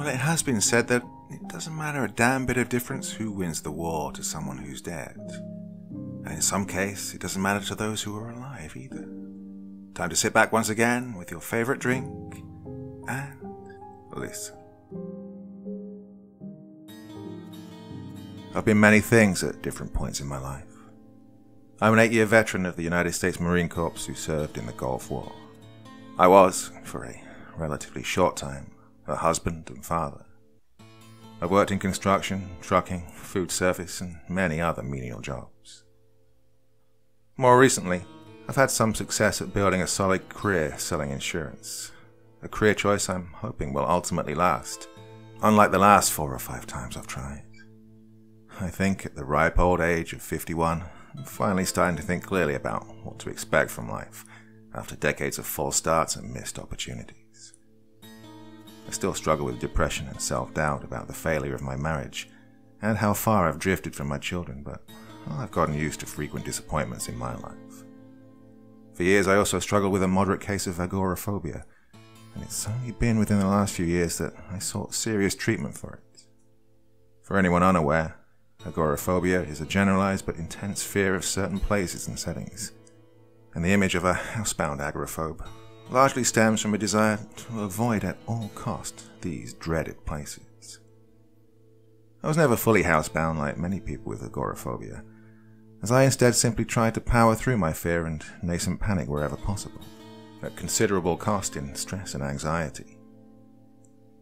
Well, it has been said that it doesn't matter a damn bit of difference who wins the war to someone who's dead. And in some case, it doesn't matter to those who are alive either. Time to sit back once again with your favorite drink and listen. I've been many things at different points in my life. I'm an 8-year veteran of the United States Marine Corps who served in the Gulf War. I was, for a relatively short time, a husband and father. I worked in construction, trucking, food service, and many other menial jobs. More recently, I've had some success at building a solid career selling insurance, a career choice I'm hoping will ultimately last, unlike the last 4 or 5 times I've tried. I think at the ripe old age of 51, I'm finally starting to think clearly about what to expect from life after decades of false starts and missed opportunities. I still struggle with depression and self-doubt about the failure of my marriage and how far I've drifted from my children, but I've gotten used to frequent disappointments in my life. For years I also struggled with a moderate case of agoraphobia, and it's only been within the last few years that I sought serious treatment for it. For anyone unaware, agoraphobia is a generalized but intense fear of certain places and settings, and the image of a housebound agoraphobe largely stems from a desire to avoid at all cost these dreaded places. I was never fully housebound like many people with agoraphobia, as I instead simply tried to power through my fear and nascent panic wherever possible, at considerable cost in stress and anxiety.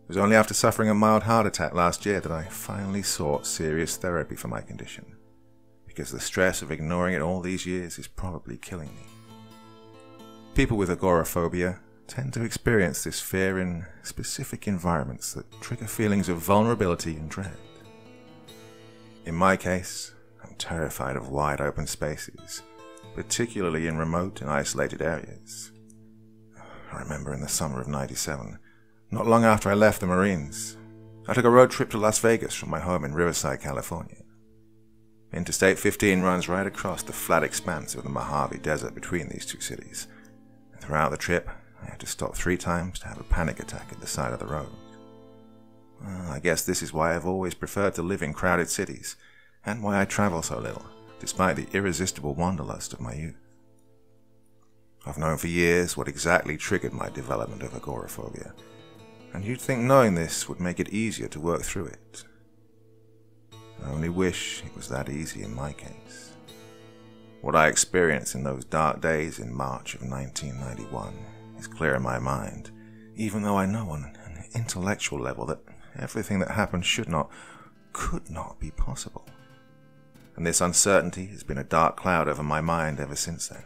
It was only after suffering a mild heart attack last year that I finally sought serious therapy for my condition, because the stress of ignoring it all these years is probably killing me. People with agoraphobia tend to experience this fear in specific environments that trigger feelings of vulnerability and dread. In my case, I'm terrified of wide open spaces, particularly in remote and isolated areas. I remember in the summer of '97, not long after I left the Marines, I took a road trip to Las Vegas from my home in Riverside, California. Interstate 15 runs right across the flat expanse of the Mojave Desert between these two cities. Throughout the trip, I had to stop 3 times to have a panic attack at the side of the road. Well, I guess this is why I've always preferred to live in crowded cities, and why I travel so little, despite the irresistible wanderlust of my youth. I've known for years what exactly triggered my development of agoraphobia, and you'd think knowing this would make it easier to work through it. I only wish it was that easy in my case. What I experienced in those dark days in March of 1991 is clear in my mind, even though I know on an intellectual level that everything that happened could not be possible. And this uncertainty has been a dark cloud over my mind ever since then.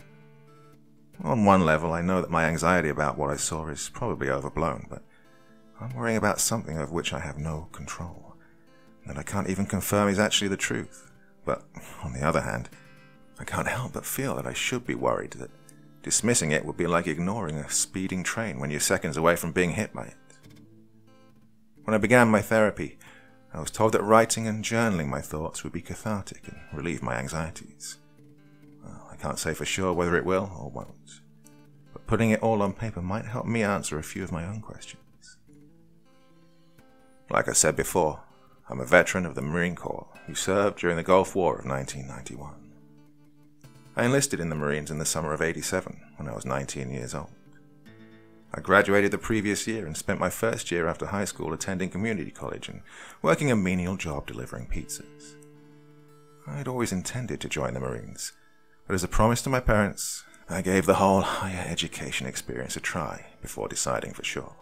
On one level, I know that my anxiety about what I saw is probably overblown, but I'm worrying about something of which I have no control, and that I can't even confirm is actually the truth. But on the other hand, I can't help but feel that I should be worried, that dismissing it would be like ignoring a speeding train when you're seconds away from being hit by it. When I began my therapy, I was told that writing and journaling my thoughts would be cathartic and relieve my anxieties. Well, I can't say for sure whether it will or won't, but putting it all on paper might help me answer a few of my own questions. Like I said before, I'm a veteran of the Marine Corps who served during the Gulf War of 1991. I enlisted in the Marines in the summer of '87 when I was 19 years old. I graduated the previous year and spent my first year after high school attending community college and working a menial job delivering pizzas. I had always intended to join the Marines, but as a promise to my parents, I gave the whole higher education experience a try before deciding for sure.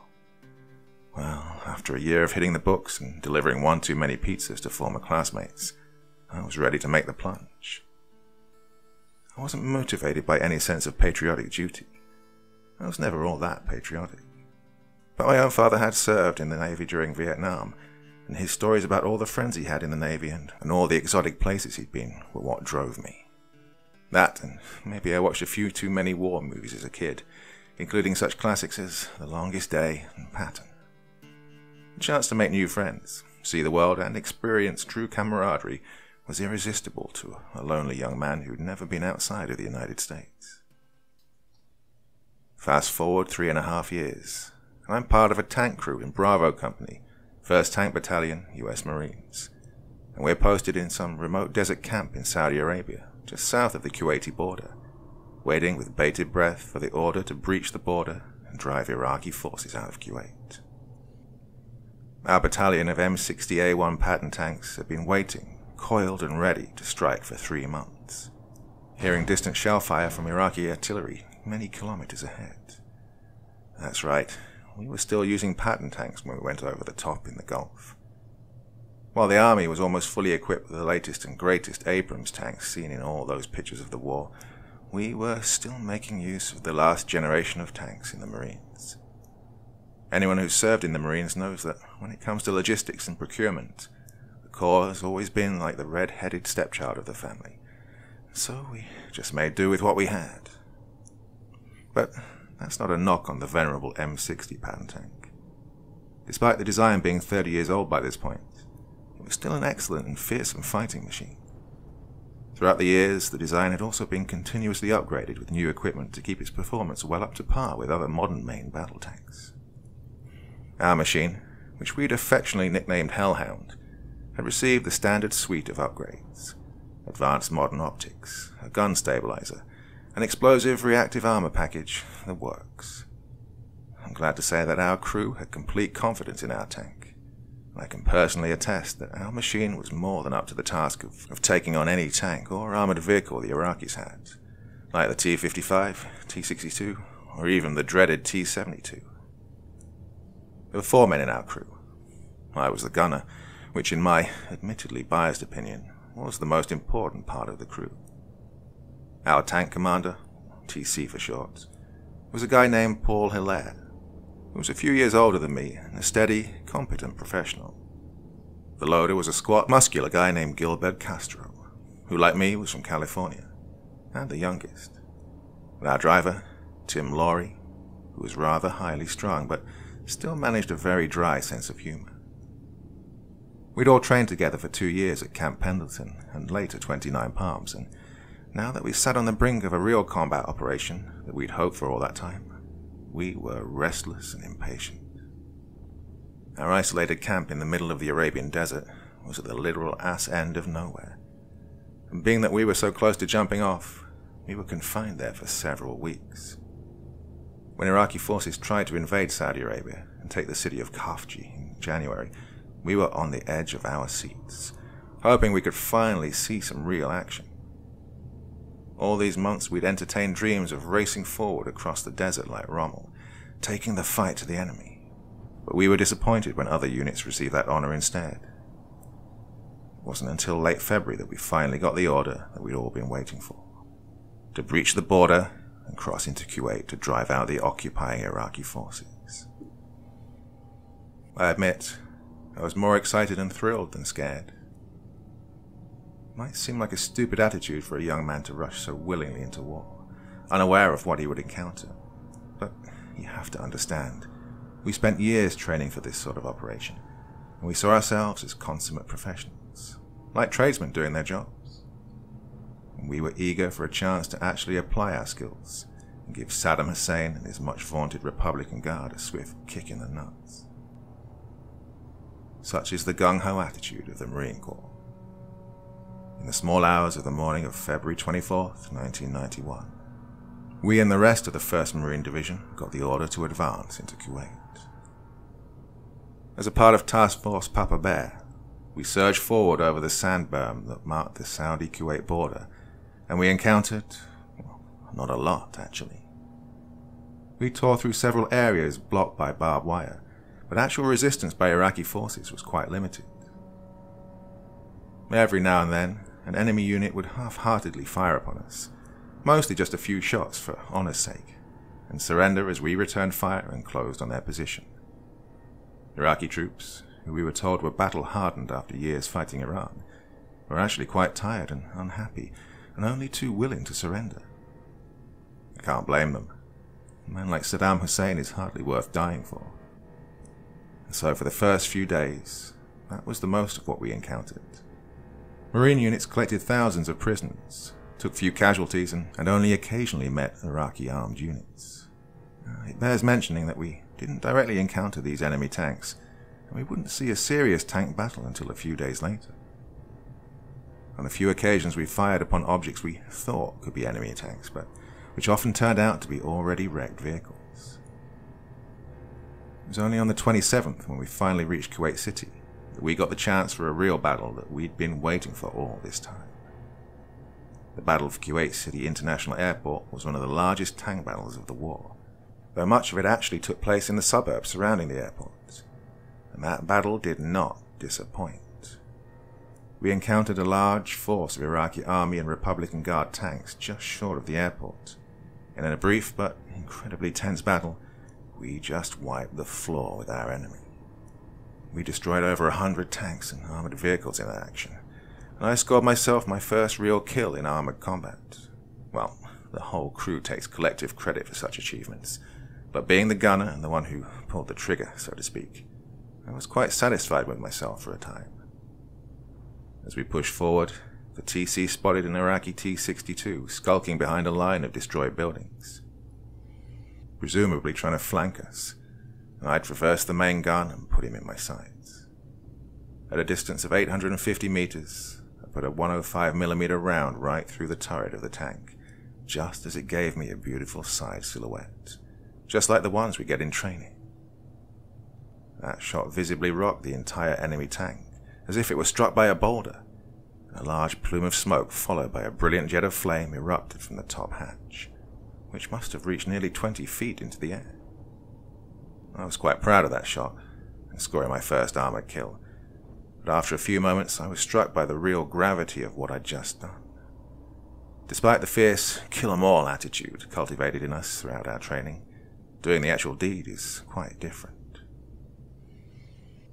Well, after a year of hitting the books and delivering one too many pizzas to former classmates, I was ready to make the plunge. I wasn't motivated by any sense of patriotic duty. I was never all that patriotic. But my own father had served in the Navy during Vietnam, and his stories about all the friends he had in the Navy and all the exotic places he'd been were what drove me. That, and maybe I watched a few too many war movies as a kid, including such classics as The Longest Day and Patton. The chance to make new friends, see the world, and experience true camaraderie was irresistible to a lonely young man who'd never been outside of the United States. Fast forward 3.5 years, and I'm part of a tank crew in Bravo Company, 1st Tank Battalion, US Marines, and we're posted in some remote desert camp in Saudi Arabia, just south of the Kuwaiti border, waiting with bated breath for the order to breach the border and drive Iraqi forces out of Kuwait. Our battalion of M60A1 Patton tanks had been waiting, coiled and ready to strike for 3 months, hearing distant shell fire from Iraqi artillery many kilometers ahead. That's right, we were still using Patton tanks when we went over the top in the Gulf. While the army was almost fully equipped with the latest and greatest Abrams tanks seen in all those pictures of the war, we were still making use of the last generation of tanks in the Marines. Anyone who's served in the Marines knows that when it comes to logistics and procurement, the Corps has always been like the red-headed stepchild of the family. So we just made do with what we had. But that's not a knock on the venerable M60 Patton tank. Despite the design being 30 years old by this point, it was still an excellent and fearsome fighting machine. Throughout the years, the design had also been continuously upgraded with new equipment to keep its performance well up to par with other modern main battle tanks. Our machine, which we'd affectionately nicknamed Hellhound, had received the standard suite of upgrades: advanced modern optics, a gun stabilizer, an explosive reactive armor package, the works. I'm glad to say that our crew had complete confidence in our tank. I can personally attest that our machine was more than up to the task of taking on any tank or armored vehicle the Iraqis had, like the T-55, T-62, or even the dreaded T-72. There were 4 men in our crew. I was the gunner, which in my admittedly biased opinion was the most important part of the crew. Our tank commander, TC for short, was a guy named Paul Hilaire, who was a few years older than me and a steady, competent professional. The loader was a squat, muscular guy named Gilbert Castro, who like me was from California, and the youngest. And our driver, Tim Laurie, who was rather highly strung but still managed a very dry sense of humor. We'd all trained together for 2 years at Camp Pendleton and later 29 Palms, and now that we sat on the brink of a real combat operation that we'd hoped for all that time, we were restless and impatient. Our isolated camp in the middle of the Arabian desert was at the literal ass end of nowhere, and being that we were so close to jumping off, we were confined there for several weeks. When Iraqi forces tried to invade Saudi Arabia and take the city of Khafji in January, we were on the edge of our seats, hoping we could finally see some real action. All these months we'd entertained dreams of racing forward across the desert like Rommel, taking the fight to the enemy, but we were disappointed when other units received that honor instead. It wasn't until late February that we finally got the order that we'd all been waiting for: to breach the border and cross into Kuwait to drive out the occupying Iraqi forces. I admit, I was more excited and thrilled than scared. It might seem like a stupid attitude for a young man to rush so willingly into war, unaware of what he would encounter, but you have to understand, we spent years training for this sort of operation, and we saw ourselves as consummate professionals, like tradesmen doing their jobs. And we were eager for a chance to actually apply our skills and give Saddam Hussein and his much-vaunted Republican Guard a swift kick in the nuts. Such is the gung-ho attitude of the Marine Corps. In the small hours of the morning of February 24th, 1991, we and the rest of the 1st Marine Division got the order to advance into Kuwait. As a part of Task Force Papa Bear, we surged forward over the sand berm that marked the Saudi-Kuwait border, and we encountered, well, not a lot actually. We tore through several areas blocked by barbed wire, but actual resistance by Iraqi forces was quite limited. Every now and then, an enemy unit would half-heartedly fire upon us, mostly just a few shots for honor's sake, and surrender as we returned fire and closed on their position. Iraqi troops, who we were told were battle-hardened after years fighting Iran, were actually quite tired and unhappy, and only too willing to surrender. I can't blame them. A man like Saddam Hussein is hardly worth dying for. And so for the first few days, that was the most of what we encountered. Marine units collected thousands of prisoners, took few casualties, and only occasionally met Iraqi armed units. It bears mentioning that we didn't directly encounter these enemy tanks, and we wouldn't see a serious tank battle until a few days later. On the few occasions we fired upon objects we thought could be enemy tanks, but which often turned out to be already wrecked vehicles. It was only on the 27th, when we finally reached Kuwait City, that we got the chance for a real battle that we'd been waiting for all this time. The Battle of Kuwait City International Airport was one of the largest tank battles of the war, though much of it actually took place in the suburbs surrounding the airport, and that battle did not disappoint. We encountered a large force of Iraqi Army and Republican Guard tanks just short of the airport, and in a brief but incredibly tense battle, we just wiped the floor with our enemy. We destroyed over 100 tanks and armored vehicles in that action, and I scored myself my first real kill in armored combat. Well, the whole crew takes collective credit for such achievements, but being the gunner and the one who pulled the trigger, so to speak, I was quite satisfied with myself for a time. As we pushed forward, the TC spotted an Iraqi T-62 skulking behind a line of destroyed buildings, presumably trying to flank us, and I traversed the main gun and put him in my sights. At a distance of 850 meters, I put a 105mm round right through the turret of the tank, just as it gave me a beautiful side silhouette, just like the ones we get in training. That shot visibly rocked the entire enemy tank, as if it were struck by a boulder, and a large plume of smoke followed by a brilliant jet of flame erupted from the top hatch, which must have reached nearly 20 feet into the air. I was quite proud of that shot, and scoring my first armored kill, but after a few moments I was struck by the real gravity of what I'd just done. Despite the fierce kill-em-all attitude cultivated in us throughout our training, doing the actual deed is quite different.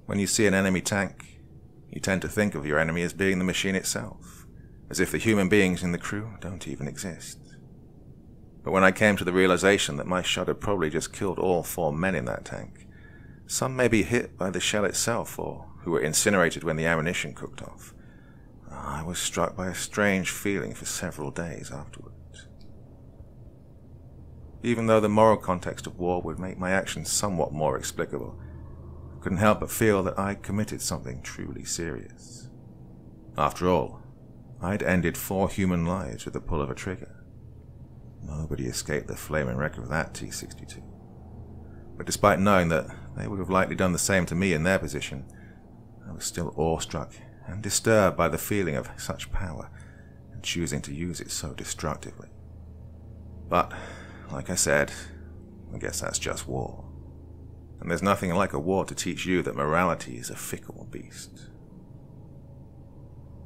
When you see an enemy tank, you tend to think of your enemy as being the machine itself, as if the human beings in the crew don't even exist. But when I came to the realization that my shot had probably just killed all 4 men in that tank, some may be hit by the shell itself or who were incinerated when the ammunition cooked off, I was struck by a strange feeling for several days afterwards. Even though the moral context of war would make my actions somewhat more explicable, couldn't help but feel that I'd committed something truly serious. After all, I'd ended 4 human lives with the pull of a trigger. Nobody escaped the flaming wreck of that T-62. But despite knowing that they would have likely done the same to me in their position, I was still awestruck and disturbed by the feeling of such power and choosing to use it so destructively. But, like I said, I guess that's just war. And there's nothing like a war to teach you that morality is a fickle beast.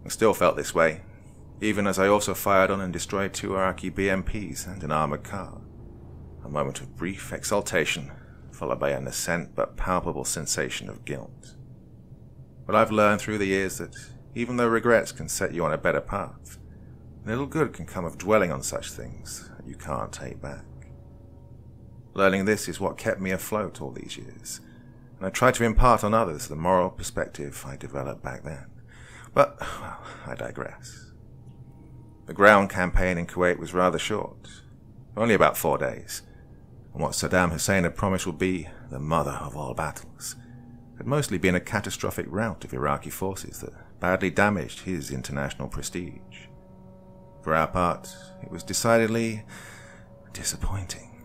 I still felt this way, even as I also fired on and destroyed 2 Iraqi BMPs and an armored car. A moment of brief exultation, followed by a nascent but palpable sensation of guilt. But I've learned through the years that even though regrets can set you on a better path, little good can come of dwelling on such things that you can't take back. Learning this is what kept me afloat all these years, and I tried to impart on others the moral perspective I developed back then. But, well, I digress. The ground campaign in Kuwait was rather short, only about 4 days, and what Saddam Hussein had promised would be the mother of all battles had mostly been a catastrophic rout of Iraqi forces that badly damaged his international prestige. For our part, it was decidedly disappointing,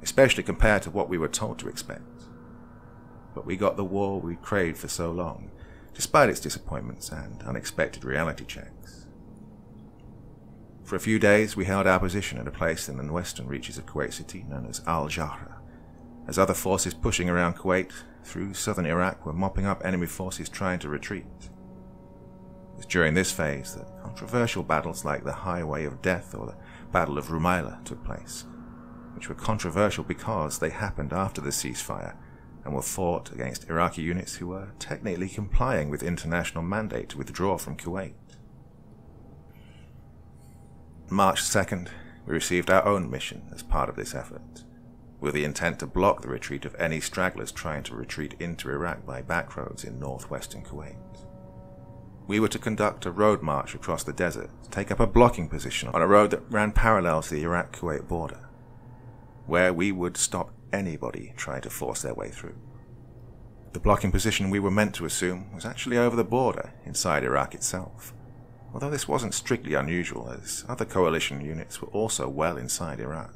especially compared to what we were told to expect. But we got the war we craved for so long, despite its disappointments and unexpected reality checks. For a few days we held our position at a place in the western reaches of Kuwait City known as Al-Jahra, as other forces pushing around Kuwait through southern Iraq were mopping up enemy forces trying to retreat. It was during this phase that controversial battles like the Highway of Death or the Battle of Rumaila took place, which were controversial because they happened after the ceasefire and were fought against Iraqi units who were technically complying with international mandate to withdraw from Kuwait. March 2nd, we received our own mission as part of this effort, with the intent to block the retreat of any stragglers trying to retreat into Iraq by back roads in northwestern Kuwait. We were to conduct a road march across the desert to take up a blocking position on a road that ran parallel to the Iraq-Kuwait border, where we would stop anybody trying to force their way through. The blocking position we were meant to assume was actually over the border, inside Iraq itself, although this wasn't strictly unusual, as other coalition units were also well inside Iraq.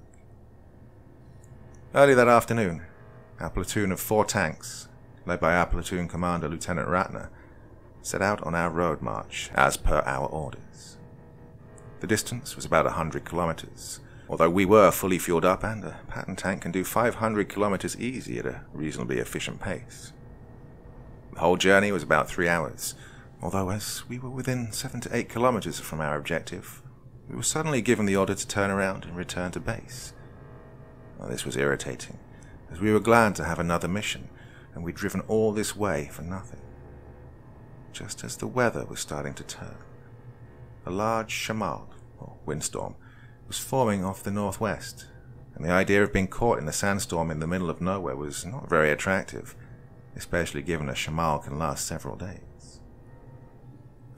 Early that afternoon, our platoon of 4 tanks, led by our platoon commander Lieutenant Ratner, set out on our road march as per our orders. The distance was about 100 kilometers, although we were fully fueled up and a Patton tank can do 500 kilometers easy at a reasonably efficient pace. The whole journey was about 3 hours, although as we were within 7 to 8 kilometers from our objective, we were suddenly given the order to turn around and return to base. Well, this was irritating, as we were glad to have another mission, and we'd driven all this way for nothing. Just as the weather was starting to turn, a large shamal, or windstorm, was forming off the northwest, and the idea of being caught in the sandstorm in the middle of nowhere was not very attractive, especially given a shamal can last several days.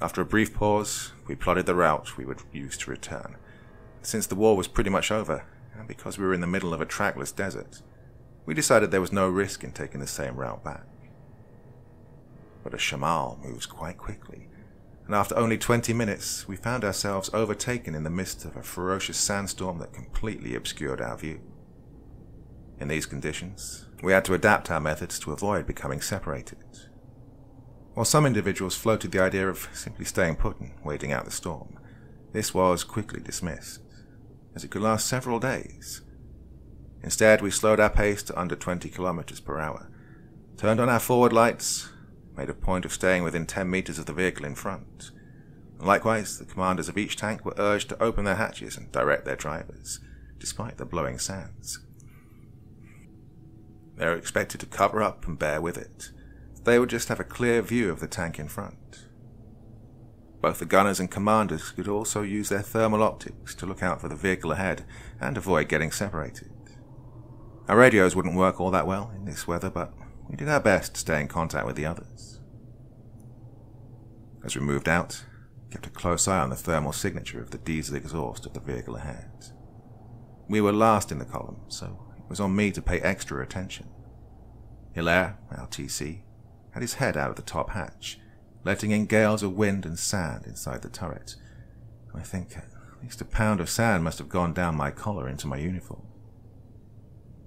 After a brief pause, we plotted the route we would use to return. Since the war was pretty much over, and because we were in the middle of a trackless desert, we decided there was no risk in taking the same route back. But a shamal moves quite quickly, and after only 20 minutes, we found ourselves overtaken in the midst of a ferocious sandstorm that completely obscured our view. In these conditions, we had to adapt our methods to avoid becoming separated. While some individuals floated the idea of simply staying put and waiting out the storm, this was quickly dismissed, as it could last several days. Instead, we slowed our pace to under 20 kilometers per hour, turned on our forward lights, made a point of staying within 10 meters of the vehicle in front. And likewise, the commanders of each tank were urged to open their hatches and direct their drivers, despite the blowing sands. They were expected to cover up and bear with it. They would just have a clear view of the tank in front. Both the gunners and commanders could also use their thermal optics to look out for the vehicle ahead and avoid getting separated. Our radios wouldn't work all that well in this weather, but we did our best to stay in contact with the others. As we moved out, we kept a close eye on the thermal signature of the diesel exhaust of the vehicle ahead. We were last in the column, so it was on me to pay extra attention. Hilaire, our TC, had his head out of the top hatch, letting in gales of wind and sand inside the turret. I think at least a pound of sand must have gone down my collar into my uniform.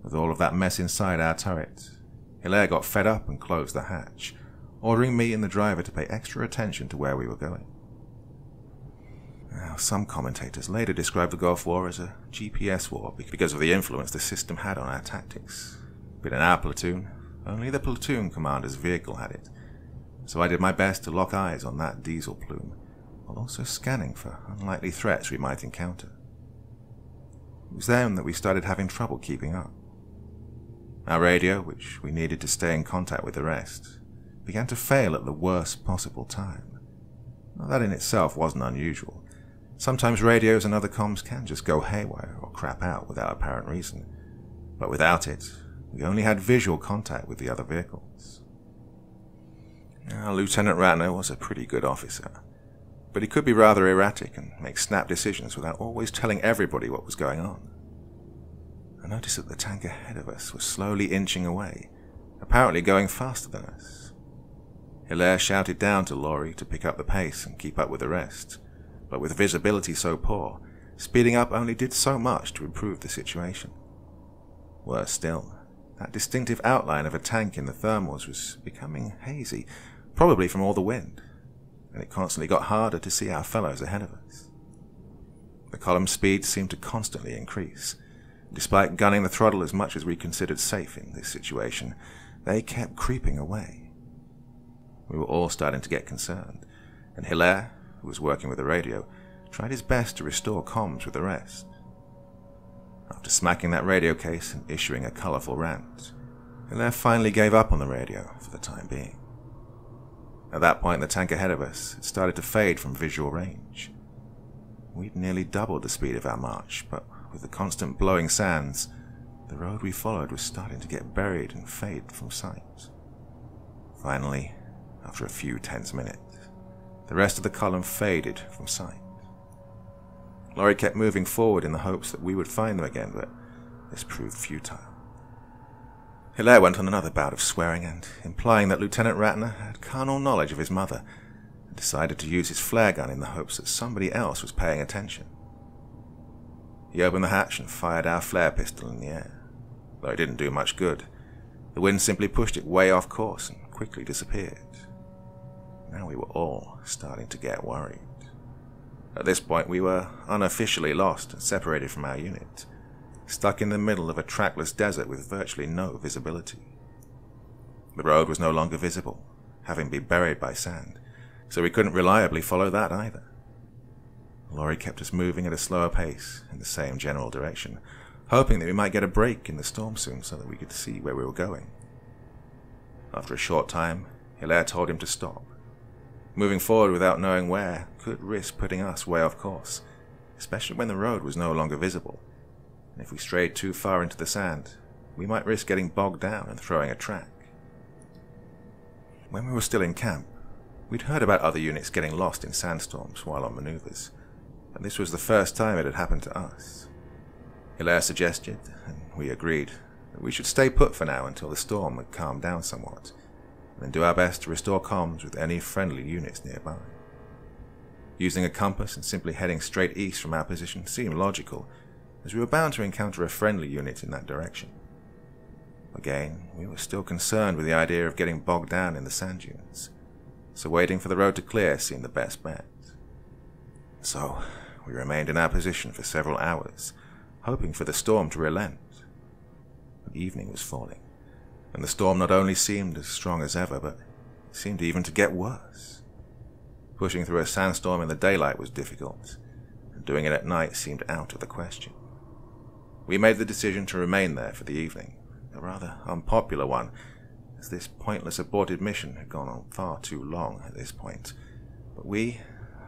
With all of that mess inside our turret, Hilaire got fed up and closed the hatch, ordering me and the driver to pay extra attention to where we were going. Now, some commentators later described the Gulf War as a GPS war because of the influence the system had on our tactics. But in our platoon, only the platoon commander's vehicle had it, so I did my best to lock eyes on that diesel plume, while also scanning for unlikely threats we might encounter. It was then that we started having trouble keeping up. Our radio, which we needed to stay in contact with the rest, began to fail at the worst possible time. Now, that in itself wasn't unusual. Sometimes radios and other comms can just go haywire or crap out without apparent reason, but without it, we only had visual contact with the other vehicles. Now, Lieutenant Ratner was a pretty good officer, but he could be rather erratic and make snap decisions without always telling everybody what was going on. I noticed that the tank ahead of us was slowly inching away, apparently going faster than us. Hilaire shouted down to Laurie to pick up the pace and keep up with the rest, but with visibility so poor, speeding up only did so much to improve the situation. Worse still, that distinctive outline of a tank in the thermals was becoming hazy, probably from all the wind, and it constantly got harder to see our fellows ahead of us. The column speed seemed to constantly increase. Despite gunning the throttle as much as we considered safe in this situation, they kept creeping away. We were all starting to get concerned, and Hilaire, who was working with the radio, tried his best to restore comms with the rest. After smacking that radio case and issuing a colourful rant, Hilaire finally gave up on the radio for the time being. At that point, the tank ahead of us had started to fade from visual range. We'd nearly doubled the speed of our march, but with the constant blowing sands, the road we followed was starting to get buried and fade from sight. Finally, after a few tense minutes, the rest of the column faded from sight. Laurie kept moving forward in the hopes that we would find them again, but this proved futile. Hilaire went on another bout of swearing and implying that Lieutenant Ratner had carnal knowledge of his mother and decided to use his flare gun in the hopes that somebody else was paying attention. He opened the hatch and fired our flare pistol in the air, though it didn't do much good. The wind simply pushed it way off course and quickly disappeared. Now we were all starting to get worried. At this point we were unofficially lost and separated from our unit, stuck in the middle of a trackless desert with virtually no visibility. The road was no longer visible, having been buried by sand, so we couldn't reliably follow that either. The lorry kept us moving at a slower pace in the same general direction, hoping that we might get a break in the storm soon so that we could see where we were going. After a short time, Hilaire told him to stop. Moving forward without knowing where could risk putting us way off course, especially when the road was no longer visible. And if we strayed too far into the sand, we might risk getting bogged down and throwing a track. When we were still in camp, we'd heard about other units getting lost in sandstorms while on maneuvers, and this was the first time it had happened to us. Hilaire suggested, and we agreed, that we should stay put for now until the storm had calmed down somewhat, and then do our best to restore comms with any friendly units nearby. Using a compass and simply heading straight east from our position seemed logical, as we were bound to encounter a friendly unit in that direction. Again, we were still concerned with the idea of getting bogged down in the sand dunes, so waiting for the road to clear seemed the best bet. So, we remained in our position for several hours, hoping for the storm to relent. But evening was falling, and the storm not only seemed as strong as ever, but seemed even to get worse. Pushing through a sandstorm in the daylight was difficult, and doing it at night seemed out of the question. We made the decision to remain there for the evening, a rather unpopular one, as this pointless aborted mission had gone on far too long at this point, but we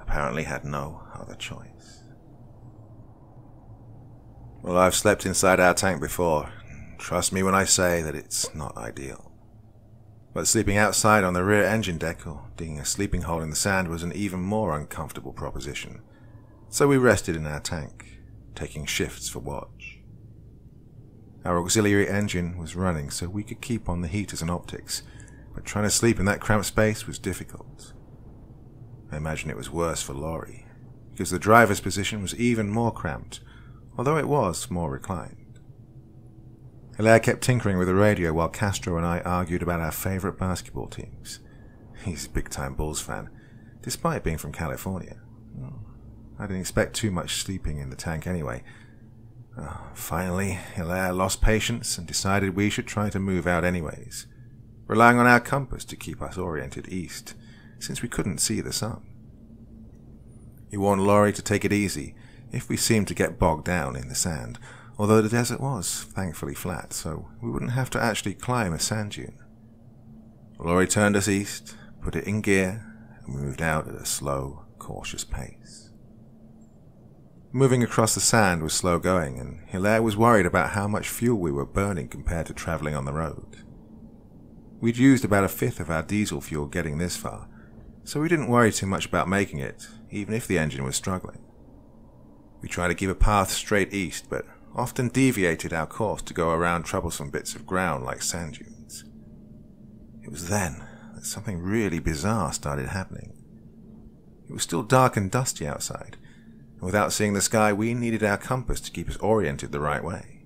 apparently had no other choice. Well, I've slept inside our tank before. Trust me when I say that it's not ideal. But sleeping outside on the rear engine deck or digging a sleeping hole in the sand was an even more uncomfortable proposition, so we rested in our tank, taking shifts for watch. Our auxiliary engine was running so we could keep on the heaters and optics, but trying to sleep in that cramped space was difficult. I imagine it was worse for Laurie, because the driver's position was even more cramped, although it was more reclined. Hilaire kept tinkering with the radio while Castro and I argued about our favorite basketball teams. He's a big-time Bulls fan, despite being from California. I didn't expect too much sleeping in the tank anyway. Finally, Hilaire lost patience and decided we should try to move out anyways, relying on our compass to keep us oriented east, since we couldn't see the sun. He warned Laurie to take it easy if we seemed to get bogged down in the sand, although the desert was thankfully flat, so we wouldn't have to actually climb a sand dune. Laurie turned us east, put it in gear, and we moved out at a slow, cautious pace. Moving across the sand was slow going, and Hilaire was worried about how much fuel we were burning compared to traveling on the road. We'd used about a fifth of our diesel fuel getting this far, so we didn't worry too much about making it, even if the engine was struggling. We tried to keep a path straight east, but often deviated our course to go around troublesome bits of ground like sand dunes. It was then that something really bizarre started happening. It was still dark and dusty outside, and without seeing the sky, we needed our compass to keep us oriented the right way.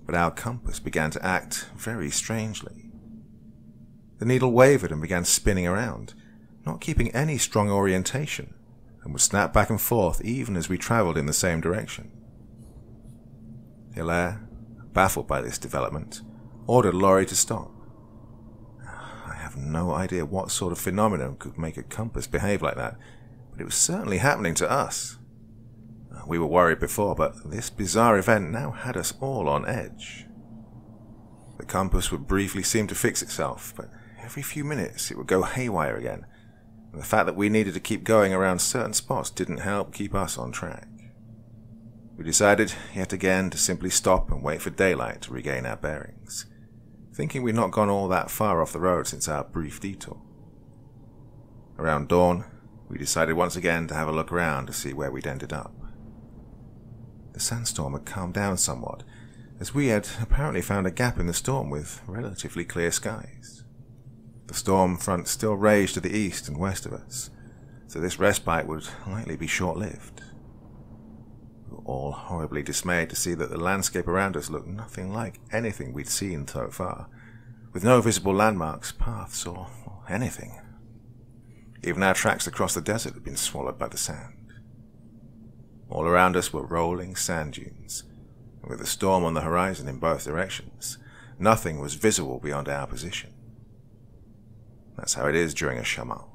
But our compass began to act very strangely. The needle wavered and began spinning around, not keeping any strong orientation, and would snap back and forth even as we travelled in the same direction. Hilaire, baffled by this development, ordered Laurie to stop. I have no idea what sort of phenomenon could make a compass behave like that, but it was certainly happening to us. We were worried before, but this bizarre event now had us all on edge. The compass would briefly seem to fix itself, but every few minutes it would go haywire again, and the fact that we needed to keep going around certain spots didn't help keep us on track. We decided, yet again, to simply stop and wait for daylight to regain our bearings, thinking we'd not gone all that far off the road since our brief detour. Around dawn, we decided once again to have a look around to see where we'd ended up. The sandstorm had calmed down somewhat, as we had apparently found a gap in the storm with relatively clear skies. The storm front still raged to the east and west of us, so this respite would likely be short-lived. We were all horribly dismayed to see that the landscape around us looked nothing like anything we'd seen so far, with no visible landmarks, paths, or anything. Even our tracks across the desert had been swallowed by the sand. All around us were rolling sand dunes, and with the storm on the horizon in both directions, nothing was visible beyond our position. That's how it is during a shamal.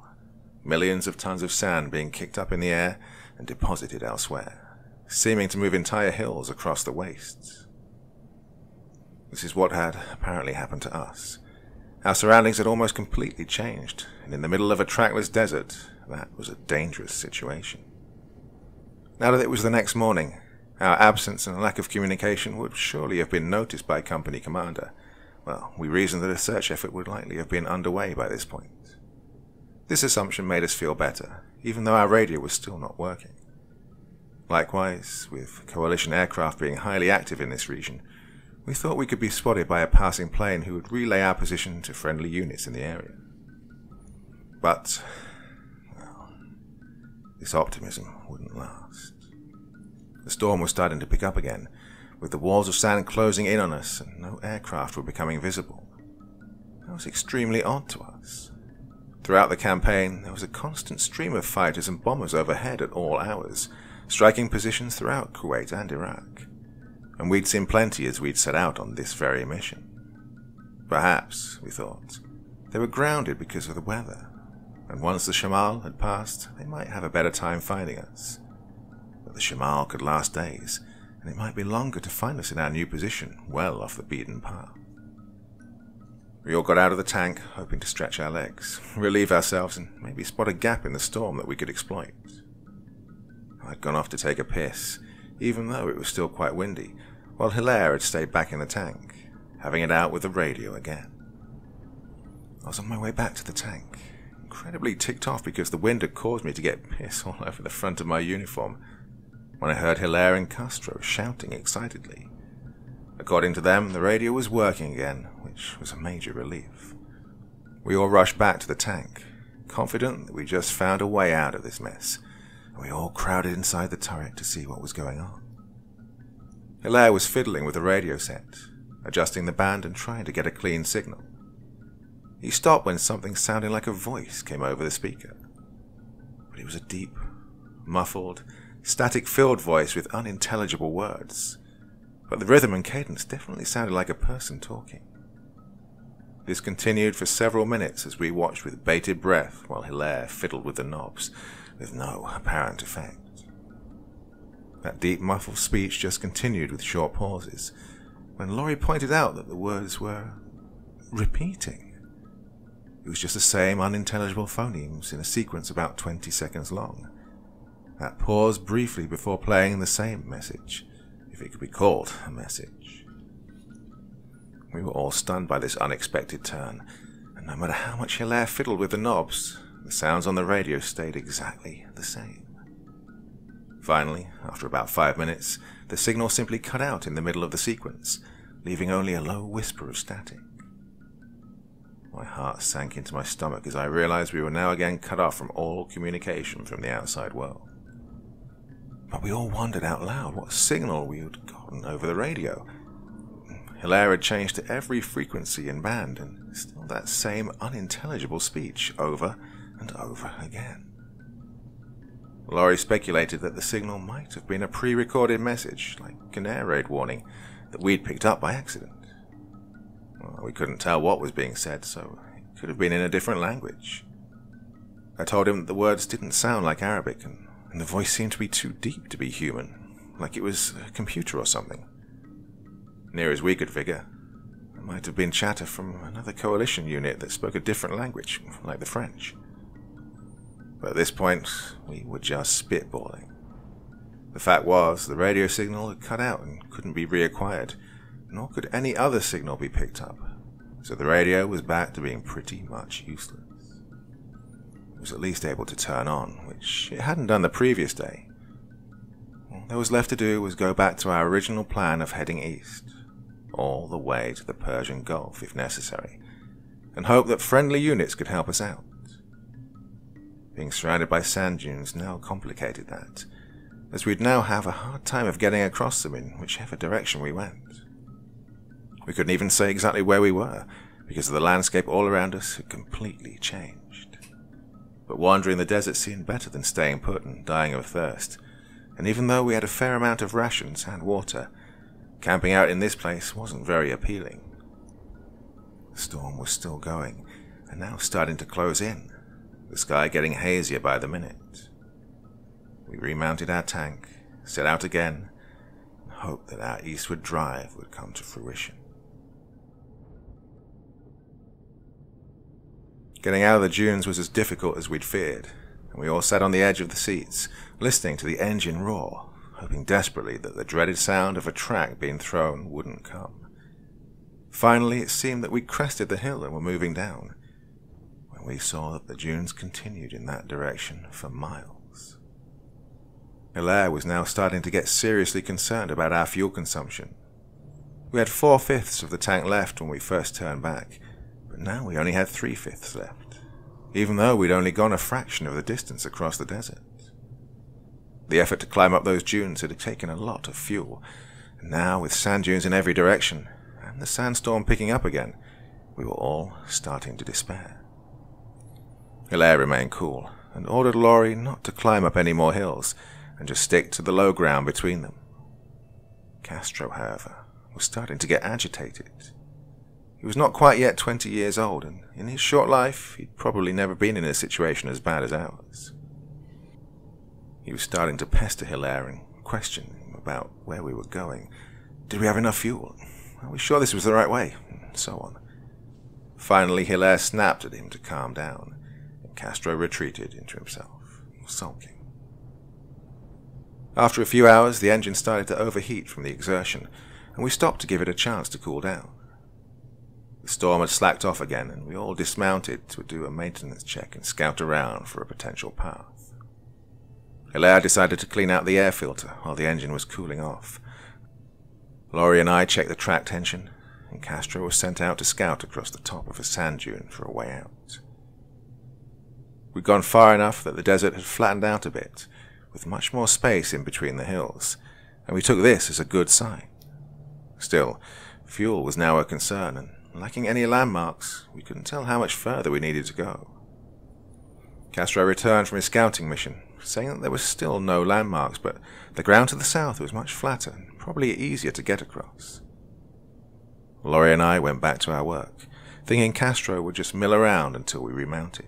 Millions of tons of sand being kicked up in the air and deposited elsewhere, seeming to move entire hills across the wastes. This is what had apparently happened to us. Our surroundings had almost completely changed, and in the middle of a trackless desert, that was a dangerous situation. Now that it was the next morning, our absence and lack of communication would surely have been noticed by Company Commander. Well, we reasoned that a search effort would likely have been underway by this point. This assumption made us feel better, even though our radio was still not working. Likewise, with Coalition aircraft being highly active in this region, we thought we could be spotted by a passing plane who would relay our position to friendly units in the area. But, well, this optimism wouldn't last. The storm was starting to pick up again, with the walls of sand closing in on us and no aircraft were becoming visible. That was extremely odd to us. Throughout the campaign, there was a constant stream of fighters and bombers overhead at all hours, striking positions throughout Kuwait and Iraq. And we'd seen plenty as we'd set out on this very mission. Perhaps, we thought, they were grounded because of the weather, and once the shamal had passed, they might have a better time finding us. But the shamal could last days, and it might be longer to find us in our new position, well off the beaten path. We all got out of the tank, hoping to stretch our legs, relieve ourselves, and maybe spot a gap in the storm that we could exploit. I'd gone off to take a piss, even though it was still quite windy, while Hilaire had stayed back in the tank, having it out with the radio again. I was on my way back to the tank, incredibly ticked off because the wind had caused me to get piss all over the front of my uniform, when I heard Hilaire and Castro shouting excitedly. According to them, the radio was working again, which was a major relief. We all rushed back to the tank, confident that we just found a way out of this mess, and we all crowded inside the turret to see what was going on. Hilaire was fiddling with the radio set, adjusting the band and trying to get a clean signal. He stopped when something sounding like a voice came over the speaker. But it was a deep, muffled, static-filled voice with unintelligible words. But the rhythm and cadence definitely sounded like a person talking. This continued for several minutes as we watched with bated breath while Hilaire fiddled with the knobs, with no apparent effect. That deep, muffled speech just continued with short pauses, when Laurie pointed out that the words were repeating. It was just the same unintelligible phonemes in a sequence about 20 seconds long. That paused briefly before playing the same message, if it could be called a message. We were all stunned by this unexpected turn, and no matter how much Hilaire fiddled with the knobs, the sounds on the radio stayed exactly the same. Finally, after about 5 minutes, the signal simply cut out in the middle of the sequence, leaving only a low whisper of static. My heart sank into my stomach as I realized we were now again cut off from all communication from the outside world. But we all wondered out loud what signal we had gotten over the radio. Hilaire had changed to every frequency and band, and still that same unintelligible speech over and over again. Laurie speculated that the signal might have been a pre-recorded message, like a narrate warning, that we'd picked up by accident. Well, we couldn't tell what was being said, so it could have been in a different language. I told him that the words didn't sound like Arabic, and the voice seemed to be too deep to be human, like it was a computer or something. Near as we could figure, it might have been chatter from another coalition unit that spoke a different language, like the French. But at this point, we were just spitballing. The fact was, the radio signal had cut out and couldn't be reacquired, nor could any other signal be picked up, so the radio was back to being pretty much useless. It was at least able to turn on, which it hadn't done the previous day. All there was left to do was go back to our original plan of heading east, all the way to the Persian Gulf if necessary, and hoped that friendly units could help us out. Being surrounded by sand dunes now complicated that, as we'd now have a hard time of getting across them in whichever direction we went. We couldn't even say exactly where we were, because the landscape all around us had completely changed. But wandering the desert seemed better than staying put and dying of thirst, and even though we had a fair amount of rations and water, camping out in this place wasn't very appealing. The storm was still going, and now starting to close in, the sky getting hazier by the minute. We remounted our tank, set out again, and hoped that our eastward drive would come to fruition. Getting out of the dunes was as difficult as we'd feared, and we all sat on the edge of the seats, listening to the engine roar, hoping desperately that the dreaded sound of a track being thrown wouldn't come. Finally, it seemed that we crested the hill and were moving down, when we saw that the dunes continued in that direction for miles. Hilaire was now starting to get seriously concerned about our fuel consumption. We had 4/5 of the tank left when we first turned back, but now we only had 3/5 left, even though we'd only gone a fraction of the distance across the desert. The effort to climb up those dunes had taken a lot of fuel, and now with sand dunes in every direction, and the sandstorm picking up again, we were all starting to despair. Hilaire remained cool, and ordered Laurie not to climb up any more hills, and just stick to the low ground between them. Castro, however, was starting to get agitated. He was not quite yet 20 years old, and in his short life, he'd probably never been in a situation as bad as ours. He was starting to pester Hilaire and question him about where we were going. Did we have enough fuel? Are we sure this was the right way? And so on. Finally, Hilaire snapped at him to calm down, and Castro retreated into himself, sulking. After a few hours, the engine started to overheat from the exertion, and we stopped to give it a chance to cool down. The storm had slacked off again, and we all dismounted to do a maintenance check and scout around for a potential path. Hilaire decided to clean out the air filter while the engine was cooling off. Laurie and I checked the track tension, and Castro was sent out to scout across the top of a sand dune for a way out. We'd gone far enough that the desert had flattened out a bit, with much more space in between the hills, and we took this as a good sign. Still, fuel was now a concern, and lacking any landmarks, we couldn't tell how much further we needed to go. Castro returned from his scouting mission, saying that there were still no landmarks, but the ground to the south was much flatter and probably easier to get across. Laurie and I went back to our work, thinking Castro would just mill around until we remounted.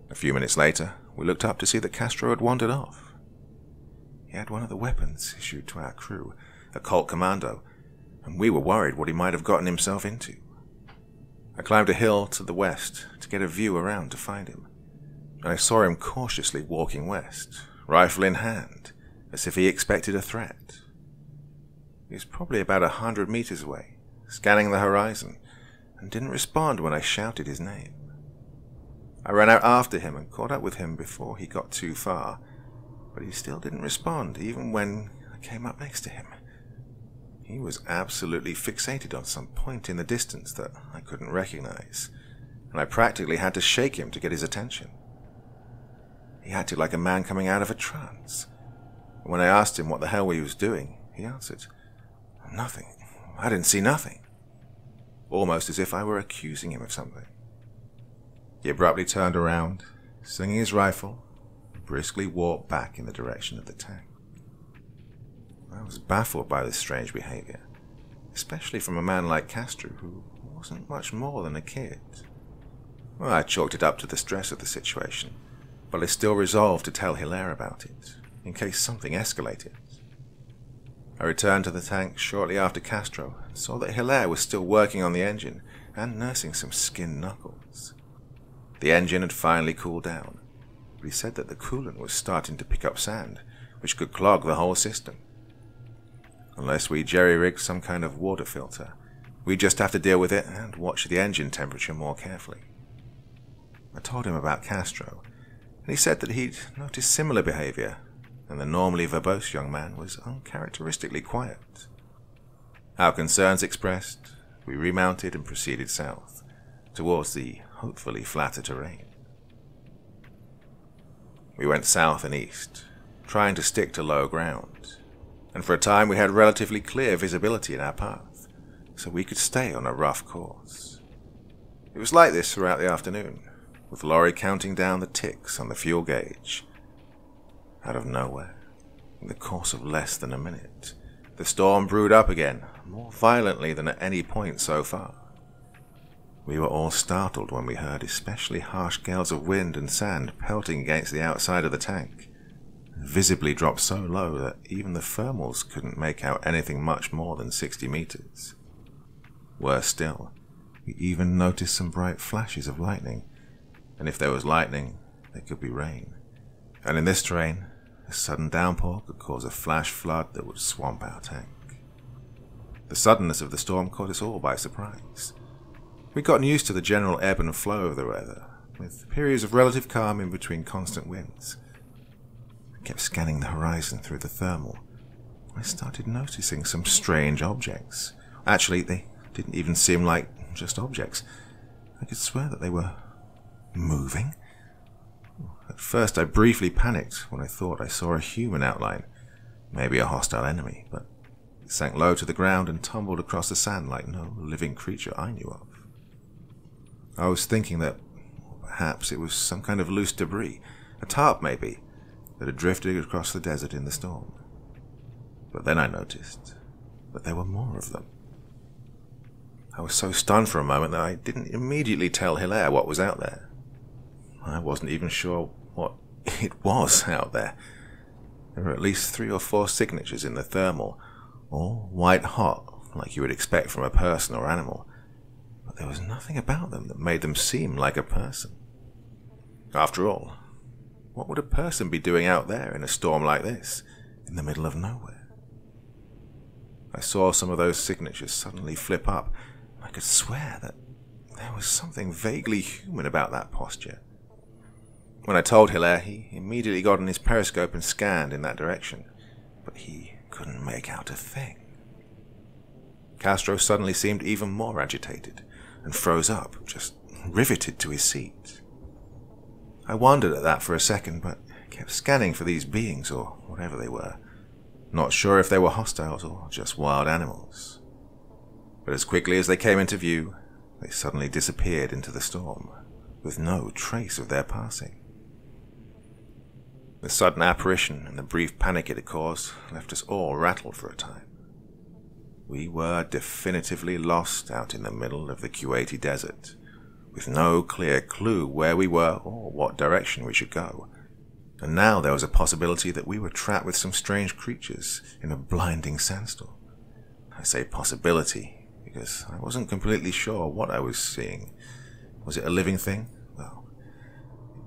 A few minutes later, we looked up to see that Castro had wandered off. He had one of the weapons issued to our crew, a Colt Commando, and we were worried what he might have gotten himself into. I climbed a hill to the west to get a view around to find him, and I saw him cautiously walking west, rifle in hand, as if he expected a threat. He was probably about 100 meters away, scanning the horizon, and didn't respond when I shouted his name. I ran out after him and caught up with him before he got too far, but he still didn't respond even when I came up next to him. He was absolutely fixated on some point in the distance that I couldn't recognize, and I practically had to shake him to get his attention. He acted like a man coming out of a trance. When I asked him what the hell he was doing, he answered, "Nothing. I didn't see nothing." Almost as if I were accusing him of something. He abruptly turned around, slinging his rifle, and briskly walked back in the direction of the tank. I was baffled by this strange behavior, especially from a man like Castro, who wasn't much more than a kid. Well, I chalked it up to the stress of the situation, but I still resolved to tell Hilaire about it, in case something escalated. I returned to the tank shortly after Castro and saw that Hilaire was still working on the engine and nursing some skinned knuckles. The engine had finally cooled down, but he said that the coolant was starting to pick up sand, which could clog the whole system. Unless we jerry-rigged some kind of water filter, we'd just have to deal with it and watch the engine temperature more carefully. I told him about Castro, and he said that he'd noticed similar behavior, and the normally verbose young man was uncharacteristically quiet. Our concerns expressed, we remounted and proceeded south, towards the hopefully flatter terrain. We went south and east, trying to stick to low ground, and for a time we had relatively clear visibility in our path, so we could stay on a rough course. It was like this throughout the afternoon, with Laurie counting down the ticks on the fuel gauge. Out of nowhere, in the course of less than a minute, the storm brewed up again, more violently than at any point so far. We were all startled when we heard especially harsh gales of wind and sand pelting against the outside of the tank, visibly dropped so low that even the thermals couldn't make out anything much more than 60 meters. Worse still, we even noticed some bright flashes of lightning, and if there was lightning, there could be rain. And in this terrain, a sudden downpour could cause a flash flood that would swamp our tank. The suddenness of the storm caught us all by surprise. We'd gotten used to the general ebb and flow of the weather, with periods of relative calm in between constant winds. I kept scanning the horizon through the thermal. I started noticing some strange objects. Actually, they didn't even seem like just objects. I could swear that they were moving. At first I briefly panicked when I thought I saw a human outline, maybe a hostile enemy, but it sank low to the ground and tumbled across the sand like no living creature I knew of. I was thinking that perhaps it was some kind of loose debris, a tarp maybe, that had drifted across the desert in the storm. But then I noticed that there were more of them. I was so stunned for a moment that I didn't immediately tell Hilaire what was out there. I wasn't even sure what it was out there. There were at least 3 or 4 signatures in the thermal, all white hot, like you would expect from a person or animal, but there was nothing about them that made them seem like a person. After all, what would a person be doing out there in a storm like this, in the middle of nowhere? I saw some of those signatures suddenly flip up. I could swear that there was something vaguely human about that posture. When I told Hilaire, he immediately got on his periscope and scanned in that direction, but he couldn't make out a thing. Castro suddenly seemed even more agitated and froze up, just riveted to his seat. I wondered at that for a second, but kept scanning for these beings or whatever they were, not sure if they were hostiles or just wild animals. But as quickly as they came into view, they suddenly disappeared into the storm, with no trace of their passing. The sudden apparition and the brief panic it had caused left us all rattled for a time. We were definitively lost out in the middle of the Kuwaiti desert, with no clear clue where we were or what direction we should go. And now there was a possibility that we were trapped with some strange creatures in a blinding sandstorm. I say possibility because I wasn't completely sure what I was seeing. Was it a living thing? Well,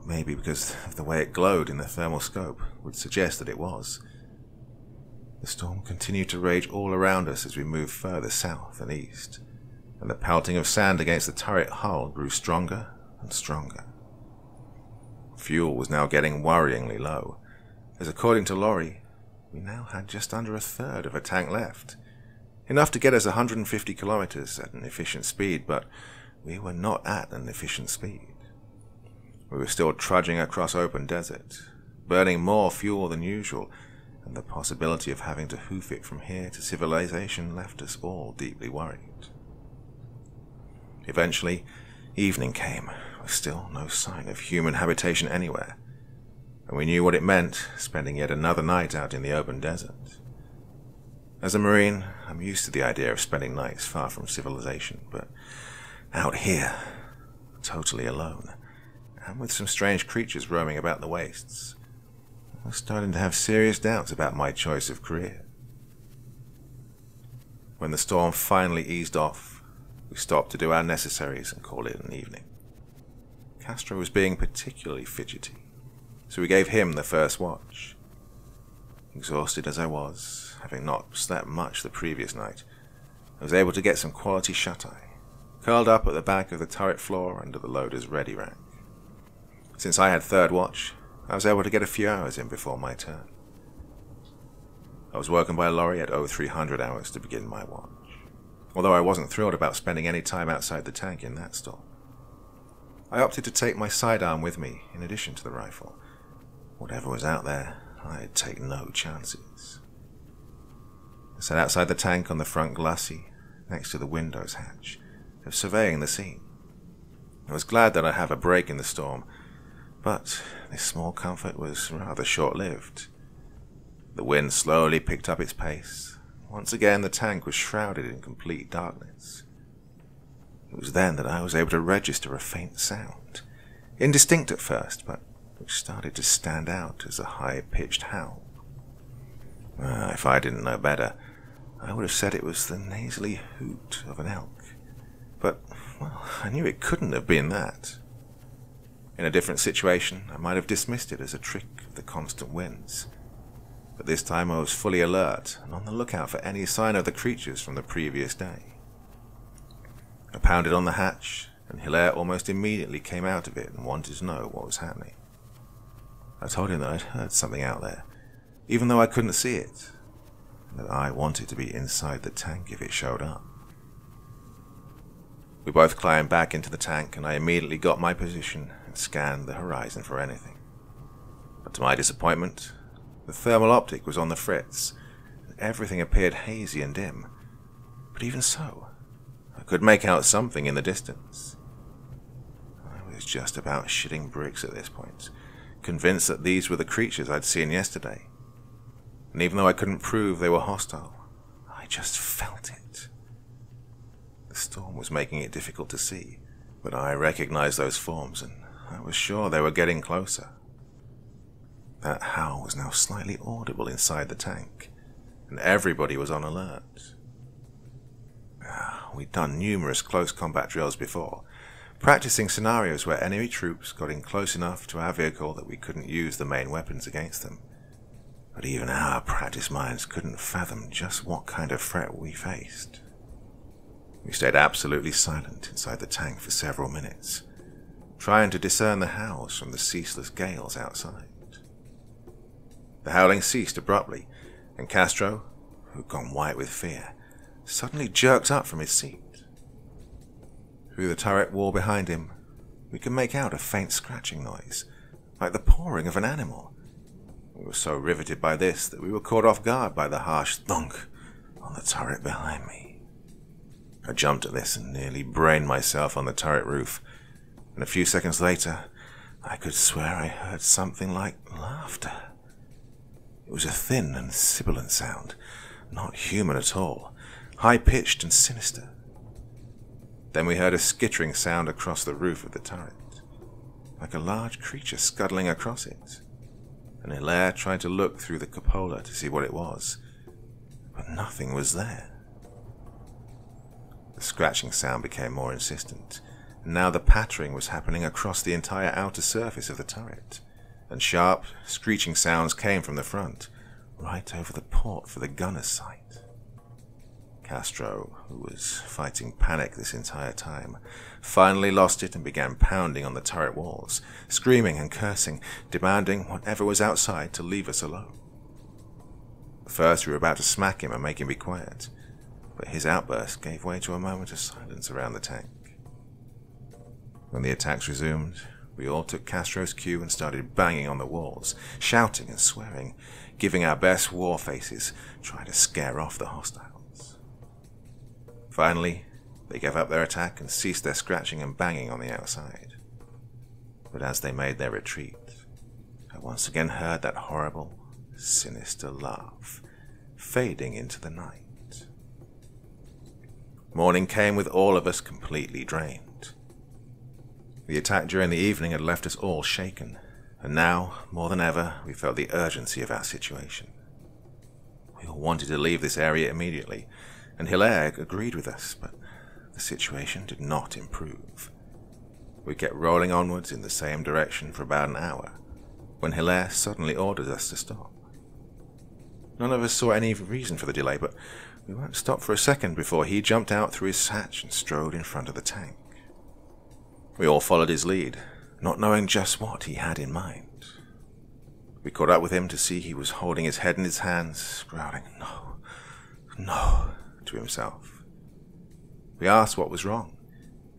maybe because of the way it glowed in the thermal scope would suggest that it was. The storm continued to rage all around us as we moved further south and east, and the pelting of sand against the turret hull grew stronger and stronger. Fuel was now getting worryingly low, as according to Laurie, we now had just under a third of a tank left, enough to get us 150 kilometers at an efficient speed, but we were not at an efficient speed. We were still trudging across open desert, burning more fuel than usual, and the possibility of having to hoof it from here to civilization left us all deeply worried. Eventually, evening came, with still no sign of human habitation anywhere, and we knew what it meant, spending yet another night out in the open desert. As a Marine, I'm used to the idea of spending nights far from civilization, but out here, totally alone, and with some strange creatures roaming about the wastes, I was starting to have serious doubts about my choice of career. When the storm finally eased off, we stopped to do our necessaries and call it an evening. Castro was being particularly fidgety, so we gave him the first watch. Exhausted as I was, having not slept much the previous night, I was able to get some quality shut-eye, curled up at the back of the turret floor under the loader's ready rack. Since I had third watch, I was able to get a few hours in before my turn. I was woken by Laurie at 0300 hours to begin my watch. although I wasn't thrilled about spending any time outside the tank in that storm. I opted to take my sidearm with me in addition to the rifle. Whatever was out there, I'd take no chances. I sat outside the tank on the front glacis, next to the windows hatch, surveying the scene. I was glad that I'd have a break in the storm, but this small comfort was rather short-lived. The wind slowly picked up its pace. Once again, the tank was shrouded in complete darkness. It was then that I was able to register a faint sound, indistinct at first, but which started to stand out as a high-pitched howl. If I didn't know better, I would have said it was the nasally hoot of an elk. But, well, I knew it couldn't have been that. In a different situation, I might have dismissed it as a trick of the constant winds. But this time I was fully alert and on the lookout for any sign of the creatures from the previous day. I pounded on the hatch, and Hilaire almost immediately came out of it and wanted to know what was happening. I told him that I'd heard something out there, even though I couldn't see it, and that I wanted to be inside the tank if it showed up. We both climbed back into the tank, and I immediately got my position and scanned the horizon for anything. But to my disappointment, the thermal optic was on the fritz, and everything appeared hazy and dim. But even so, I could make out something in the distance. I was just about shitting bricks at this point, convinced that these were the creatures I'd seen yesterday. And even though I couldn't prove they were hostile, I just felt it. The storm was making it difficult to see, but I recognized those forms, and I was sure they were getting closer. That howl was now slightly audible inside the tank, and everybody was on alert. We'd done numerous close combat drills before, practicing scenarios where enemy troops got in close enough to our vehicle that we couldn't use the main weapons against them. But even our practiced minds couldn't fathom just what kind of threat we faced. We stayed absolutely silent inside the tank for several minutes, trying to discern the howls from the ceaseless gales outside. The howling ceased abruptly, and Castro, who'd gone white with fear, suddenly jerked up from his seat. Through the turret wall behind him, we could make out a faint scratching noise, like the pawing of an animal. We were so riveted by this that we were caught off guard by the harsh thunk on the turret behind me. I jumped at this and nearly brained myself on the turret roof, and a few seconds later, I could swear I heard something like laughter. It was a thin and sibilant sound, not human at all, high-pitched and sinister. Then we heard a skittering sound across the roof of the turret, like a large creature scuttling across it, and Hilaire tried to look through the cupola to see what it was, but nothing was there. The scratching sound became more insistent, and now the pattering was happening across the entire outer surface of the turret, and sharp, screeching sounds came from the front, right over the port for the gunner's sight. Castro, who was fighting panic this entire time, finally lost it and began pounding on the turret walls, screaming and cursing, demanding whatever was outside to leave us alone. At first we were about to smack him and make him be quiet, but his outburst gave way to a moment of silence around the tank. When the attacks resumed, we all took Castro's cue and started banging on the walls, shouting and swearing, giving our best war faces, trying to scare off the hostiles. Finally, they gave up their attack and ceased their scratching and banging on the outside. But as they made their retreat, I once again heard that horrible, sinister laugh, fading into the night. Morning came with all of us completely drained. The attack during the evening had left us all shaken, and now, more than ever, we felt the urgency of our situation. We all wanted to leave this area immediately, and Hilaire agreed with us, but the situation did not improve. We kept rolling onwards in the same direction for about an hour, when Hilaire suddenly ordered us to stop. None of us saw any reason for the delay, but we weren't stopped for a second before he jumped out through his hatch and strode in front of the tank. We all followed his lead, not knowing just what he had in mind. We caught up with him to see he was holding his head in his hands, growling, "No, no," to himself. We asked what was wrong,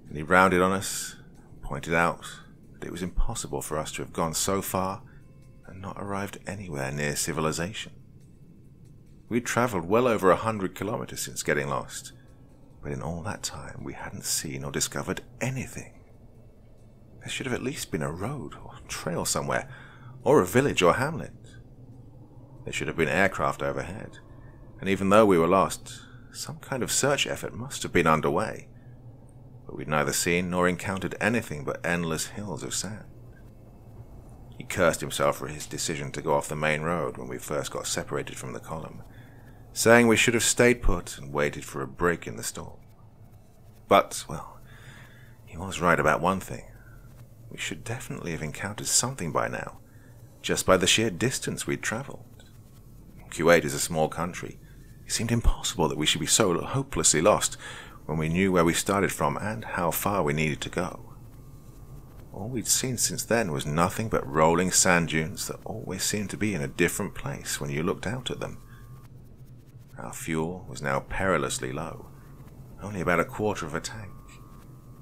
and he rounded on us, pointed out that it was impossible for us to have gone so far and not arrived anywhere near civilization. We'd travelled well over 100 kilometers since getting lost, but in all that time we hadn't seen or discovered anything. There should have at least been a road or trail somewhere, or a village or hamlet. There should have been aircraft overhead, and even though we were lost, some kind of search effort must have been underway. But we'd neither seen nor encountered anything but endless hills of sand. He cursed himself for his decision to go off the main road when we first got separated from the column, saying we should have stayed put and waited for a break in the storm. But, well, he was right about one thing. We should definitely have encountered something by now, just by the sheer distance we'd travelled. Kuwait is a small country. It seemed impossible that we should be so hopelessly lost when we knew where we started from and how far we needed to go. All we'd seen since then was nothing but rolling sand dunes that always seemed to be in a different place when you looked out at them. Our fuel was now perilously low, only about a quarter of a tank,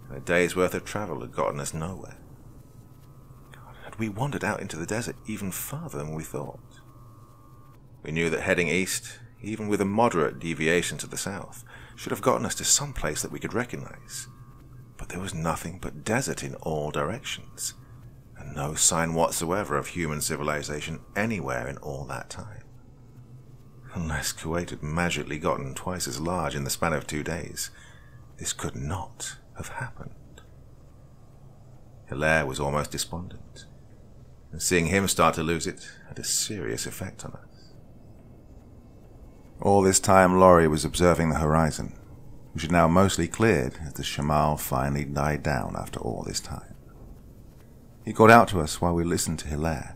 and a day's worth of travel had gotten us nowhere. God, had we wandered out into the desert even farther than we thought? We knew that heading east, even with a moderate deviation to the south, should have gotten us to some place that we could recognize. But there was nothing but desert in all directions, and no sign whatsoever of human civilization anywhere in all that time. Unless Kuwait had magically gotten twice as large in the span of 2 days, this could not have happened. Hilaire was almost despondent, and seeing him start to lose it had a serious effect on us. All this time Laurie was observing the horizon, which had now mostly cleared as the shamal finally died down after all this time. He called out to us while we listened to Hilaire,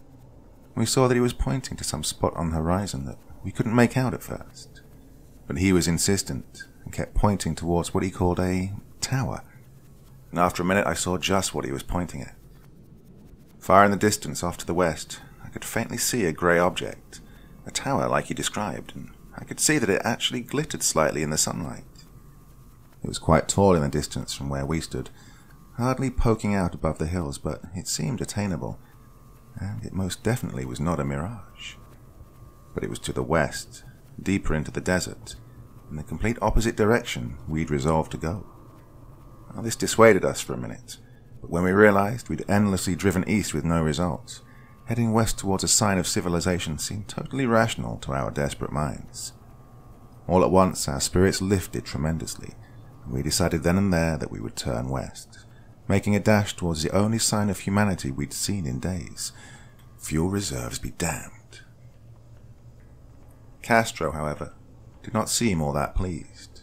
and we saw that he was pointing to some spot on the horizon that we couldn't make out at first, but he was insistent and kept pointing towards what he called a tower, and after a minute I saw just what he was pointing at. Far in the distance off to the west, I could faintly see a grey object, a tower like he described, and I could see that it actually glittered slightly in the sunlight. It was quite tall in the distance from where we stood, hardly poking out above the hills, but it seemed attainable, and it most definitely was not a mirage. But it was to the west, deeper into the desert, in the complete opposite direction we'd resolved to go. Now, this dissuaded us for a minute, but when we realized we'd endlessly driven east with no results, heading west towards a sign of civilization seemed totally rational to our desperate minds. All at once our spirits lifted tremendously, and we decided then and there that we would turn west, making a dash towards the only sign of humanity we'd seen in days. Fuel reserves be damned. Castro, however, did not seem all that pleased.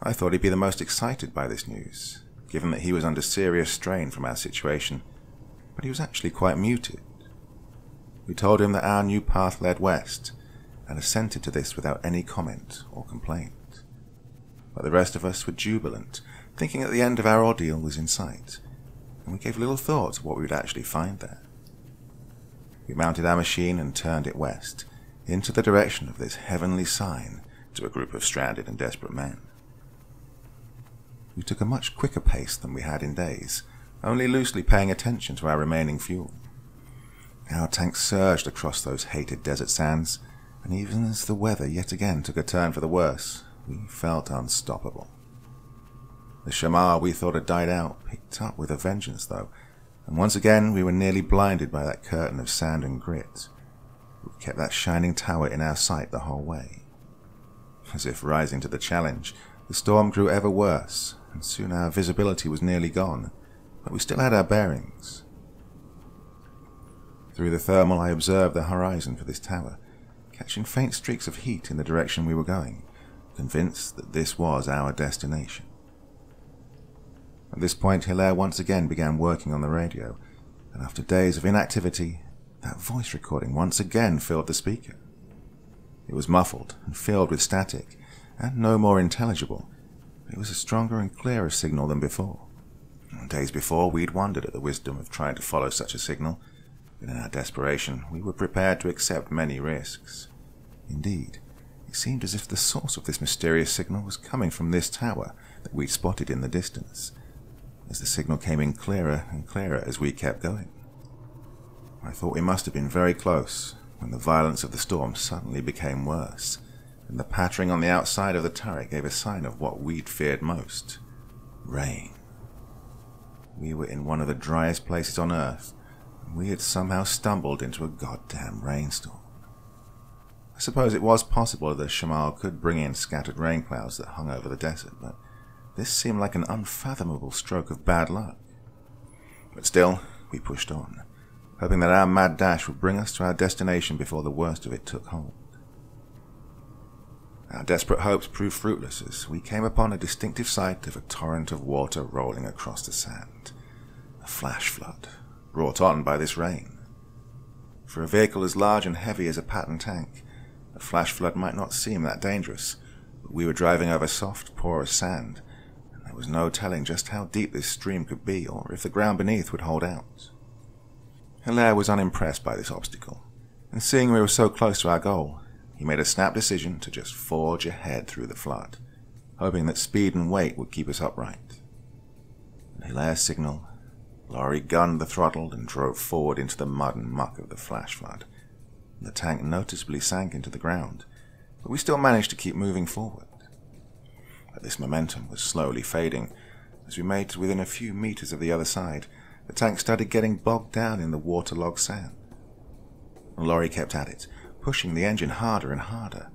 I thought he'd be the most excited by this news, given that he was under serious strain from our situation, but he was actually quite muted. We told him that our new path led west, and assented to this without any comment or complaint. But the rest of us were jubilant, thinking that the end of our ordeal was in sight, and we gave little thought to what we would actually find there. We mounted our machine and turned it west, into the direction of this heavenly sign to a group of stranded and desperate men. We took a much quicker pace than we had in days, only loosely paying attention to our remaining fuel. Our tank surged across those hated desert sands, and even as the weather yet again took a turn for the worse, we felt unstoppable. The shamar we thought had died out picked up with a vengeance, though, and once again we were nearly blinded by that curtain of sand and grit. We kept that shining tower in our sight the whole way. As if rising to the challenge, the storm grew ever worse, and soon our visibility was nearly gone, but we still had our bearings. Through the thermal I observed the horizon for this tower, catching faint streaks of heat in the direction we were going, convinced that this was our destination. At this point Hilaire once again began working on the radio, and after days of inactivity, that voice recording once again filled the speaker. It was muffled and filled with static, and no more intelligible, but it was a stronger and clearer signal than before. Days before we'd wondered at the wisdom of trying to follow such a signal, but in our desperation we were prepared to accept many risks. Indeed, it seemed as if the source of this mysterious signal was coming from this tower, that we'd spotted in the distance, as the signal came in clearer and clearer as we kept going. I thought we must have been very close when the violence of the storm suddenly became worse, and the pattering on the outside of the turret gave a sign of what we'd feared most: rain. We were in one of the driest places on Earth, and we had somehow stumbled into a goddamn rainstorm. I suppose it was possible that Shamal could bring in scattered rain clouds that hung over the desert, but this seemed like an unfathomable stroke of bad luck. But still, we pushed on, hoping that our mad dash would bring us to our destination before the worst of it took hold. Our desperate hopes proved fruitless as we came upon a distinctive sight of a torrent of water rolling across the sand. A flash flood, brought on by this rain. For a vehicle as large and heavy as a Patton tank, a flash flood might not seem that dangerous, but we were driving over soft, porous sand, and there was no telling just how deep this stream could be or if the ground beneath would hold out. Hilaire was unimpressed by this obstacle, and seeing we were so close to our goal, he made a snap decision to just forge ahead through the flood, hoping that speed and weight would keep us upright. At Hilaire's signal, Laurie gunned the throttle and drove forward into the mud and muck of the flash flood. The tank noticeably sank into the ground, but we still managed to keep moving forward. But this momentum was slowly fading. As we made to within a few meters of the other side, the tank started getting bogged down in the waterlogged sand. Laurie kept at it, pushing the engine harder and harder,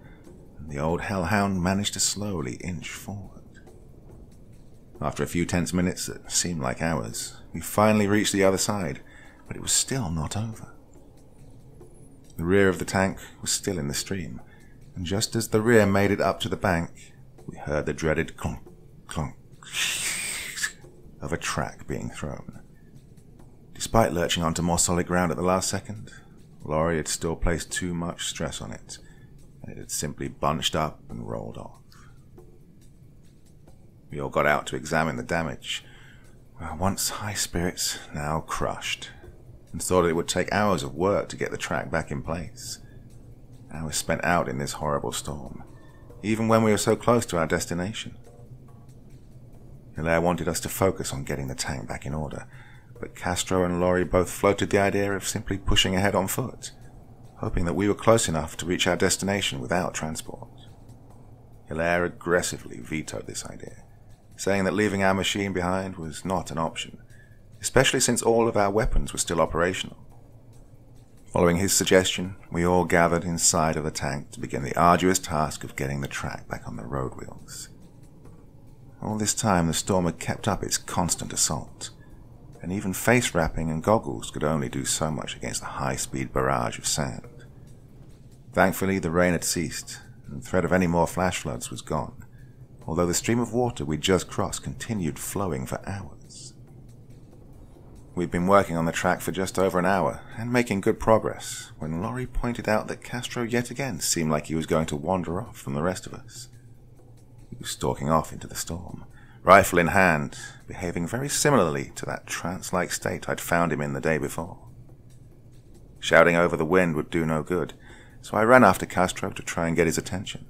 and the old hellhound managed to slowly inch forward. After a few tense minutes that seemed like hours, we finally reached the other side, but it was still not over. The rear of the tank was still in the stream, and just as the rear made it up to the bank, we heard the dreaded clunk, clunk of a track being thrown. Despite lurching onto more solid ground at the last second, Laurie had still placed too much stress on it, and it had simply bunched up and rolled off. We all got out to examine the damage, our once high spirits now crushed, and thought it would take hours of work to get the track back in place. Hours spent out in this horrible storm, even when we were so close to our destination. Hilaire wanted us to focus on getting the tank back in order, but Castro and Laurie both floated the idea of simply pushing ahead on foot, hoping that we were close enough to reach our destination without transport. Hilaire aggressively vetoed this idea, saying that leaving our machine behind was not an option, especially since all of our weapons were still operational. Following his suggestion, we all gathered inside of the tank to begin the arduous task of getting the track back on the road wheels. All this time the storm had kept up its constant assault, and even face wrapping and goggles could only do so much against the high-speed barrage of sand. Thankfully the rain had ceased, and the threat of any more flash floods was gone, although the stream of water we'd just crossed continued flowing for hours. We'd been working on the track for just over an hour, and making good progress, when Laurie pointed out that Castro yet again seemed like he was going to wander off from the rest of us. He was stalking off into the storm, rifle in hand, behaving very similarly to that trance-like state I'd found him in the day before. Shouting over the wind would do no good, so I ran after Castro to try and get his attention.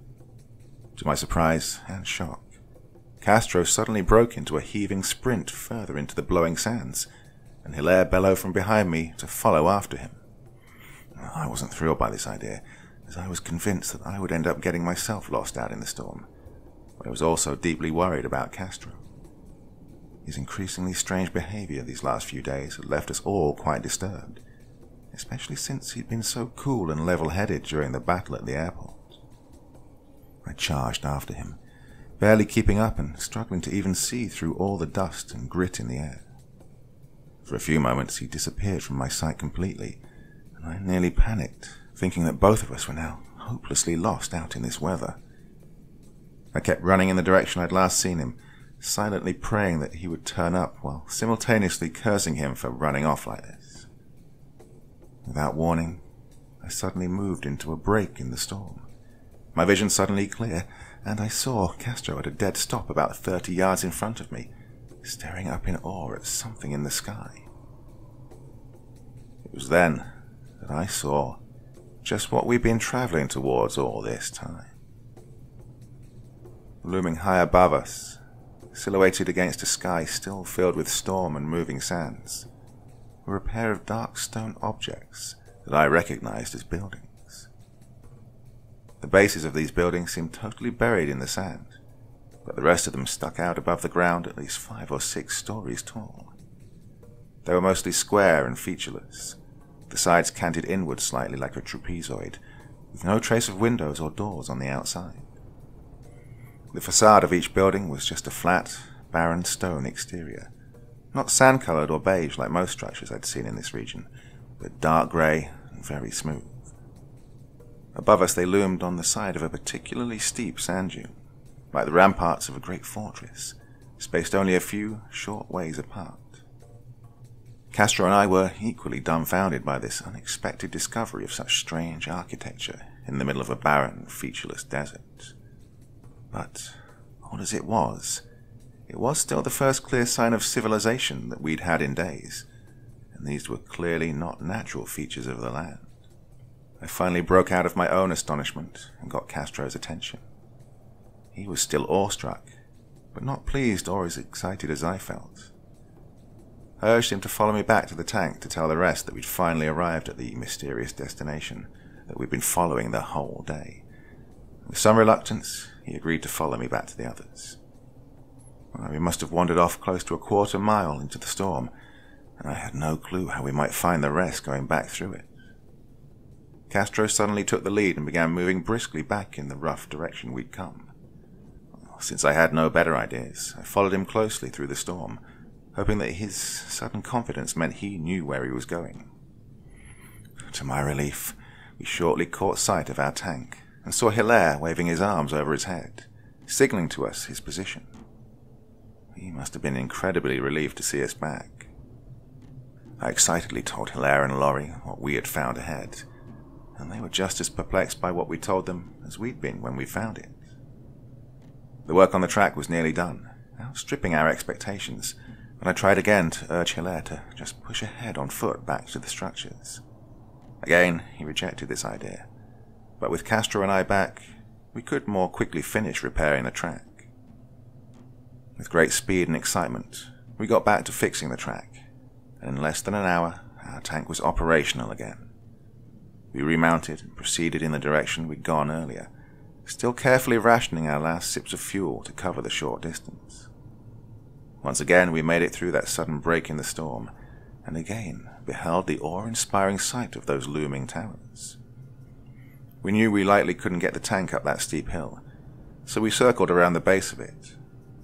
To my surprise and shock, Castro suddenly broke into a heaving sprint further into the blowing sands, and Hilaire bellowed from behind me to follow after him. I wasn't thrilled by this idea, as I was convinced that I would end up getting myself lost out in the storm, but I was also deeply worried about Castro. His increasingly strange behavior these last few days had left us all quite disturbed, especially since he'd been so cool and level-headed during the battle at the airport. I charged after him, barely keeping up and struggling to even see through all the dust and grit in the air. For a few moments he disappeared from my sight completely, and I nearly panicked, thinking that both of us were now hopelessly lost out in this weather. I kept running in the direction I'd last seen him, silently praying that he would turn up while simultaneously cursing him for running off like this. Without warning, I suddenly moved into a break in the storm. My vision suddenly clear, and I saw Castro at a dead stop about 30 yards in front of me, staring up in awe at something in the sky. It was then that I saw just what we'd been traveling towards all this time. Looming high above us, silhouetted against a sky still filled with storm and moving sands, were a pair of dark stone objects that I recognized as buildings. The bases of these buildings seemed totally buried in the sand, but the rest of them stuck out above the ground at least 5 or 6 stories tall. They were mostly square and featureless, the sides canted inward slightly like a trapezoid, with no trace of windows or doors on the outside. The facade of each building was just a flat, barren stone exterior, not sand-colored or beige like most structures I'd seen in this region, but dark grey and very smooth. Above us they loomed on the side of a particularly steep sand dune, like the ramparts of a great fortress, spaced only a few short ways apart. Castro and I were equally dumbfounded by this unexpected discovery of such strange architecture in the middle of a barren, featureless desert. But, odd as it was still the first clear sign of civilization that we'd had in days, and these were clearly not natural features of the land. I finally broke out of my own astonishment and got Castro's attention. He was still awestruck, but not pleased or as excited as I felt. I urged him to follow me back to the tank to tell the rest that we'd finally arrived at the mysterious destination that we'd been following the whole day. With some reluctance, he agreed to follow me back to the others. We must have wandered off close to a quarter mile into the storm, and I had no clue how we might find the rest going back through it. Castro suddenly took the lead and began moving briskly back in the rough direction we'd come. Since I had no better ideas, I followed him closely through the storm, hoping that his sudden confidence meant he knew where he was going. To my relief, we shortly caught sight of our tank and saw Hilaire waving his arms over his head, signaling to us his position. He must have been incredibly relieved to see us back. I excitedly told Hilaire and Laurie what we had found ahead, and they were just as perplexed by what we told them as we'd been when we found it. The work on the track was nearly done, outstripping our expectations, and I tried again to urge Hilaire to just push ahead on foot back to the structures. Again, he rejected this idea, but with Castro and I back, we could more quickly finish repairing the track. With great speed and excitement, we got back to fixing the track, and in less than an hour, our tank was operational again. We remounted and proceeded in the direction we'd gone earlier, still carefully rationing our last sips of fuel to cover the short distance. Once again, we made it through that sudden break in the storm, and again beheld the awe-inspiring sight of those looming towers. We knew we likely couldn't get the tank up that steep hill, so we circled around the base of it,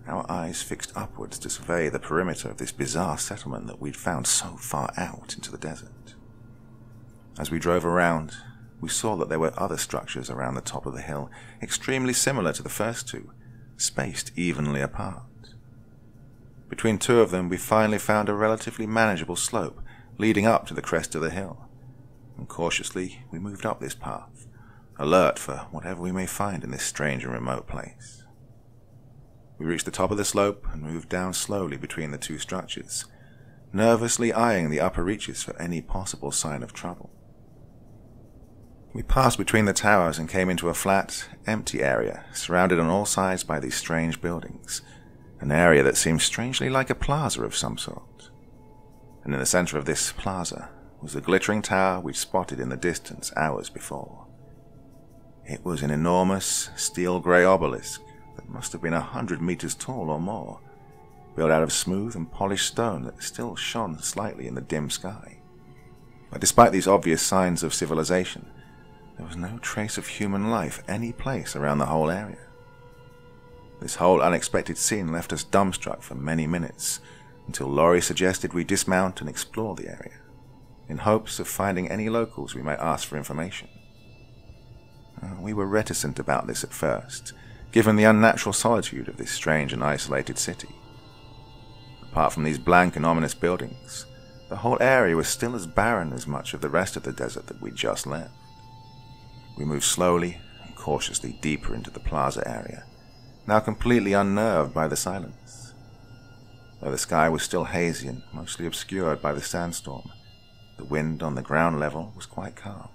our eyes fixed upwards to survey the perimeter of this bizarre settlement that we'd found so far out into the desert. As we drove around, we saw that there were other structures around the top of the hill, extremely similar to the first two, spaced evenly apart. Between two of them, we finally found a relatively manageable slope leading up to the crest of the hill, and cautiously we moved up this path, alert for whatever we may find in this strange and remote place. We reached the top of the slope and moved down slowly between the two structures, nervously eyeing the upper reaches for any possible sign of trouble. We passed between the towers and came into a flat, empty area surrounded on all sides by these strange buildings, an area that seemed strangely like a plaza of some sort. And in the center of this plaza was the glittering tower we'd spotted in the distance hours before. It was an enormous, steel-grey obelisk that must have been 100 meters tall or more, built out of smooth and polished stone that still shone slightly in the dim sky. But despite these obvious signs of civilization, there was no trace of human life any place around the whole area. This whole unexpected scene left us dumbstruck for many minutes, until Laurie suggested we dismount and explore the area, in hopes of finding any locals we might ask for information. We were reticent about this at first, given the unnatural solitude of this strange and isolated city. Apart from these blank and ominous buildings, the whole area was still as barren as much of the rest of the desert that we'd just left. We moved slowly and cautiously deeper into the plaza area, now completely unnerved by the silence. Though the sky was still hazy and mostly obscured by the sandstorm, the wind on the ground level was quite calm.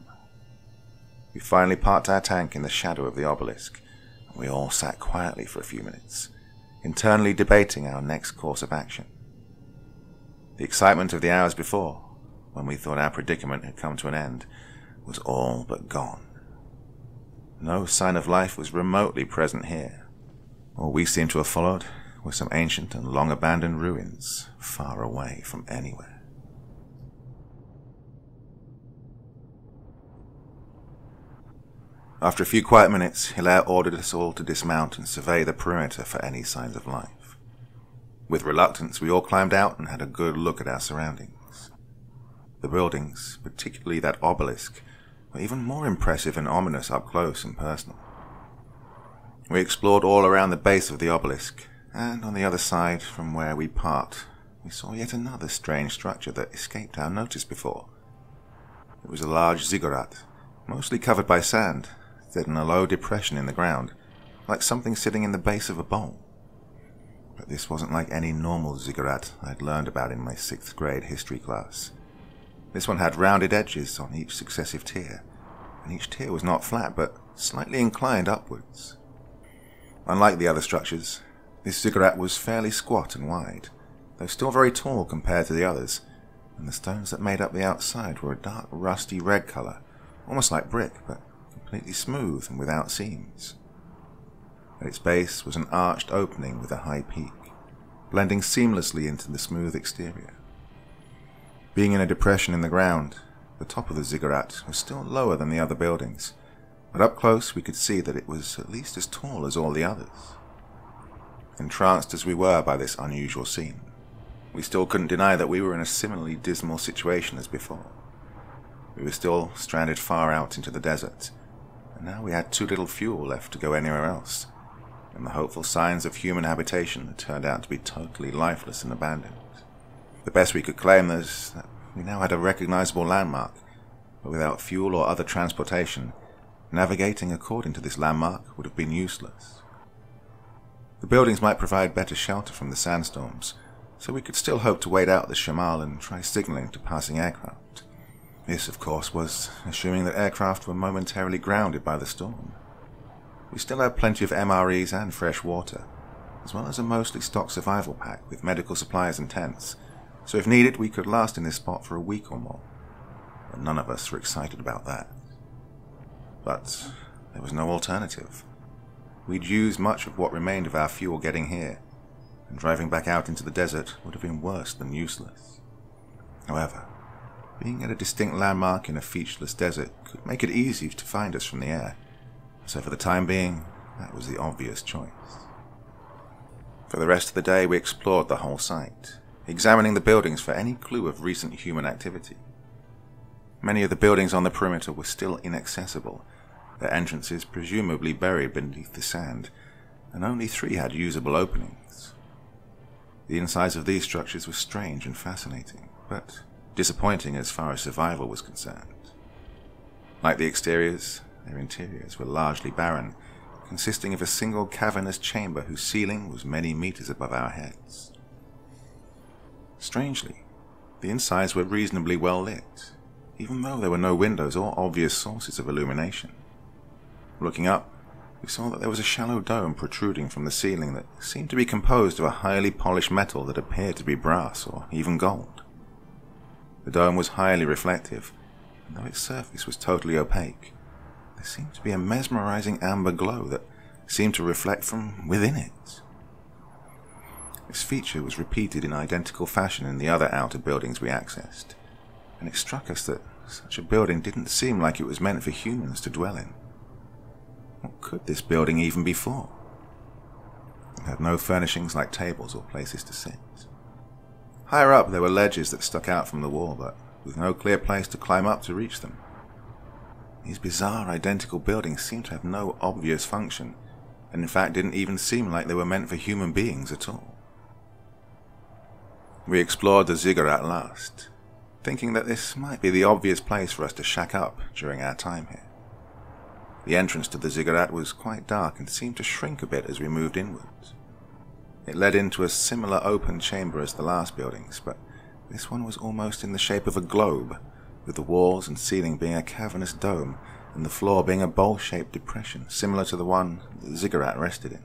We finally parked our tank in the shadow of the obelisk, and we all sat quietly for a few minutes, internally debating our next course of action. The excitement of the hours before, when we thought our predicament had come to an end, was all but gone. No sign of life was remotely present here. All we seemed to have followed were some ancient and long-abandoned ruins, far away from anywhere. After a few quiet minutes, Hilaire ordered us all to dismount and survey the perimeter for any signs of life. With reluctance, we all climbed out and had a good look at our surroundings. The buildings, particularly that obelisk, were even more impressive and ominous up close and personal. We explored all around the base of the obelisk, and on the other side from where we parked, we saw yet another strange structure that escaped our notice before. It was a large ziggurat, mostly covered by sand, set in a low depression in the ground, like something sitting in the base of a bowl. But this wasn't like any normal ziggurat I'd learned about in my 6th grade history class. This one had rounded edges on each successive tier, and each tier was not flat but slightly inclined upwards. Unlike the other structures, this ziggurat was fairly squat and wide, though still very tall compared to the others, and the stones that made up the outside were a dark rusty red colour, almost like brick, but completely smooth and without seams. At its base was an arched opening with a high peak, blending seamlessly into the smooth exterior. Being in a depression in the ground, the top of the ziggurat was still lower than the other buildings, but up close we could see that it was at least as tall as all the others. Entranced as we were by this unusual scene, we still couldn't deny that we were in a similarly dismal situation as before. We were still stranded far out into the desert, and now we had too little fuel left to go anywhere else, and the hopeful signs of human habitation had turned out to be totally lifeless and abandoned. The best we could claim is that we now had a recognizable landmark, but without fuel or other transportation, navigating according to this landmark would have been useless. The buildings might provide better shelter from the sandstorms, so we could still hope to wait out the Shamal and try signaling to passing aircraft. This, of course, was assuming that aircraft were momentarily grounded by the storm. We still had plenty of MREs and fresh water, as well as a mostly stocked survival pack with medical supplies and tents, so if needed we could last in this spot for a week or more. But none of us were excited about that. But there was no alternative. We'd used much of what remained of our fuel getting here, and driving back out into the desert would have been worse than useless. However, being at a distinct landmark in a featureless desert could make it easy to find us from the air, so for the time being, that was the obvious choice. For the rest of the day we explored the whole site, examining the buildings for any clue of recent human activity. Many of the buildings on the perimeter were still inaccessible, their entrances presumably buried beneath the sand, and only 3 had usable openings. The insides of these structures were strange and fascinating, but disappointing as far as survival was concerned. Like the exteriors, their interiors were largely barren, consisting of a single cavernous chamber whose ceiling was many meters above our heads. Strangely, the insides were reasonably well lit, even though there were no windows or obvious sources of illumination. Looking up, we saw that there was a shallow dome protruding from the ceiling that seemed to be composed of a highly polished metal that appeared to be brass or even gold. The dome was highly reflective, and though its surface was totally opaque, there seemed to be a mesmerizing amber glow that seemed to reflect from within it. This feature was repeated in identical fashion in the other outer buildings we accessed, and it struck us that such a building didn't seem like it was meant for humans to dwell in. What could this building even be for? It had no furnishings like tables or places to sit. Higher up there were ledges that stuck out from the wall, but with no clear place to climb up to reach them. These bizarre identical buildings seemed to have no obvious function, and in fact didn't even seem like they were meant for human beings at all. We explored the ziggurat last, thinking that this might be the obvious place for us to shack up during our time here. The entrance to the ziggurat was quite dark and seemed to shrink a bit as we moved inwards. It led into a similar open chamber as the last buildings, but this one was almost in the shape of a globe, with the walls and ceiling being a cavernous dome and the floor being a bowl-shaped depression similar to the one the ziggurat rested in.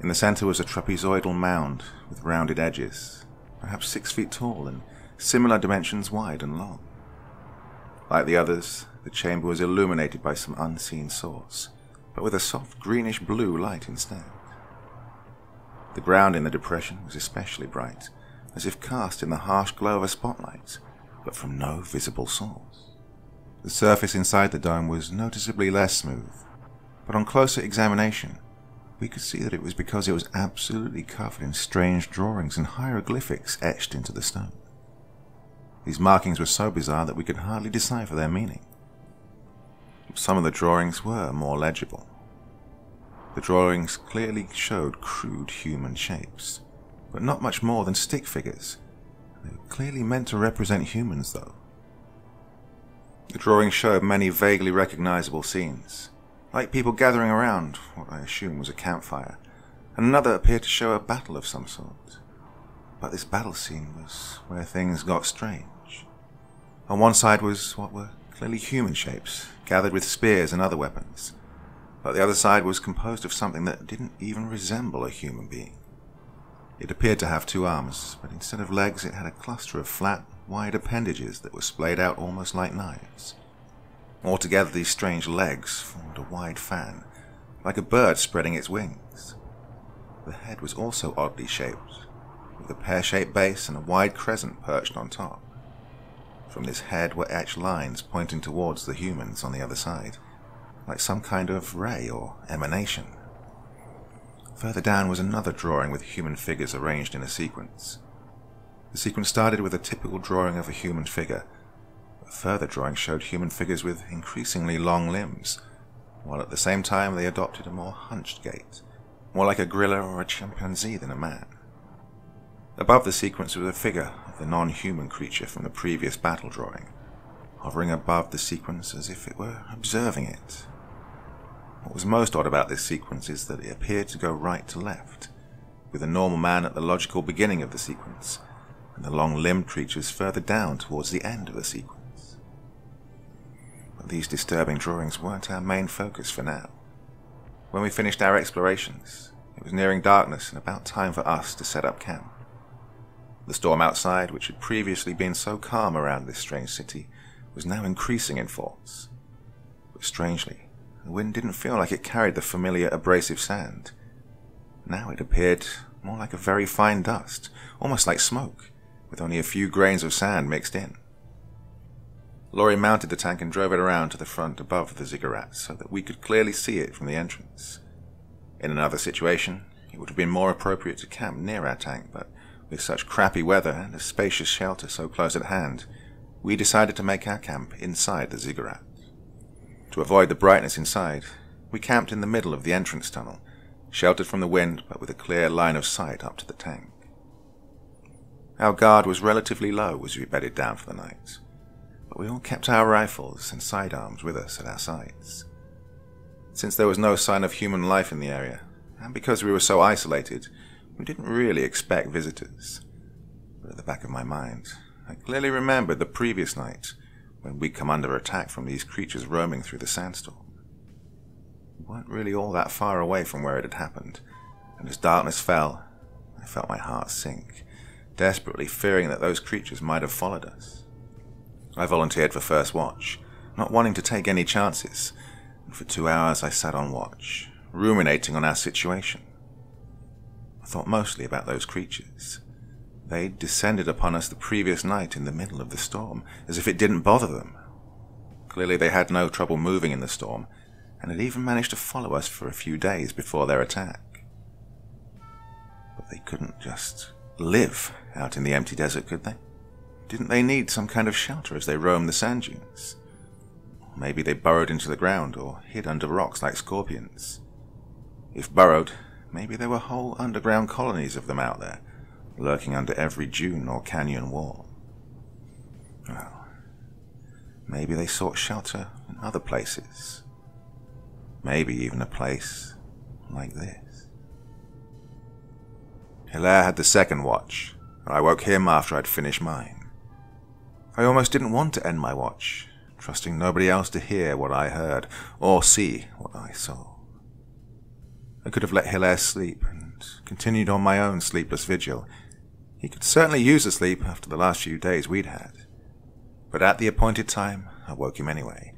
In the centre was a trapezoidal mound with rounded edges, perhaps 6 feet tall and similar dimensions wide and long. Like the others, the chamber was illuminated by some unseen source, but with a soft greenish blue light instead. The ground in the depression was especially bright, as if cast in the harsh glow of a spotlight, but from no visible source. The surface inside the dome was noticeably less smooth, but on closer examination, we could see that it was because it was absolutely covered in strange drawings and hieroglyphics etched into the stone. These markings were so bizarre that we could hardly decipher their meaning. Some of the drawings were more legible. The drawings clearly showed crude human shapes, but not much more than stick figures. They were clearly meant to represent humans, though. The drawings showed many vaguely recognizable scenes, like people gathering around what I assume was a campfire, and another appeared to show a battle of some sort. But this battle scene was where things got strange. On one side was what were clearly human shapes, gathered with spears and other weapons, but the other side was composed of something that didn't even resemble a human being. It appeared to have 2 arms, but instead of legs it had a cluster of flat, wide appendages that were splayed out almost like knives. Altogether, these strange legs formed a wide fan, like a bird spreading its wings. The head was also oddly shaped, with a pear-shaped base and a wide crescent perched on top. From this head were etched lines pointing towards the humans on the other side, like some kind of ray or emanation. Further down was another drawing with human figures arranged in a sequence. The sequence started with a typical drawing of a human figure. A further drawing showed human figures with increasingly long limbs, while at the same time they adopted a more hunched gait, more like a gorilla or a chimpanzee than a man. Above the sequence was a figure of the non-human creature from the previous battle drawing, hovering above the sequence as if it were observing it. What was most odd about this sequence is that it appeared to go right to left, with a normal man at the logical beginning of the sequence, and the long-limbed creatures further down towards the end of the sequence. But these disturbing drawings weren't our main focus for now. When we finished our explorations, it was nearing darkness and about time for us to set up camp. The storm outside, which had previously been so calm around this strange city, was now increasing in force. But strangely, the wind didn't feel like it carried the familiar abrasive sand. Now it appeared more like a very fine dust, almost like smoke, with only a few grains of sand mixed in. Laurie mounted the tank and drove it around to the front above the ziggurat so that we could clearly see it from the entrance. In another situation, it would have been more appropriate to camp near our tank, but with such crappy weather and a spacious shelter so close at hand, we decided to make our camp inside the ziggurat. To avoid the brightness inside, we camped in the middle of the entrance tunnel, sheltered from the wind but with a clear line of sight up to the tank. Our guard was relatively low as we bedded down for the night, but we all kept our rifles and sidearms with us at our sides. Since there was no sign of human life in the area, and because we were so isolated, we didn't really expect visitors. But at the back of my mind, I clearly remembered the previous night when we'd come under attack from these creatures roaming through the sandstorm. We weren't really all that far away from where it had happened, and as darkness fell, I felt my heart sink, desperately fearing that those creatures might have followed us. I volunteered for first watch, not wanting to take any chances, and for 2 hours I sat on watch, ruminating on our situation. I thought mostly about those creatures. They'd descended upon us the previous night in the middle of the storm, as if it didn't bother them. Clearly they had no trouble moving in the storm, and had even managed to follow us for a few days before their attack. But they couldn't just live out in the empty desert, could they? Didn't they need some kind of shelter as they roamed the sand dunes? Maybe they burrowed into the ground or hid under rocks like scorpions. If burrowed, maybe there were whole underground colonies of them out there, lurking under every dune or canyon wall. Well, maybe they sought shelter in other places. Maybe even a place like this. Hilaire had the second watch, and I woke him after I'd finished mine. I almost didn't want to end my watch, trusting nobody else to hear what I heard or see what I saw. I could have let Hilaire sleep and continued on my own sleepless vigil. He could certainly use the sleep after the last few days we'd had. But at the appointed time, I woke him anyway,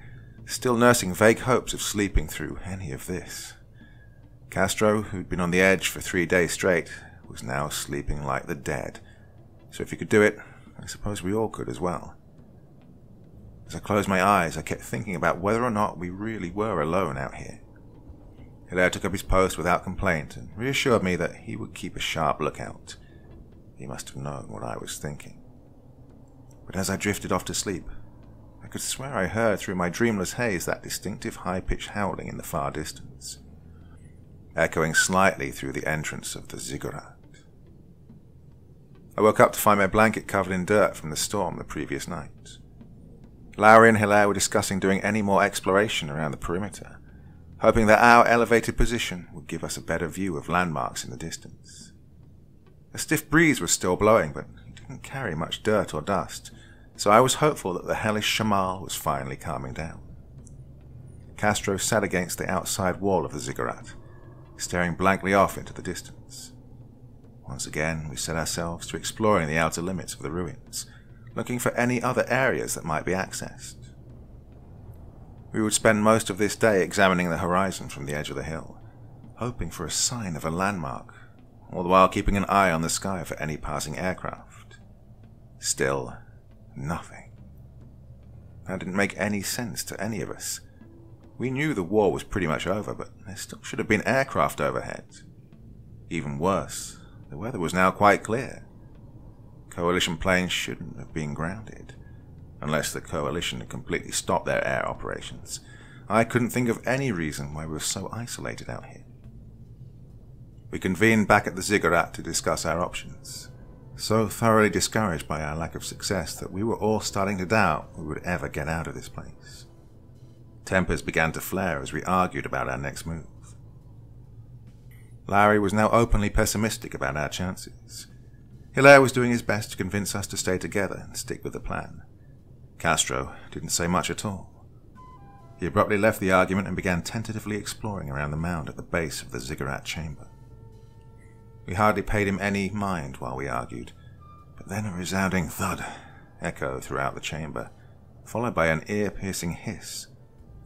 still nursing vague hopes of sleeping through any of this. Castro, who'd been on the edge for 3 days straight, was now sleeping like the dead. So if he could do it, I suppose we all could as well. As I closed my eyes, I kept thinking about whether or not we really were alone out here. Hilaire took up his post without complaint and reassured me that he would keep a sharp lookout. He must have known what I was thinking. But as I drifted off to sleep, I could swear I heard through my dreamless haze that distinctive high-pitched howling in the far distance, echoing slightly through the entrance of the ziggurat. I woke up to find my blanket covered in dirt from the storm the previous night. Lowry and Hilaire were discussing doing any more exploration around the perimeter, hoping that our elevated position would give us a better view of landmarks in the distance. A stiff breeze was still blowing, but it didn't carry much dirt or dust, so I was hopeful that the hellish shamal was finally calming down. Castro sat against the outside wall of the ziggurat, staring blankly off into the distance. Once again, we set ourselves to exploring the outer limits of the ruins, looking for any other areas that might be accessed. We would spend most of this day examining the horizon from the edge of the hill, hoping for a sign of a landmark, all the while keeping an eye on the sky for any passing aircraft. Still, nothing. That didn't make any sense to any of us. We knew the war was pretty much over, but there still should have been aircraft overhead. Even worse, the weather was now quite clear. Coalition planes shouldn't have been grounded, unless the Coalition had completely stopped their air operations. I couldn't think of any reason why we were so isolated out here. We convened back at the ziggurat to discuss our options, so thoroughly discouraged by our lack of success that we were all starting to doubt we would ever get out of this place. Tempers began to flare as we argued about our next move. Lowry was now openly pessimistic about our chances. Hilaire was doing his best to convince us to stay together and stick with the plan. Castro didn't say much at all. He abruptly left the argument and began tentatively exploring around the mound at the base of the ziggurat chamber. We hardly paid him any mind while we argued, but then a resounding thud echoed throughout the chamber, followed by an ear-piercing hiss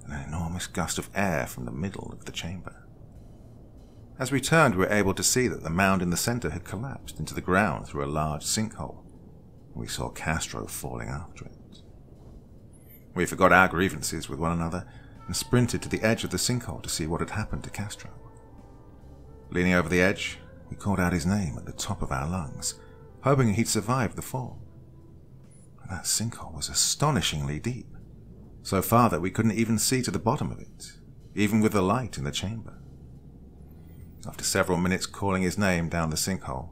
and an enormous gust of air from the middle of the chamber. As we turned, we were able to see that the mound in the center had collapsed into the ground through a large sinkhole. We saw Castro falling after it. We forgot our grievances with one another and sprinted to the edge of the sinkhole to see what had happened to Castro. Leaning over the edge, we called out his name at the top of our lungs, hoping he'd survived the fall. But that sinkhole was astonishingly deep, so far that we couldn't even see to the bottom of it, even with the light in the chamber. After several minutes calling his name down the sinkhole,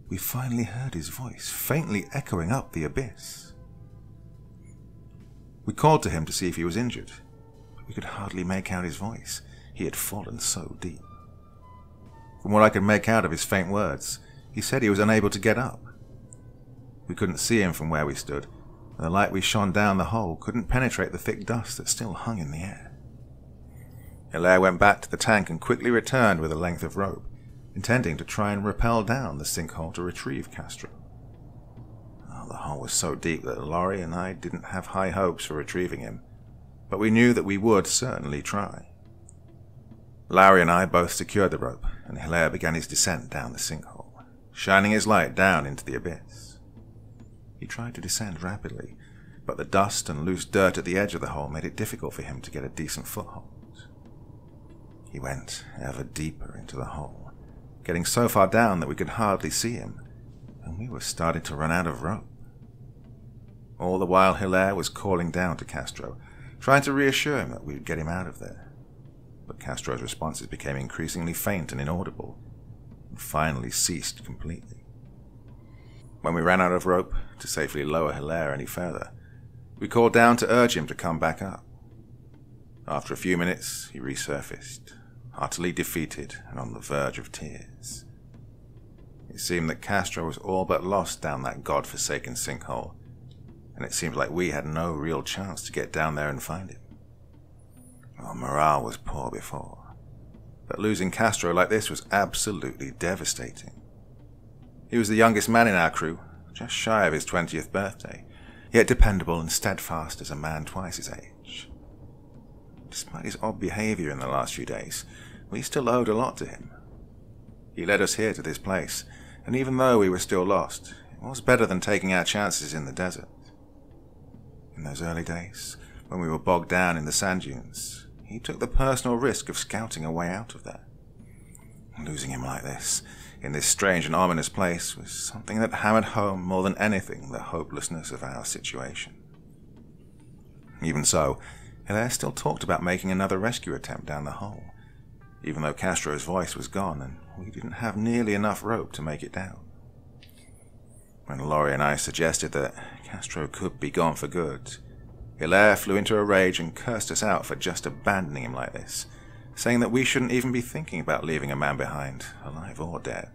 we finally heard his voice faintly echoing up the abyss. We called to him to see if he was injured, but we could hardly make out his voice. He had fallen so deep. From what I could make out of his faint words, he said he was unable to get up. We couldn't see him from where we stood, and the light we shone down the hole couldn't penetrate the thick dust that still hung in the air. Hilaire went back to the tank and quickly returned with a length of rope, intending to try and rappel down the sinkhole to retrieve Castro. The hole was so deep that Laurie and I didn't have high hopes for retrieving him, but we knew that we would certainly try. Lowry and I both secured the rope, and Hilaire began his descent down the sinkhole, shining his light down into the abyss. He tried to descend rapidly, but the dust and loose dirt at the edge of the hole made it difficult for him to get a decent foothold. He went ever deeper into the hole, getting so far down that we could hardly see him, and we were starting to run out of rope. All the while Hilaire was calling down to Castro, trying to reassure him that we would get him out of there. But Castro's responses became increasingly faint and inaudible, and finally ceased completely. When we ran out of rope to safely lower Hilaire any further, we called down to urge him to come back up. After a few minutes, he resurfaced, utterly defeated and on the verge of tears. It seemed that Castro was all but lost down that god-forsaken sinkhole, and it seemed like we had no real chance to get down there and find him. Our morale was poor before, but losing Castro like this was absolutely devastating. He was the youngest man in our crew, just shy of his 20th birthday, yet dependable and steadfast as a man twice his age. Despite his odd behavior in the last few days, we still owed a lot to him. He led us here to this place, and even though we were still lost, it was better than taking our chances in the desert. In those early days, when we were bogged down in the sand dunes, he took the personal risk of scouting a way out of there. Losing him like this, in this strange and ominous place, was something that hammered home more than anything the hopelessness of our situation. Even so, Hilaire still talked about making another rescue attempt down the hole, even though Castro's voice was gone and we didn't have nearly enough rope to make it down. When Laurie and I suggested that Castro could be gone for good, Hilaire flew into a rage and cursed us out for just abandoning him like this, saying that we shouldn't even be thinking about leaving a man behind, alive or dead.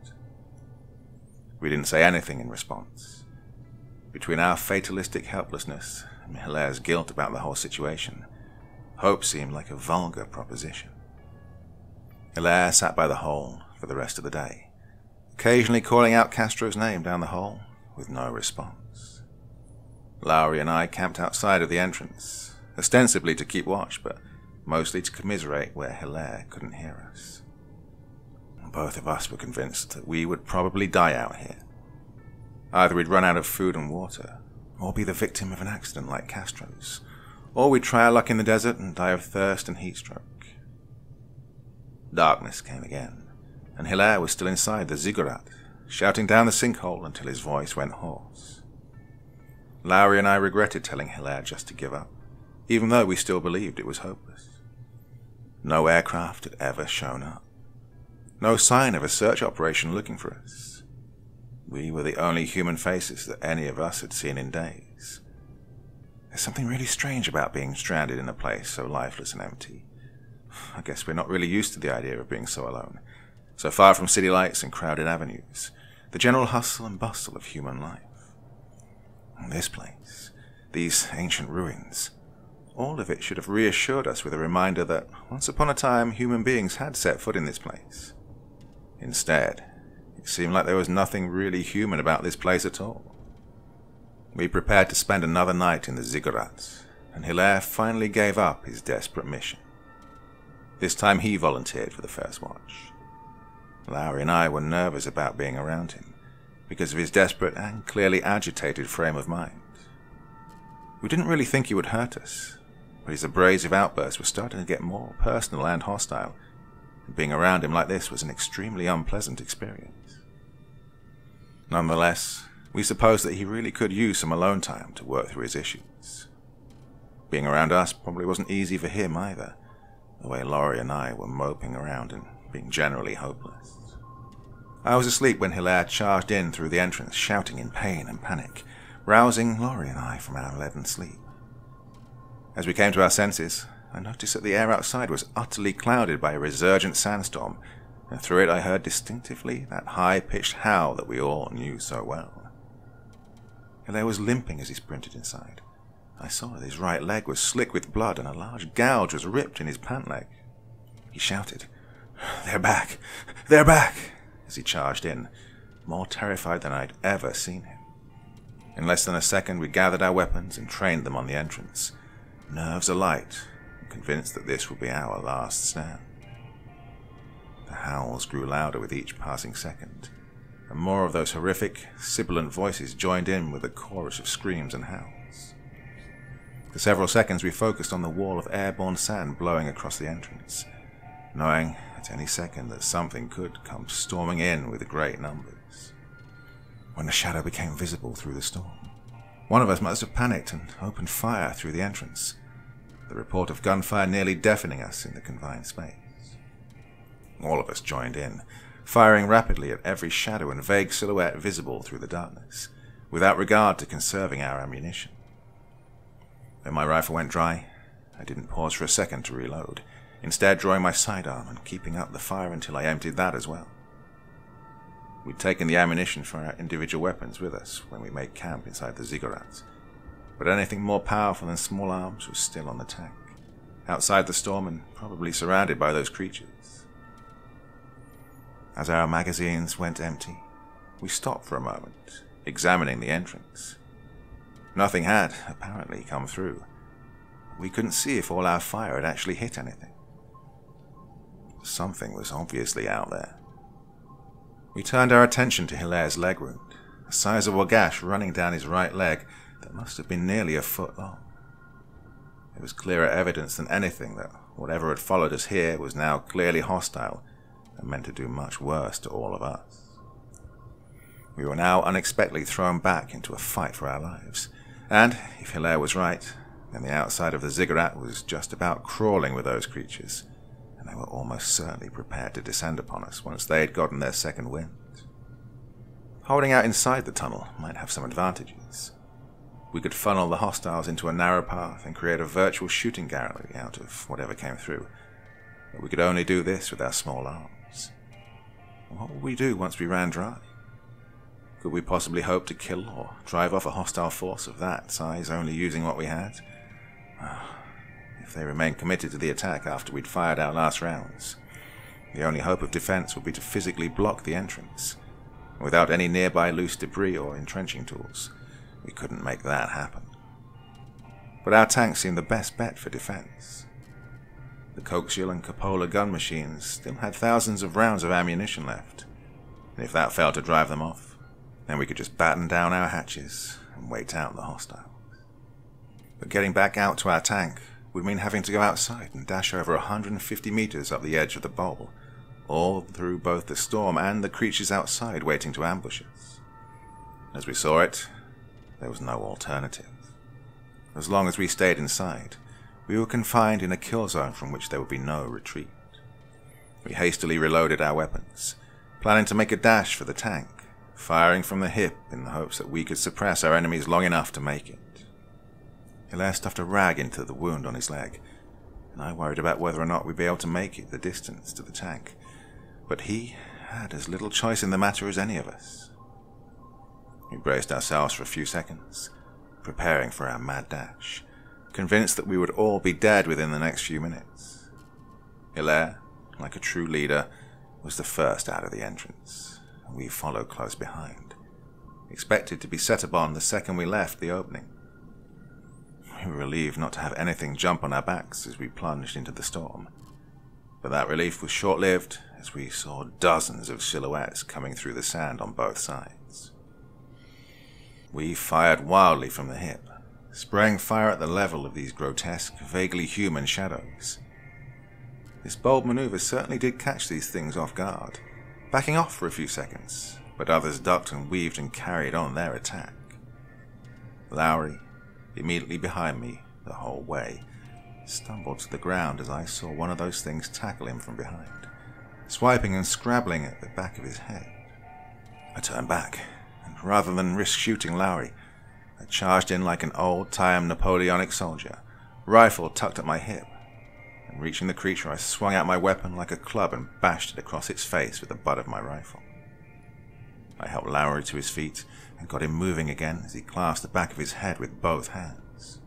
We didn't say anything in response. Between our fatalistic helplessness and Hilaire's guilt about the whole situation, hope seemed like a vulgar proposition. Hilaire sat by the hole for the rest of the day, occasionally calling out Castro's name down the hole, with no response. Lowry and I camped outside of the entrance, ostensibly to keep watch, but mostly to commiserate where Hilaire couldn't hear us. Both of us were convinced that we would probably die out here. Either we'd run out of food and water, or be the victim of an accident like Castro's, or we'd try our luck in the desert and die of thirst and heat stroke. Darkness came again, and Hilaire was still inside the ziggurat, shouting down the sinkhole until his voice went hoarse. Lowry and I regretted telling Hilaire just to give up, even though we still believed it was hopeless. No aircraft had ever shown up. No sign of a search operation looking for us. We were the only human faces that any of us had seen in days. There's something really strange about being stranded in a place so lifeless and empty. I guess we're not really used to the idea of being so alone, so far from city lights and crowded avenues, the general hustle and bustle of human life. And this place, these ancient ruins, all of it should have reassured us with a reminder that once upon a time human beings had set foot in this place. Instead, it seemed like there was nothing really human about this place at all. We prepared to spend another night in the ziggurat, and Hilaire finally gave up his desperate mission. This time he volunteered for the first watch. Lowry and I were nervous about being around him, because of his desperate and clearly agitated frame of mind. We didn't really think he would hurt us, but his abrasive outbursts were starting to get more personal and hostile, and being around him like this was an extremely unpleasant experience. Nonetheless, we supposed that he really could use some alone time to work through his issues. Being around us probably wasn't easy for him either, the way Laurie and I were moping around and being generally hopeless. I was asleep when Hilaire charged in through the entrance, shouting in pain and panic, rousing Laurie and I from our leaden sleep. As we came to our senses, I noticed that the air outside was utterly clouded by a resurgent sandstorm, and through it I heard distinctively that high-pitched howl that we all knew so well. Hilaire was limping as he sprinted inside. I saw that his right leg was slick with blood and a large gouge was ripped in his pant leg. He shouted, "They're back! They're back!" as he charged in, more terrified than I'd ever seen him. In less than a second we gathered our weapons and trained them on the entrance, nerves alight, and convinced that this would be our last stand. The howls grew louder with each passing second, and more of those horrific, sibilant voices joined in with a chorus of screams and howls. For several seconds we focused on the wall of airborne sand blowing across the entrance, knowing at any second that something could come storming in with great numbers. When the shadow became visible through the storm, one of us must have panicked and opened fire through the entrance, the report of gunfire nearly deafening us in the confined space. All of us joined in, firing rapidly at every shadow and vague silhouette visible through the darkness, without regard to conserving our ammunition. When my rifle went dry, I didn't pause for a second to reload, instead drawing my sidearm and keeping up the fire until I emptied that as well. We'd taken the ammunition for our individual weapons with us when we made camp inside the ziggurats, but anything more powerful than small arms was still on the tank, outside the storm and probably surrounded by those creatures. As our magazines went empty, we stopped for a moment, examining the entrance. Nothing had, apparently, come through. We couldn't see if all our fire had actually hit anything. Something was obviously out there. We turned our attention to Hilaire's leg wound, a sizable gash running down his right leg that must have been nearly a foot long. It was clearer evidence than anything that whatever had followed us here was now clearly hostile and meant to do much worse to all of us. We were now unexpectedly thrown back into a fight for our lives, and, if Hilaire was right, then the outside of the ziggurat was just about crawling with those creatures, and they were almost certainly prepared to descend upon us once they had gotten their second wind. Holding out inside the tunnel might have some advantages. We could funnel the hostiles into a narrow path and create a virtual shooting gallery out of whatever came through, but we could only do this with our small arms. What would we do once we ran dry? Could we possibly hope to kill or drive off a hostile force of that size only using what we had? If they remained committed to the attack after we'd fired our last rounds, the only hope of defense would be to physically block the entrance. Without any nearby loose debris or entrenching tools, we couldn't make that happen. But our tank seemed the best bet for defense. The coaxial and cupola gun machines still had thousands of rounds of ammunition left, and if that failed to drive them off, then we could just batten down our hatches and wait out the hostiles. But getting back out to our tank would mean having to go outside and dash over 150 meters up the edge of the bowl, all through both the storm and the creatures outside waiting to ambush us. As we saw it, there was no alternative. As long as we stayed inside, we were confined in a kill zone from which there would be no retreat. We hastily reloaded our weapons, planning to make a dash for the tank, firing from the hip in the hopes that we could suppress our enemies long enough to make it. Hilaire stuffed a rag into the wound on his leg, and I worried about whether or not we'd be able to make it the distance to the tank, but he had as little choice in the matter as any of us. We braced ourselves for a few seconds, preparing for our mad dash, convinced that we would all be dead within the next few minutes. Hilaire, like a true leader, was the first out of the entrance, and we followed close behind, expected to be set upon the second we left the opening. We were relieved not to have anything jump on our backs as we plunged into the storm, but that relief was short-lived as we saw dozens of silhouettes coming through the sand on both sides. We fired wildly from the hip, spraying fire at the level of these grotesque, vaguely human shadows. This bold maneuver certainly did catch these things off guard, backing off for a few seconds, but others ducked and weaved and carried on their attack. Lowry, immediately behind me the whole way, stumbled to the ground as I saw one of those things tackle him from behind, swiping and scrabbling at the back of his head. I turned back, and rather than risk shooting Lowry, I charged in like an old-time Napoleonic soldier, rifle tucked at my hip, and reaching the creature I swung out my weapon like a club and bashed it across its face with the butt of my rifle. I helped Lowry to his feet and got him moving again as he clasped the back of his head with both hands.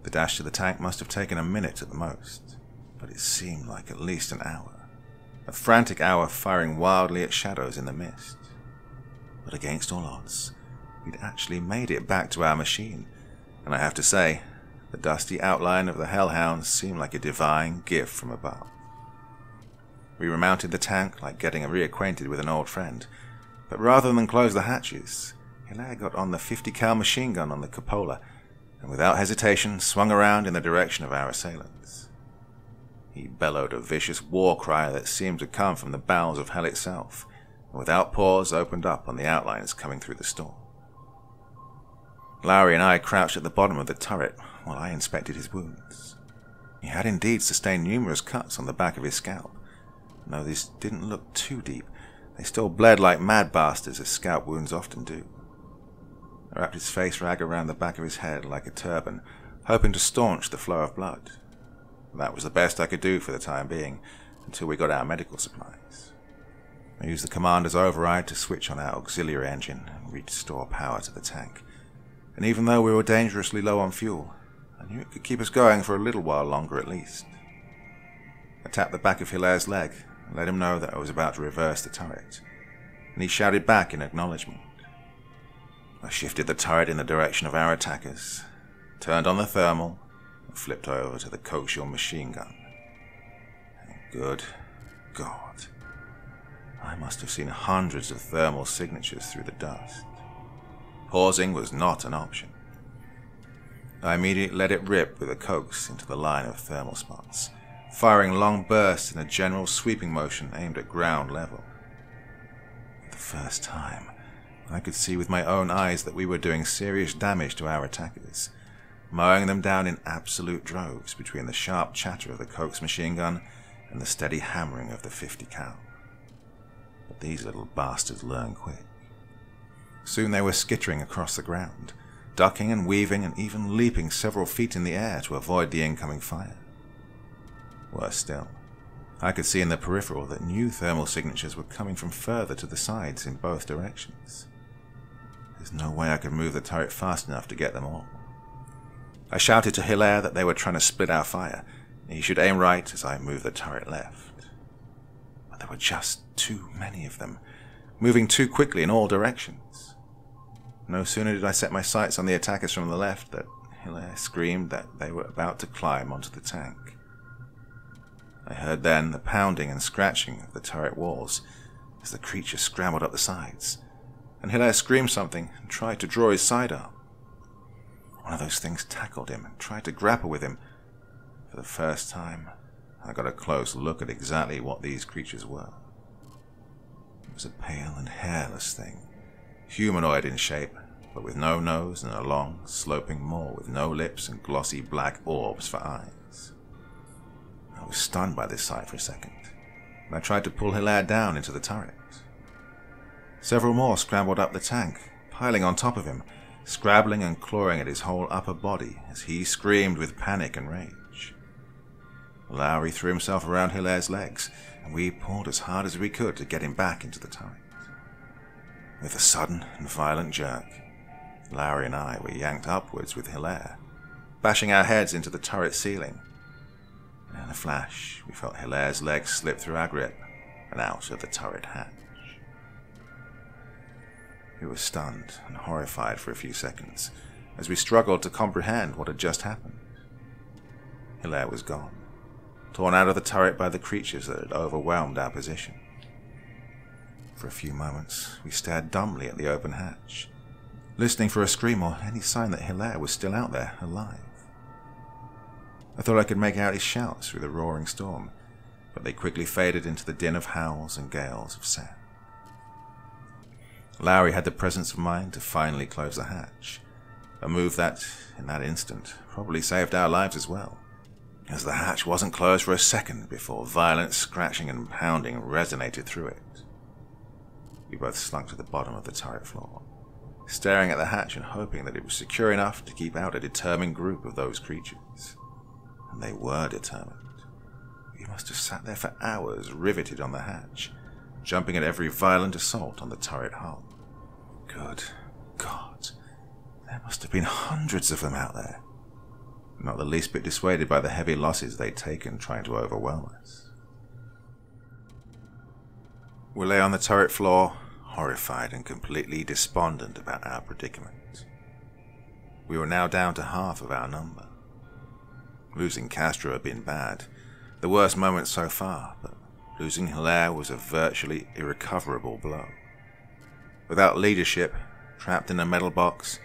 The dash to the tank must have taken a minute at the most, but it seemed like at least an hour. A frantic hour firing wildly at shadows in the mist. But against all odds, we'd actually made it back to our machine, and I have to say, the dusty outline of the hellhounds seemed like a divine gift from above. We remounted the tank like getting reacquainted with an old friend, but rather than close the hatches, Hilaire got on the 50 cal machine gun on the cupola, and without hesitation swung around in the direction of our assailants. He bellowed a vicious war cry that seemed to come from the bowels of hell itself, and without pause opened up on the outlines coming through the storm. Lowry and I crouched at the bottom of the turret while I inspected his wounds. He had indeed sustained numerous cuts on the back of his scalp, and though these didn't look too deep, they still bled like mad bastards as scalp wounds often do. I wrapped his face rag around the back of his head like a turban, hoping to staunch the flow of blood. That was the best I could do for the time being, until we got our medical supplies. I used the commander's override to switch on our auxiliary engine and restore power to the tank, and even though we were dangerously low on fuel, I knew it could keep us going for a little while longer at least. I tapped the back of Hilaire's leg, and let him know that I was about to reverse the turret, and he shouted back in acknowledgement. I shifted the turret in the direction of our attackers, turned on the thermal, and flipped over to the coaxial machine gun. And good God, I must have seen hundreds of thermal signatures through the dust. Pausing was not an option. I immediately let it rip with a coax into the line of thermal spots, firing long bursts in a general sweeping motion aimed at ground level. For the first time, I could see with my own eyes that we were doing serious damage to our attackers, mowing them down in absolute droves between the sharp chatter of the coax machine gun and the steady hammering of the 50 cal. But these little bastards learn quick. Soon they were skittering across the ground, ducking and weaving and even leaping several feet in the air to avoid the incoming fire. Worse still, I could see in the peripheral that new thermal signatures were coming from further to the sides in both directions. There's no way I could move the turret fast enough to get them all. I shouted to Hilaire that they were trying to split our fire, and he should aim right as I moved the turret left. But there were just too many of them, moving too quickly in all directions. No sooner did I set my sights on the attackers from the left that Hilaire screamed that they were about to climb onto the tank. I heard then the pounding and scratching of the turret walls as the creature scrambled up the sides, and Hilaire screamed something and tried to draw his side up. One of those things tackled him and tried to grapple with him. For the first time, I got a close look at exactly what these creatures were. It was a pale and hairless thing, humanoid in shape, but with no nose and a long, sloping maw with no lips and glossy black orbs for eyes. I was stunned by this sight for a second, and I tried to pull Hilaire down into the turret. Several more scrambled up the tank, piling on top of him, scrabbling and clawing at his whole upper body as he screamed with panic and rage. Lowry threw himself around Hilaire's legs, and we pulled as hard as we could to get him back into the turret. With a sudden and violent jerk, Lowry and I were yanked upwards with Hilaire, bashing our heads into the turret ceiling. And in a flash, we felt Hilaire's legs slip through our grip and out of the turret hatch. We were stunned and horrified for a few seconds as we struggled to comprehend what had just happened. Hilaire was gone, torn out of the turret by the creatures that had overwhelmed our position. For a few moments, we stared dumbly at the open hatch, listening for a scream or any sign that Hilaire was still out there, alive. I thought I could make out his shouts through the roaring storm, but they quickly faded into the din of howls and gales of sound. Lowry had the presence of mind to finally close the hatch, a move that, in that instant, probably saved our lives as well, as the hatch wasn't closed for a second before violent scratching and pounding resonated through it. We both slunk to the bottom of the turret floor, staring at the hatch and hoping that it was secure enough to keep out a determined group of those creatures. And they were determined. We must have sat there for hours, riveted on the hatch, jumping at every violent assault on the turret hull. Good God, there must have been hundreds of them out there, not the least bit dissuaded by the heavy losses they'd taken trying to overwhelm us. We lay on the turret floor, horrified and completely despondent about our predicament. We were now down to half of our number. Losing Castro had been bad, the worst moment so far, but losing Hilaire was a virtually irrecoverable blow. Without leadership, trapped in a metal box,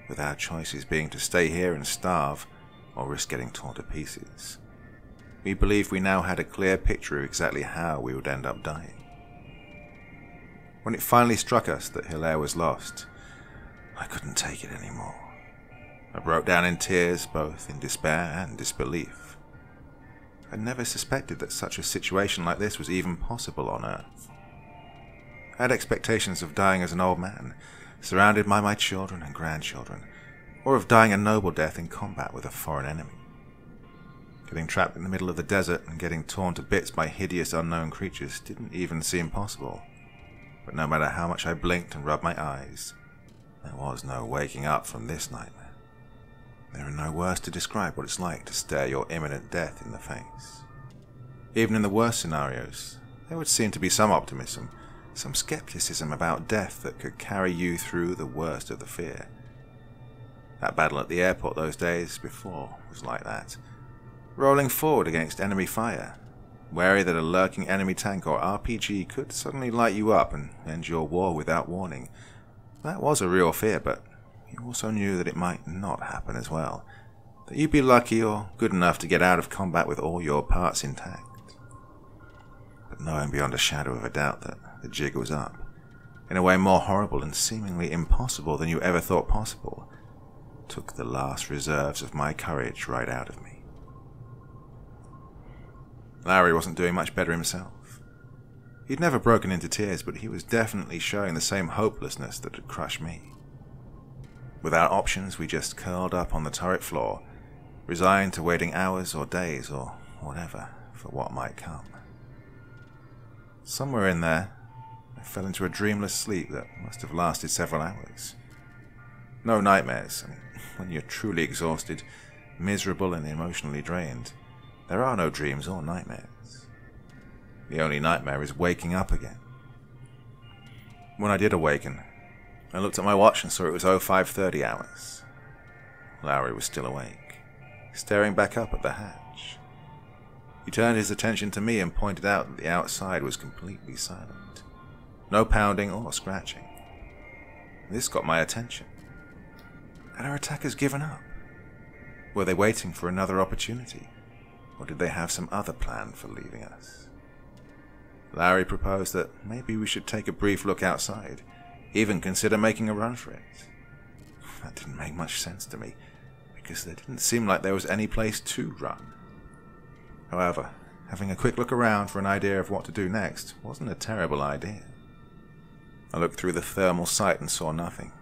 with our choices being to stay here and starve, or risk getting torn to pieces, we believed we now had a clear picture of exactly how we would end up dying. When it finally struck us that Hilaire was lost, I couldn't take it anymore. I broke down in tears, both in despair and disbelief. I never suspected that such a situation like this was even possible on Earth. I had expectations of dying as an old man, surrounded by my children and grandchildren, or of dying a noble death in combat with a foreign enemy. Getting trapped in the middle of the desert and getting torn to bits by hideous unknown creatures didn't even seem possible, but no matter how much I blinked and rubbed my eyes, there was no waking up from this nightmare. There are no words to describe what it's like to stare your imminent death in the face. Even in the worst scenarios, there would seem to be some optimism, some skepticism about death that could carry you through the worst of the fear. That battle at the airport those days before was like that. Rolling forward against enemy fire, wary that a lurking enemy tank or RPG could suddenly light you up and end your war without warning. That was a real fear, but you also knew that it might not happen as well, that you'd be lucky or good enough to get out of combat with all your parts intact. But knowing beyond a shadow of a doubt that the jig was up, in a way more horrible and seemingly impossible than you ever thought possible, took the last reserves of my courage right out of me. Larry wasn't doing much better himself. He'd never broken into tears, but he was definitely showing the same hopelessness that had crushed me. Without options, we just curled up on the turret floor, resigned to waiting hours or days or whatever for what might come. Somewhere in there, I fell into a dreamless sleep that must have lasted several hours. No nightmares. When you're truly exhausted, miserable and emotionally drained, there are no dreams or nightmares. The only nightmare is waking up again. When I did awaken, I looked at my watch and saw it was 05:30 hours. Lowry was still awake, staring back up at the hatch. He turned his attention to me and pointed out that the outside was completely silent. No pounding or scratching. This got my attention. Had our attackers given up? Were they waiting for another opportunity? Or did they have some other plan for leaving us? Larry proposed that maybe we should take a brief look outside, even consider making a run for it. That didn't make much sense to me, because there didn't seem like there was any place to run. However, having a quick look around for an idea of what to do next wasn't a terrible idea. I looked through the thermal sight and saw nothing.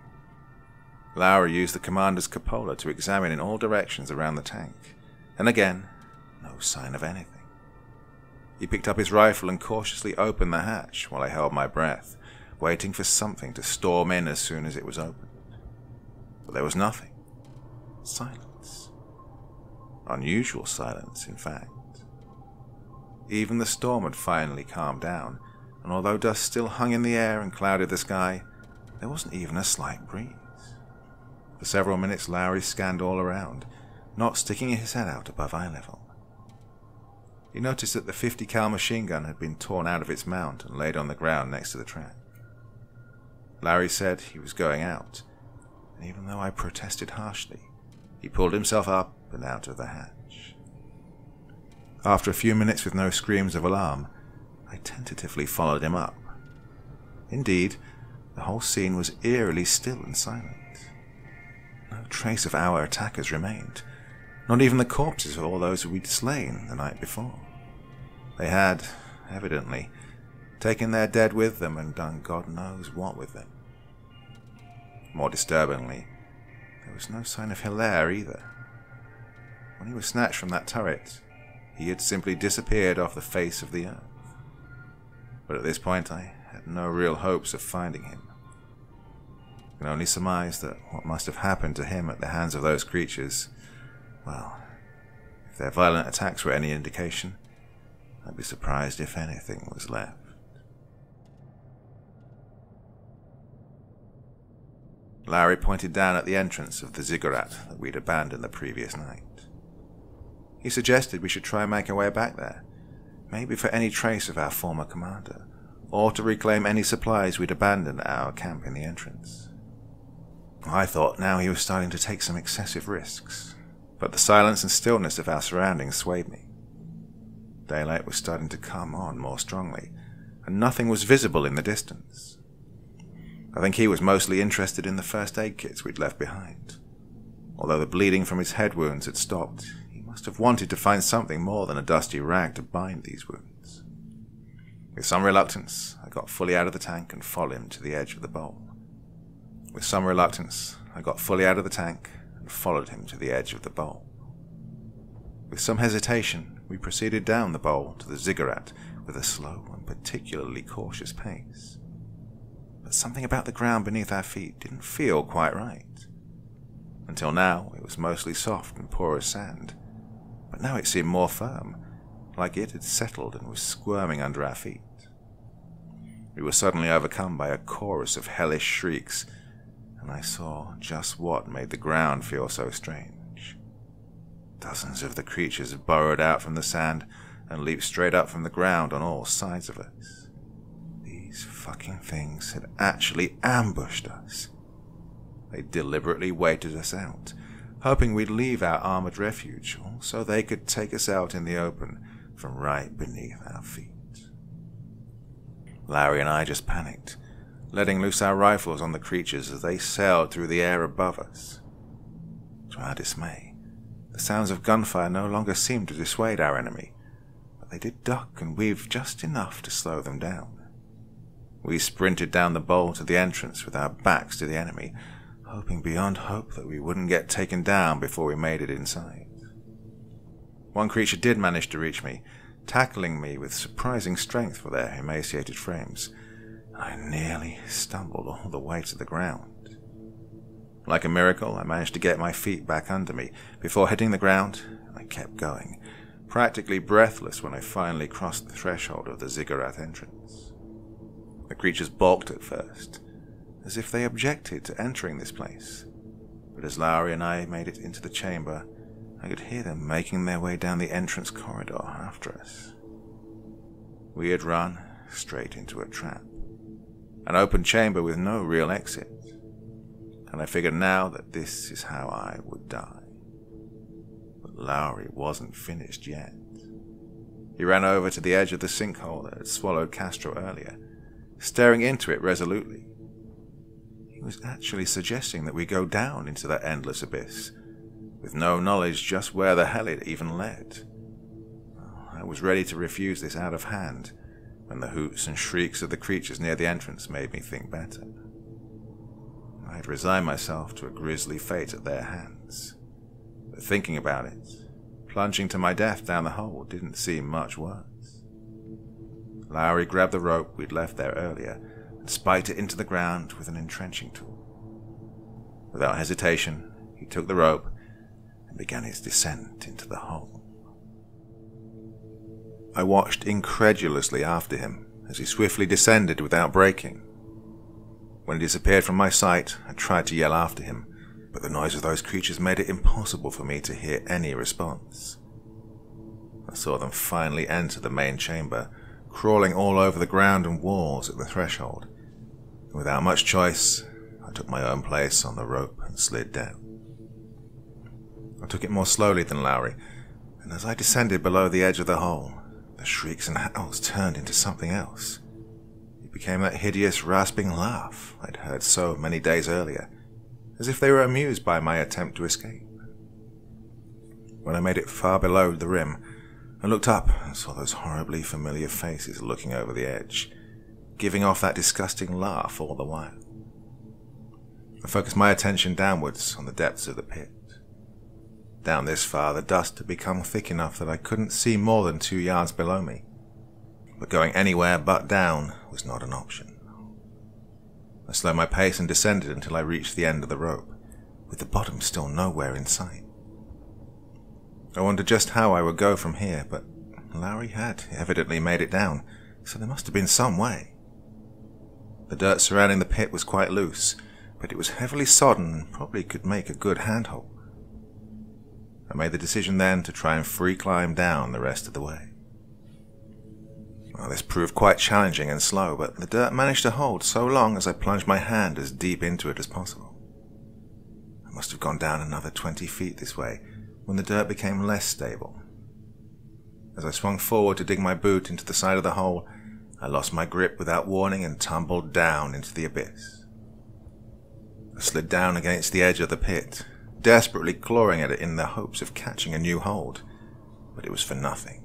Lowry used the commander's cupola to examine in all directions around the tank, and again, no sign of anything. He picked up his rifle and cautiously opened the hatch while I held my breath, waiting for something to storm in as soon as it was opened. But there was nothing. Silence. Unusual silence, in fact. Even the storm had finally calmed down, and although dust still hung in the air and clouded the sky, there wasn't even a slight breeze. For several minutes Lowry scanned all around, not sticking his head out above eye level. He noticed that the 50 cal machine gun had been torn out of its mount and laid on the ground next to the track. Larry said he was going out, and even though I protested harshly, he pulled himself up and out of the hatch. After a few minutes with no screams of alarm, I tentatively followed him up. Indeed, the whole scene was eerily still and silent. No trace of our attackers remained, not even the corpses of all those we'd slain the night before. They had, evidently, taken their dead with them and done God knows what with them. More disturbingly, there was no sign of Hilaire either. When he was snatched from that turret, he had simply disappeared off the face of the earth. But at this point I had no real hopes of finding him. I can only surmise that what must have happened to him at the hands of those creatures, well, if their violent attacks were any indication, I'd be surprised if anything was left. Larry pointed down at the entrance of the ziggurat that we'd abandoned the previous night. He suggested we should try and make our way back there, maybe for any trace of our former commander, or to reclaim any supplies we'd abandoned at our camp in the entrance. I thought now he was starting to take some excessive risks, but the silence and stillness of our surroundings swayed me. Daylight was starting to come on more strongly, and nothing was visible in the distance. I think he was mostly interested in the first aid kits we'd left behind. Although the bleeding from his head wounds had stopped, he must have wanted to find something more than a dusty rag to bind these wounds. With some reluctance, I got fully out of the tank and followed him to the edge of the bowl. With some reluctance, I got fully out of the tank and followed him to the edge of the bowl. With some hesitation, we proceeded down the bowl to the ziggurat with a slow and particularly cautious pace. But something about the ground beneath our feet didn't feel quite right. Until now, it was mostly soft and porous sand, but now it seemed more firm, like it had settled and was squirming under our feet. We were suddenly overcome by a chorus of hellish shrieks, and I saw just what made the ground feel so strange. Dozens of the creatures had burrowed out from the sand and leaped straight up from the ground on all sides of us. These fucking things had actually ambushed us. They deliberately waited us out, hoping we'd leave our armored refuge so they could take us out in the open from right beneath our feet. Larry and I just panicked, letting loose our rifles on the creatures as they sailed through the air above us. To our dismay, the sounds of gunfire no longer seemed to dissuade our enemy, but they did duck and weave just enough to slow them down. We sprinted down the bowl to the entrance with our backs to the enemy, hoping beyond hope that we wouldn't get taken down before we made it inside. One creature did manage to reach me, tackling me with surprising strength for their emaciated frames. I nearly stumbled all the way to the ground. Like a miracle, I managed to get my feet back under me before hitting the ground, and I kept going, practically breathless when I finally crossed the threshold of the ziggurat entrance. The creatures balked at first, as if they objected to entering this place, but as Lowry and I made it into the chamber, I could hear them making their way down the entrance corridor after us. We had run straight into a trap, an open chamber with no real exit, and I figured now that this is how I would die. But Lowry wasn't finished yet. He ran over to the edge of the sinkhole that had swallowed Castro earlier, staring into it resolutely. He was actually suggesting that we go down into that endless abyss, with no knowledge just where the hell it even led. I was ready to refuse this out of hand, when the hoots and shrieks of the creatures near the entrance made me think better. I had resigned myself to a grisly fate at their hands, but thinking about it, plunging to my death down the hole didn't seem much worse. Lowry grabbed the rope we'd left there earlier and spiked it into the ground with an entrenching tool. Without hesitation, he took the rope and began his descent into the hole. I watched incredulously after him as he swiftly descended without breaking. When he disappeared from my sight, I tried to yell after him, but the noise of those creatures made it impossible for me to hear any response. I saw them finally enter the main chamber, crawling all over the ground and walls at the threshold, and without much choice, I took my own place on the rope and slid down. I took it more slowly than Lowry, and as I descended below the edge of the hole, the shrieks and howls turned into something else. It became that hideous, rasping laugh I'd heard so many days earlier, as if they were amused by my attempt to escape. When I made it far below the rim, I looked up and saw those horribly familiar faces looking over the edge, giving off that disgusting laugh all the while. I focused my attention downwards on the depths of the pit. Down this far, the dust had become thick enough that I couldn't see more than 2 yards below me, but going anywhere but down was not an option. I slowed my pace and descended until I reached the end of the rope, with the bottom still nowhere in sight. I wondered just how I would go from here, but Lowry had evidently made it down, so there must have been some way. The dirt surrounding the pit was quite loose, but it was heavily sodden and probably could make a good handhold. I made the decision then to try and free climb down the rest of the way. Well, this proved quite challenging and slow, but the dirt managed to hold so long as I plunged my hand as deep into it as possible. I must have gone down another 20 feet this way when the dirt became less stable. As I swung forward to dig my boot into the side of the hole, I lost my grip without warning and tumbled down into the abyss. I slid down against the edge of the pit, desperately clawing at it in the hopes of catching a new hold, but it was for nothing.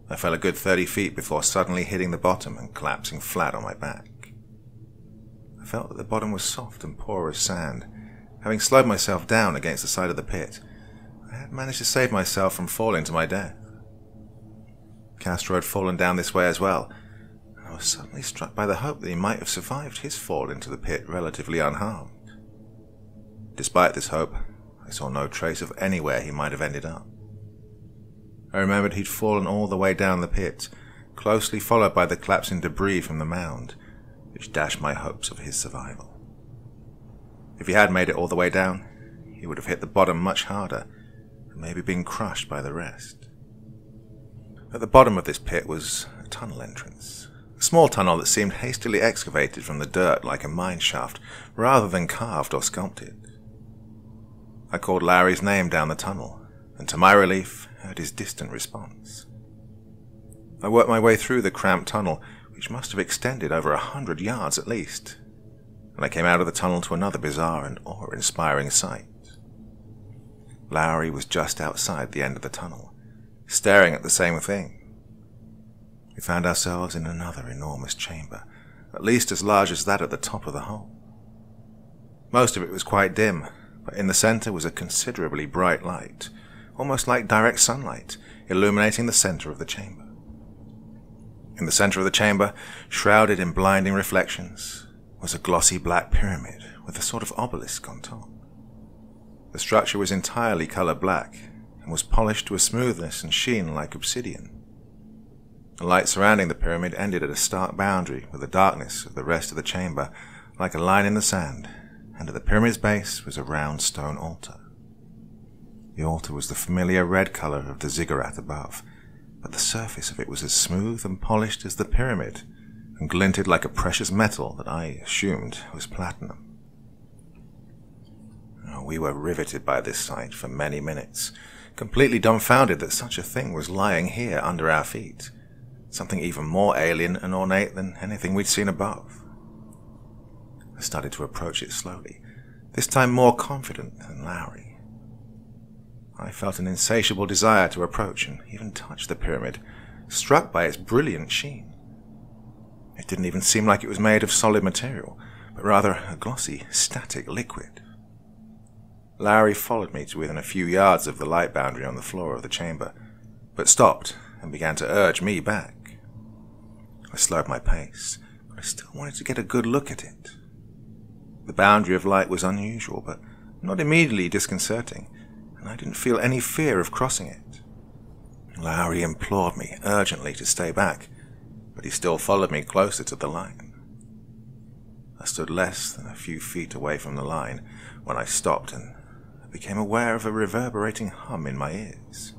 I fell a good 30 feet before suddenly hitting the bottom and collapsing flat on my back. I felt that the bottom was soft and poor as sand. Having slowed myself down against the side of the pit, I had managed to save myself from falling to my death. Castro had fallen down this way as well, and I was suddenly struck by the hope that he might have survived his fall into the pit relatively unharmed. Despite this hope, I saw no trace of anywhere he might have ended up. I remembered he'd fallen all the way down the pit, closely followed by the collapsing debris from the mound, which dashed my hopes of his survival. If he had made it all the way down, he would have hit the bottom much harder, and maybe been crushed by the rest. At the bottom of this pit was a tunnel entrance, a small tunnel that seemed hastily excavated from the dirt like a mine shaft, rather than carved or sculpted. I called Larry's name down the tunnel, and to my relief, heard his distant response. I worked my way through the cramped tunnel, which must have extended over 100 yards at least, and I came out of the tunnel to another bizarre and awe-inspiring sight. Larry was just outside the end of the tunnel, staring at the same thing. We found ourselves in another enormous chamber, at least as large as that at the top of the hole. Most of it was quite dim, but in the center was a considerably bright light, almost like direct sunlight, illuminating the center of the chamber. In the center of the chamber, shrouded in blinding reflections, was a glossy black pyramid with a sort of obelisk on top. The structure was entirely color black and was polished to a smoothness and sheen like obsidian. The light surrounding the pyramid ended at a stark boundary with the darkness of the rest of the chamber like a line in the sand, and at the pyramid's base was a round stone altar. The altar was the familiar red color of the ziggurat above, but the surface of it was as smooth and polished as the pyramid, and glinted like a precious metal that I assumed was platinum. We were riveted by this sight for many minutes, completely dumbfounded that such a thing was lying here under our feet, something even more alien and ornate than anything we'd seen above. I started to approach it slowly, this time more confident than Larry. I felt an insatiable desire to approach and even touch the pyramid, struck by its brilliant sheen. It didn't even seem like it was made of solid material, but rather a glossy, static liquid. Larry followed me to within a few yards of the light boundary on the floor of the chamber, but stopped and began to urge me back. I slowed my pace, but I still wanted to get a good look at it. The boundary of light was unusual, but not immediately disconcerting, and I didn't feel any fear of crossing it. Larry implored me urgently to stay back, but he still followed me closer to the line. I stood less than a few feet away from the line when I stopped and became aware of a reverberating hum in my ears.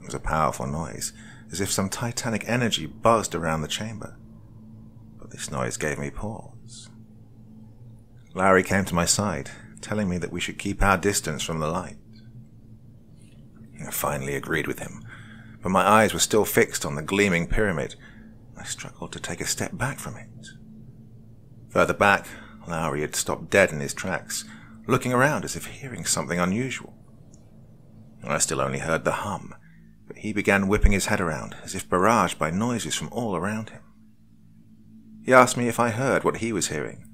It was a powerful noise, as if some titanic energy buzzed around the chamber, but this noise gave me pause. Larry came to my side, telling me that we should keep our distance from the light. I finally agreed with him, but my eyes were still fixed on the gleaming pyramid, and I struggled to take a step back from it. Further back, Larry had stopped dead in his tracks, looking around as if hearing something unusual. I still only heard the hum, but he began whipping his head around, as if barraged by noises from all around him. He asked me if I heard what he was hearing.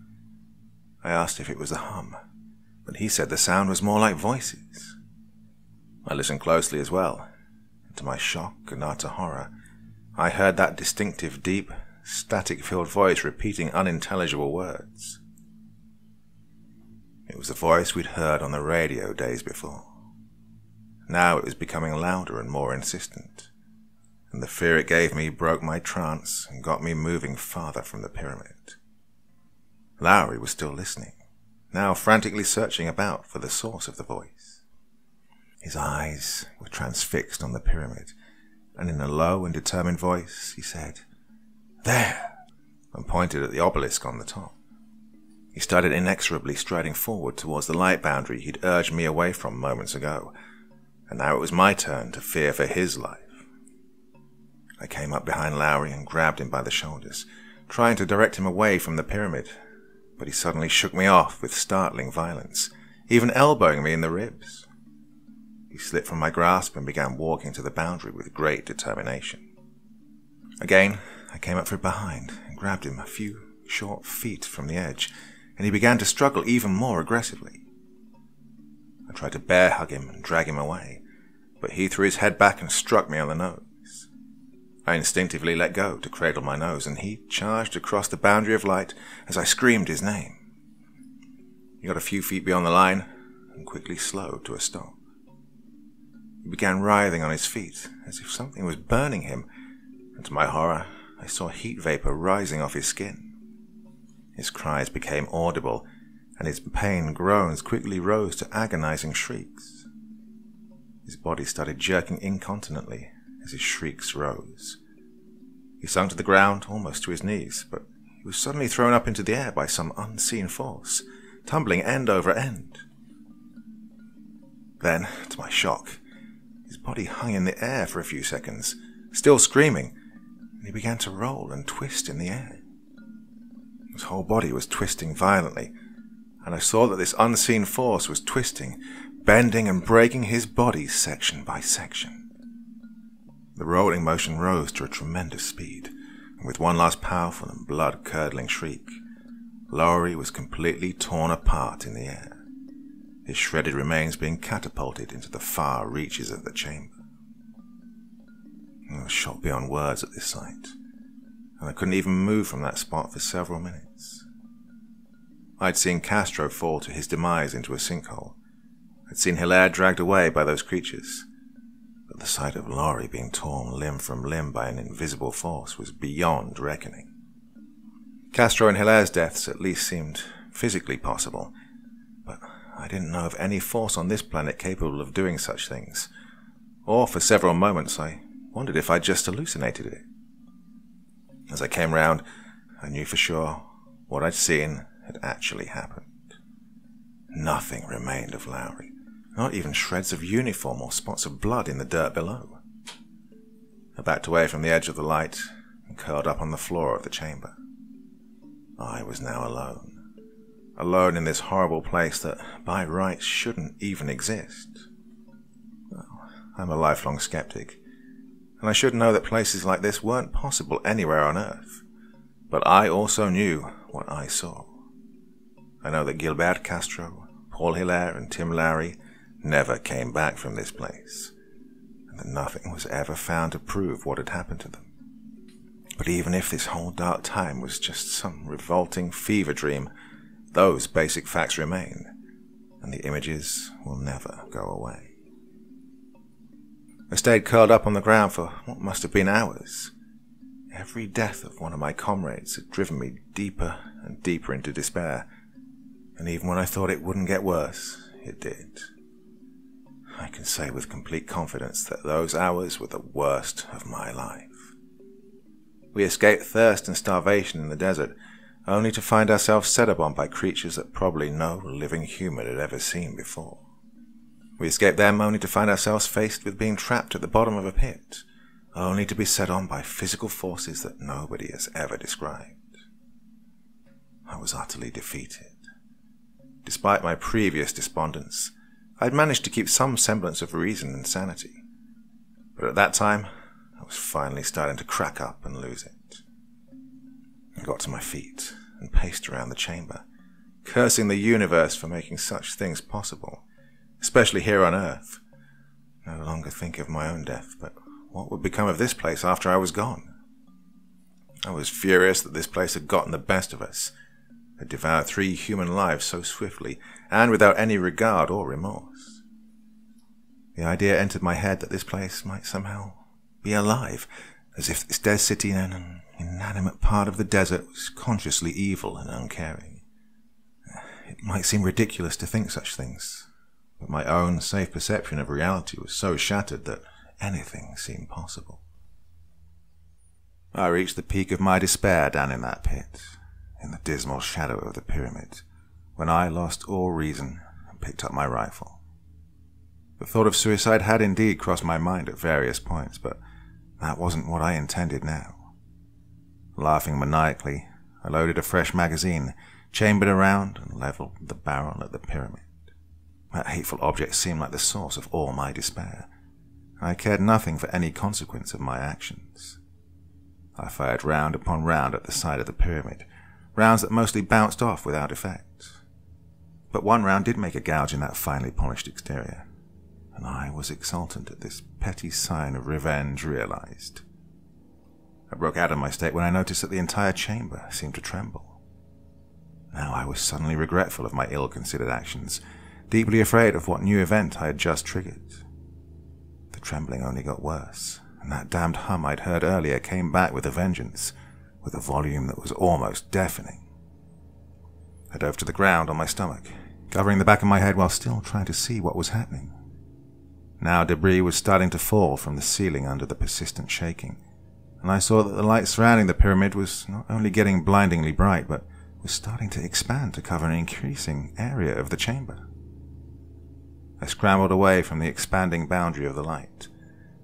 I asked if it was a hum, but he said the sound was more like voices. I listened closely as well, and to my shock and utter horror, I heard that distinctive, deep, static-filled voice repeating unintelligible words. It was the voice we'd heard on the radio days before. Now it was becoming louder and more insistent, and the fear it gave me broke my trance and got me moving farther from the pyramid. Larry was still listening, now frantically searching about for the source of the voice. His eyes were transfixed on the pyramid, and in a low and determined voice he said, "There," and pointed at the obelisk on the top. He started inexorably striding forward towards the light boundary he'd urged me away from moments ago, and now it was my turn to fear for his life. I came up behind Larry and grabbed him by the shoulders, trying to direct him away from the pyramid, but he suddenly shook me off with startling violence, even elbowing me in the ribs. He slipped from my grasp and began walking to the boundary with great determination. Again, I came up from behind and grabbed him a few short feet from the edge, and he began to struggle even more aggressively. I tried to bear hug him and drag him away, but he threw his head back and struck me on the nose. I instinctively let go to cradle my nose, and he charged across the boundary of light as I screamed his name. He got a few feet beyond the line and quickly slowed to a stop. He began writhing on his feet as if something was burning him, and to my horror, I saw heat vapor rising off his skin. His cries became audible, and his pain groans quickly rose to agonizing shrieks. His body started jerking incontinently as his shrieks rose. He sunk to the ground, almost to his knees, but he was suddenly thrown up into the air by some unseen force, tumbling end over end. Then, to my shock, his body hung in the air for a few seconds, still screaming, and he began to roll and twist in the air. His whole body was twisting violently, and I saw that this unseen force was twisting, bending and breaking his body section by section. The rolling motion rose to a tremendous speed, and with one last powerful and blood-curdling shriek, Lowry was completely torn apart in the air, his shredded remains being catapulted into the far reaches of the chamber. I was shocked beyond words at this sight, and I couldn't even move from that spot for several minutes. I'd seen Castro fall to his demise into a sinkhole. I'd seen Hilaire dragged away by those creatures, but the sight of Lowry being torn limb from limb by an invisible force was beyond reckoning. Castro and Hilaire's deaths at least seemed physically possible, but I didn't know of any force on this planet capable of doing such things, or for several moments I wondered if I'd just hallucinated it. As I came round, I knew for sure what I'd seen had actually happened. Nothing remained of Lowry, not even shreds of uniform or spots of blood in the dirt below. I backed away from the edge of the light and curled up on the floor of the chamber. I was now alone. Alone in this horrible place that, by rights, shouldn't even exist. Well, I'm a lifelong skeptic, and I should know that places like this weren't possible anywhere on Earth. But I also knew what I saw. I know that Gilbert Castro, Paul Hilaire, and Tim Lowry never came back from this place, and that nothing was ever found to prove what had happened to them. But even if this whole dark time was just some revolting fever dream, those basic facts remain, and the images will never go away. I stayed curled up on the ground for what must have been hours. Every death of one of my comrades had driven me deeper and deeper into despair, and even when I thought it wouldn't get worse, it did. I can say with complete confidence that those hours were the worst of my life. We escaped thirst and starvation in the desert, only to find ourselves set upon by creatures that probably no living human had ever seen before. We escaped them only to find ourselves faced with being trapped at the bottom of a pit, only to be set on by physical forces that nobody has ever described. I was utterly defeated. Despite my previous despondence, I'd managed to keep some semblance of reason and sanity, but at that time, I was finally starting to crack up and lose it. I got to my feet and paced around the chamber, cursing the universe for making such things possible, especially here on Earth. No longer think of my own death, but what would become of this place after I was gone? I was furious that this place had gotten the best of us, had devoured 3 human lives so swiftly and without any regard or remorse. The idea entered my head that this place might somehow be alive, as if this dead city and an inanimate part of the desert was consciously evil and uncaring. It might seem ridiculous to think such things, but my own safe perception of reality was so shattered that anything seemed possible. I reached the peak of my despair down in that pit, in the dismal shadow of the pyramid, when I lost all reason and picked up my rifle. The thought of suicide had indeed crossed my mind at various points, but that wasn't what I intended now. Laughing maniacally, I loaded a fresh magazine, chambered around, and leveled the barrel at the pyramid. That hateful object seemed like the source of all my despair. I cared nothing for any consequence of my actions. I fired round upon round at the side of the pyramid, rounds that mostly bounced off without effect. But one round did make a gouge in that finely polished exterior, and I was exultant at this petty sign of revenge realized. I broke out of my state when I noticed that the entire chamber seemed to tremble. Now I was suddenly regretful of my ill-considered actions, deeply afraid of what new event I had just triggered. The trembling only got worse, and that damned hum I'd heard earlier came back with a vengeance, with a volume that was almost deafening. I dove to the ground on my stomach, covering the back of my head while still trying to see what was happening. Now debris was starting to fall from the ceiling under the persistent shaking, and I saw that the light surrounding the pyramid was not only getting blindingly bright, but was starting to expand to cover an increasing area of the chamber. I scrambled away from the expanding boundary of the light,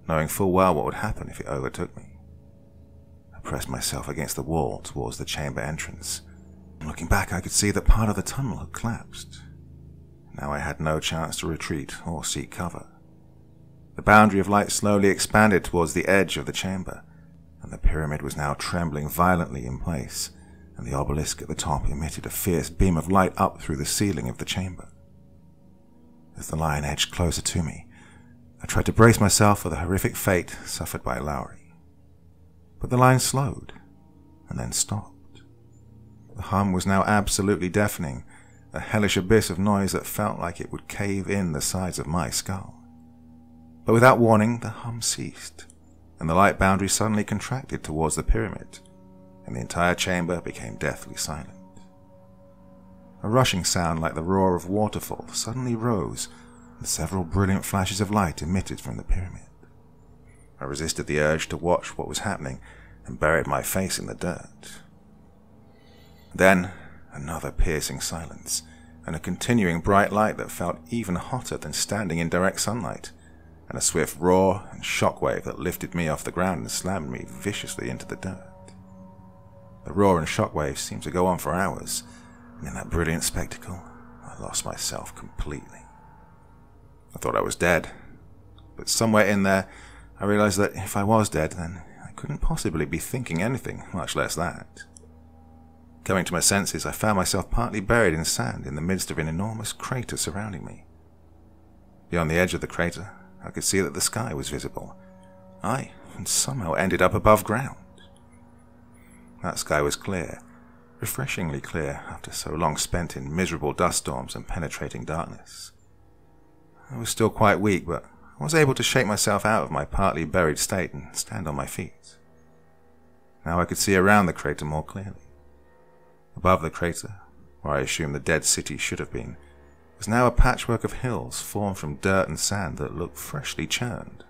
knowing full well what would happen if it overtook me. I pressed myself against the wall towards the chamber entrance, and looking back I could see that part of the tunnel had collapsed. Now I had no chance to retreat or seek cover. The boundary of light slowly expanded towards the edge of the chamber, and the pyramid was now trembling violently in place, and the obelisk at the top emitted a fierce beam of light up through the ceiling of the chamber. As the lion edged closer to me, I tried to brace myself for the horrific fate suffered by Lowry. But the lion slowed, and then stopped. The hum was now absolutely deafening, a hellish abyss of noise that felt like it would cave in the sides of my skull. But without warning, the hum ceased, and the light boundary suddenly contracted towards the pyramid, and the entire chamber became deathly silent. A rushing sound like the roar of waterfall suddenly rose, and several brilliant flashes of light emitted from the pyramid. I resisted the urge to watch what was happening and buried my face in the dirt. Then, another piercing silence, and a continuing bright light that felt even hotter than standing in direct sunlight, and a swift roar and shockwave that lifted me off the ground and slammed me viciously into the dirt. The roar and shockwave seemed to go on for hours, and in that brilliant spectacle, I lost myself completely. I thought I was dead, but somewhere in there, I realized that if I was dead, then I couldn't possibly be thinking anything, much less that. Coming to my senses, I found myself partly buried in sand in the midst of an enormous crater surrounding me. Beyond the edge of the crater, I could see that the sky was visible. I had somehow ended up above ground. That sky was clear, refreshingly clear after so long spent in miserable dust storms and penetrating darkness. I was still quite weak, but I was able to shake myself out of my partly buried state and stand on my feet. Now I could see around the crater more clearly. Above the crater, where I assumed the dead city should have been, was now a patchwork of hills formed from dirt and sand that looked freshly churned.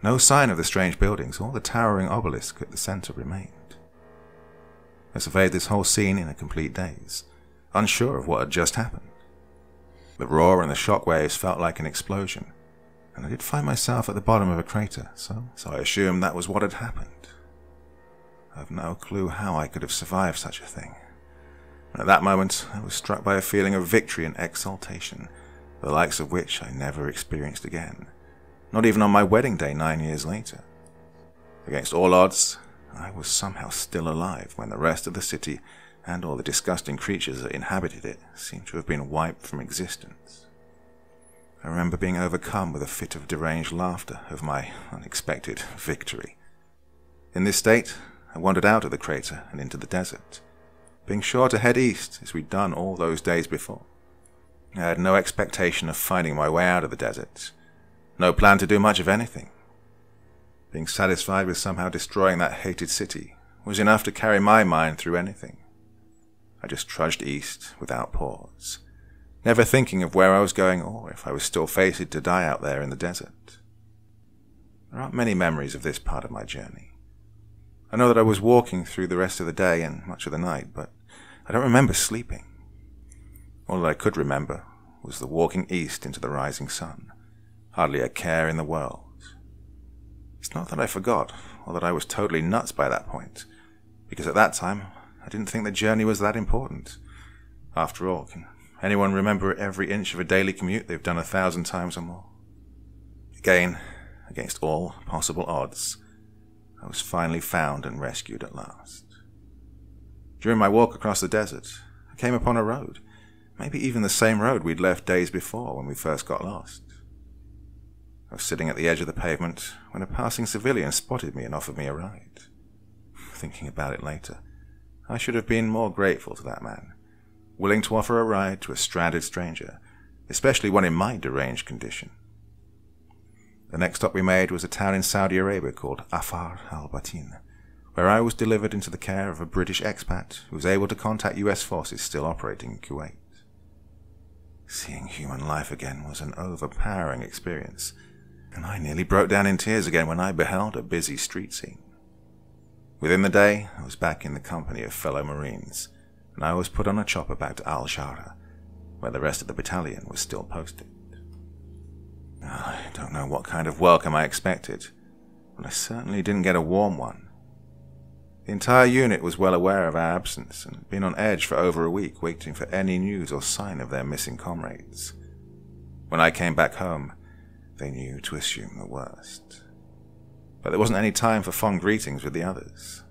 No sign of the strange buildings or the towering obelisk at the center remained. I surveyed this whole scene in a complete daze, unsure of what had just happened. The roar and the shock waves felt like an explosion, and I did find myself at the bottom of a crater, so I assumed that was what had happened. I have no clue how I could have survived such a thing. And at that moment, I was struck by a feeling of victory and exultation, the likes of which I never experienced again, not even on my wedding day 9 years later. Against all odds, I was somehow still alive when the rest of the city and all the disgusting creatures that inhabited it seemed to have been wiped from existence. I remember being overcome with a fit of deranged laughter of my unexpected victory. In this state, I wandered out of the crater and into the desert, being sure to head east as we'd done all those days before. I had no expectation of finding my way out of the desert, no plan to do much of anything. Being satisfied with somehow destroying that hated city was enough to carry my mind through anything. I just trudged east without pause, never thinking of where I was going or if I was still fated to die out there in the desert. There aren't many memories of this part of my journey. I know that I was walking through the rest of the day and much of the night, but I don't remember sleeping. All that I could remember was the walking east into the rising sun, hardly a care in the world. It's not that I forgot, or that I was totally nuts by that point, because at that time I didn't think the journey was that important. After all, can anyone remember every inch of a daily commute they've done 1,000 times or more? Again, against all possible odds, I was finally found and rescued at last. During my walk across the desert, I came upon a road, maybe even the same road we'd left days before when we first got lost. I was sitting at the edge of the pavement when a passing civilian spotted me and offered me a ride. Thinking about it later, I should have been more grateful to that man, willing to offer a ride to a stranded stranger, especially one in my deranged condition. The next stop we made was a town in Saudi Arabia called Afar al-Batin, where I was delivered into the care of a British expat who was able to contact US forces still operating in Kuwait. Seeing human life again was an overpowering experience, and I nearly broke down in tears again when I beheld a busy street scene. Within the day, I was back in the company of fellow Marines, and I was put on a chopper back to Al-Shara, where the rest of the battalion was still posted. I don't know what kind of welcome I expected, but I certainly didn't get a warm one. The entire unit was well aware of our absence and had been on edge for over a week waiting for any news or sign of their missing comrades. When I came back home, they knew to assume the worst. But there wasn't any time for fond greetings with the others.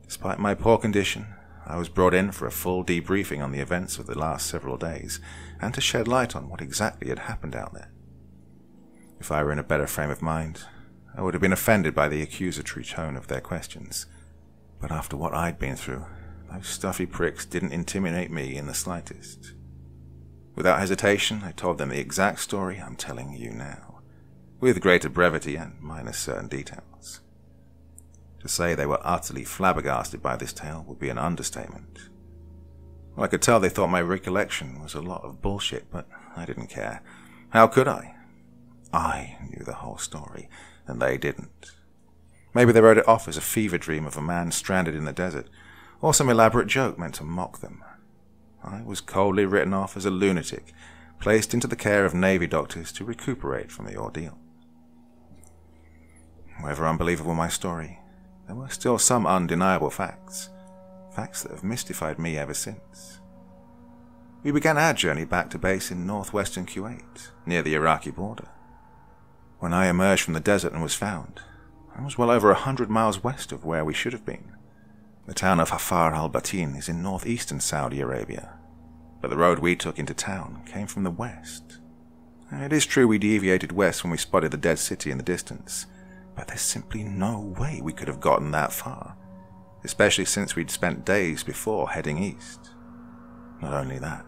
Despite my poor condition, I was brought in for a full debriefing on the events of the last several days and to shed light on what exactly had happened out there. If I were in a better frame of mind, I would have been offended by the accusatory tone of their questions. But after what I'd been through, those stuffy pricks didn't intimidate me in the slightest. Without hesitation, I told them the exact story I'm telling you now, with greater brevity and minus certain details. To say they were utterly flabbergasted by this tale would be an understatement. Well, I could tell they thought my recollection was a lot of bullshit, but I didn't care. How could I? I knew the whole story, and they didn't. Maybe they wrote it off as a fever dream of a man stranded in the desert, or some elaborate joke meant to mock them. I was coldly written off as a lunatic, placed into the care of Navy doctors to recuperate from the ordeal. However unbelievable my story, there were still some undeniable facts that have mystified me ever since. We began our journey back to base in northwestern Kuwait, near the Iraqi border. When I emerged from the desert and was found, I was well over 100 miles west of where we should have been. The town of Afar al-Batin is in northeastern Saudi Arabia, but the road we took into town came from the west. It is true we deviated west when we spotted the dead city in the distance, but there's simply no way we could have gotten that far, especially since we'd spent days before heading east. Not only that,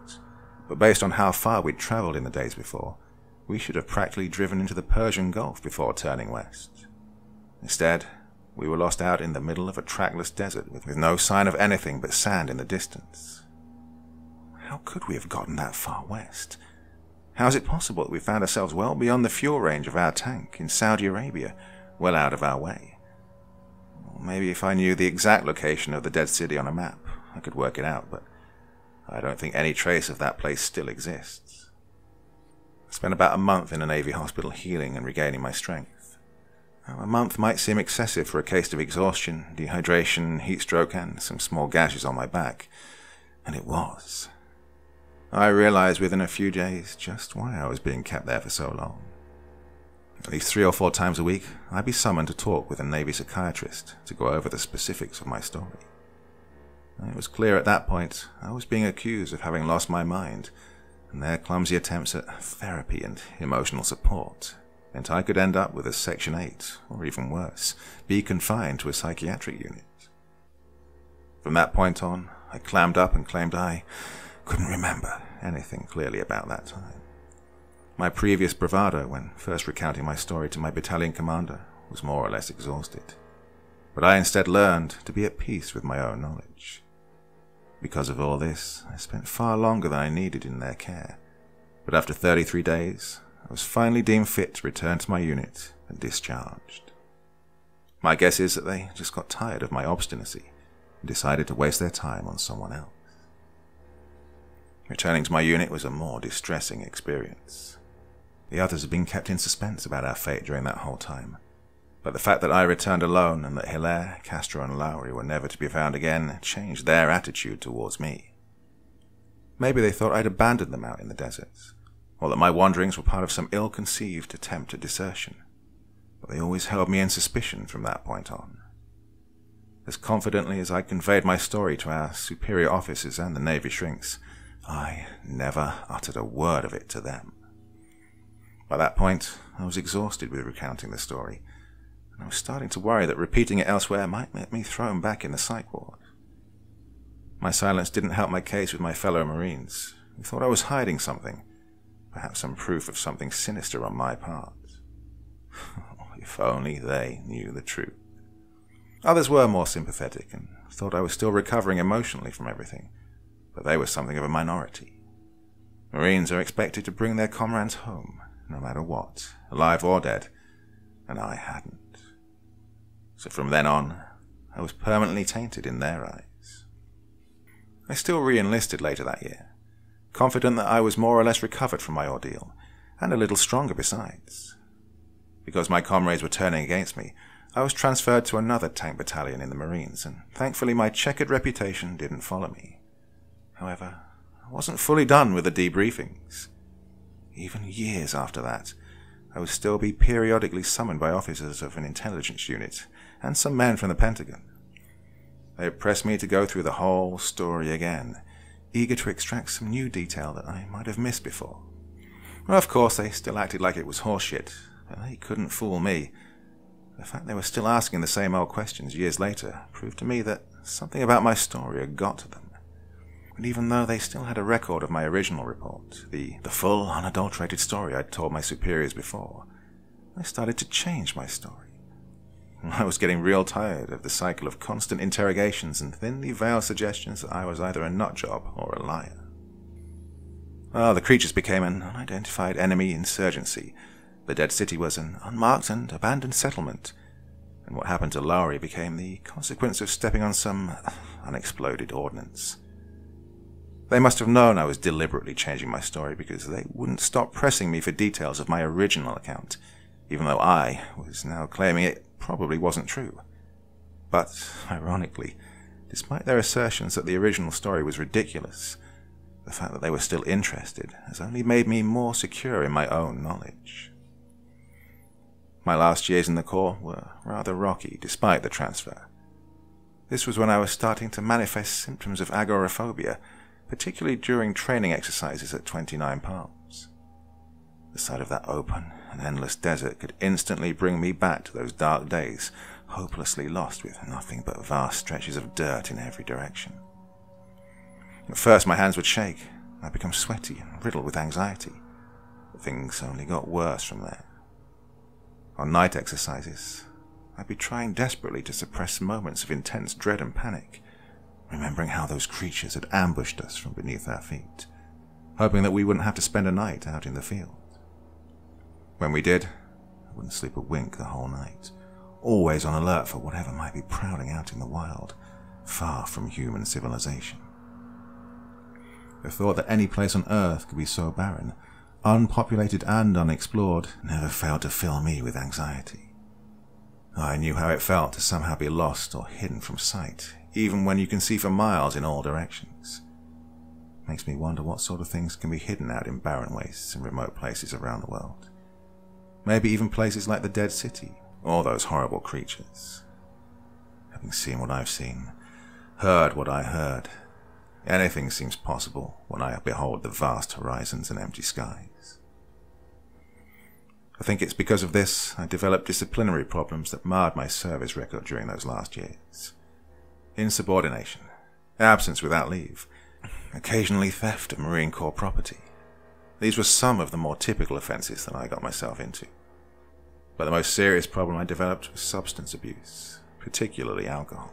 but based on how far we'd traveled in the days before, we should have practically driven into the Persian Gulf before turning west. Instead, we were lost out in the middle of a trackless desert with no sign of anything but sand in the distance. How could we have gotten that far west? How is it possible that we found ourselves well beyond the fuel range of our tank in Saudi Arabia, well out of our way? Or maybe if I knew the exact location of the dead city on a map, I could work it out, but I don't think any trace of that place still exists. I spent about a month in a Navy hospital healing and regaining my strength. A month might seem excessive for a case of exhaustion, dehydration, heat stroke, and some small gashes on my back, and it was. I realized within a few days just why I was being kept there for so long. At least 3 or 4 times a week, I'd be summoned to talk with a Navy psychiatrist to go over the specifics of my story. It was clear at that point I was being accused of having lost my mind, and their clumsy attempts at therapy and emotional support meant I could end up with a Section 8, or even worse, be confined to a psychiatric unit. From that point on, I clammed up and claimed I couldn't remember anything clearly about that time. My previous bravado when first recounting my story to my battalion commander was more or less exhausted, but I instead learned to be at peace with my own knowledge. Because of all this, I spent far longer than I needed in their care, but after 33 days, I was finally deemed fit to return to my unit and discharged. My guess is that they just got tired of my obstinacy and decided to waste their time on someone else. Returning to my unit was a more distressing experience. The others had been kept in suspense about our fate during that whole time, but the fact that I returned alone and that Hilaire, Castro, and Lowry were never to be found again changed their attitude towards me. Maybe they thought I'd abandoned them out in the deserts, or that my wanderings were part of some ill-conceived attempt at desertion, but they always held me in suspicion from that point on. As confidently as I conveyed my story to our superior officers and the Navy shrinks, I never uttered a word of it to them. By that point, I was exhausted with recounting the story, and I was starting to worry that repeating it elsewhere might get me thrown back in the psych ward. My silence didn't help my case with my fellow Marines, who thought I was hiding something, perhaps some proof of something sinister on my part. If only they knew the truth. Others were more sympathetic and thought I was still recovering emotionally from everything, but they were something of a minority. Marines are expected to bring their comrades home, no matter what, alive or dead, and I hadn't. So from then on, I was permanently tainted in their eyes. I still re-enlisted later that year, confident that I was more or less recovered from my ordeal, and a little stronger besides. Because my comrades were turning against me, I was transferred to another tank battalion in the Marines, and thankfully my checkered reputation didn't follow me. However, I wasn't fully done with the debriefings. Even years after that, I would still be periodically summoned by officers of an intelligence unit, and some men from the Pentagon. They would press me to go through the whole story again, eager to extract some new detail that I might have missed before. Well, of course, they still acted like it was horseshit, but they couldn't fool me. The fact they were still asking the same old questions years later proved to me that something about my story had got to them. And even though they still had a record of my original report, the full, unadulterated story I'd told my superiors before, I started to change my story. I was getting real tired of the cycle of constant interrogations and thinly veiled suggestions that I was either a nutjob or a liar. Well, the creatures became an unidentified enemy insurgency. The dead city was an unmarked and abandoned settlement, and what happened to Lowry became the consequence of stepping on some unexploded ordnance. They must have known I was deliberately changing my story because they wouldn't stop pressing me for details of my original account, even though I was now claiming it probably wasn't true. But, ironically, despite their assertions that the original story was ridiculous, the fact that they were still interested has only made me more secure in my own knowledge. My last years in the Corps were rather rocky despite the transfer. This was when I was starting to manifest symptoms of agoraphobia, particularly during training exercises at 29 Palms. The sight of that open and endless desert could instantly bring me back to those dark days, hopelessly lost with nothing but vast stretches of dirt in every direction. At first my hands would shake, I'd become sweaty and riddled with anxiety, but things only got worse from there. On night exercises, I'd be trying desperately to suppress moments of intense dread and panic, remembering how those creatures had ambushed us from beneath our feet, hoping that we wouldn't have to spend a night out in the field. When we did, I wouldn't sleep a wink the whole night, always on alert for whatever might be prowling out in the wild, far from human civilization. The thought that any place on Earth could be so barren, unpopulated and unexplored, never failed to fill me with anxiety. I knew how it felt to somehow be lost or hidden from sight, even when you can see for miles in all directions. Makes me wonder what sort of things can be hidden out in barren wastes and remote places around the world. Maybe even places like the Dead City, or those horrible creatures. Having seen what I've seen, heard what I heard, anything seems possible when I behold the vast horizons and empty skies. I think it's because of this I developed disciplinary problems that marred my service record during those last years. Insubordination, absence without leave, occasionally theft of Marine Corps property. These were some of the more typical offences that I got myself into. But the most serious problem I developed was substance abuse, particularly alcohol.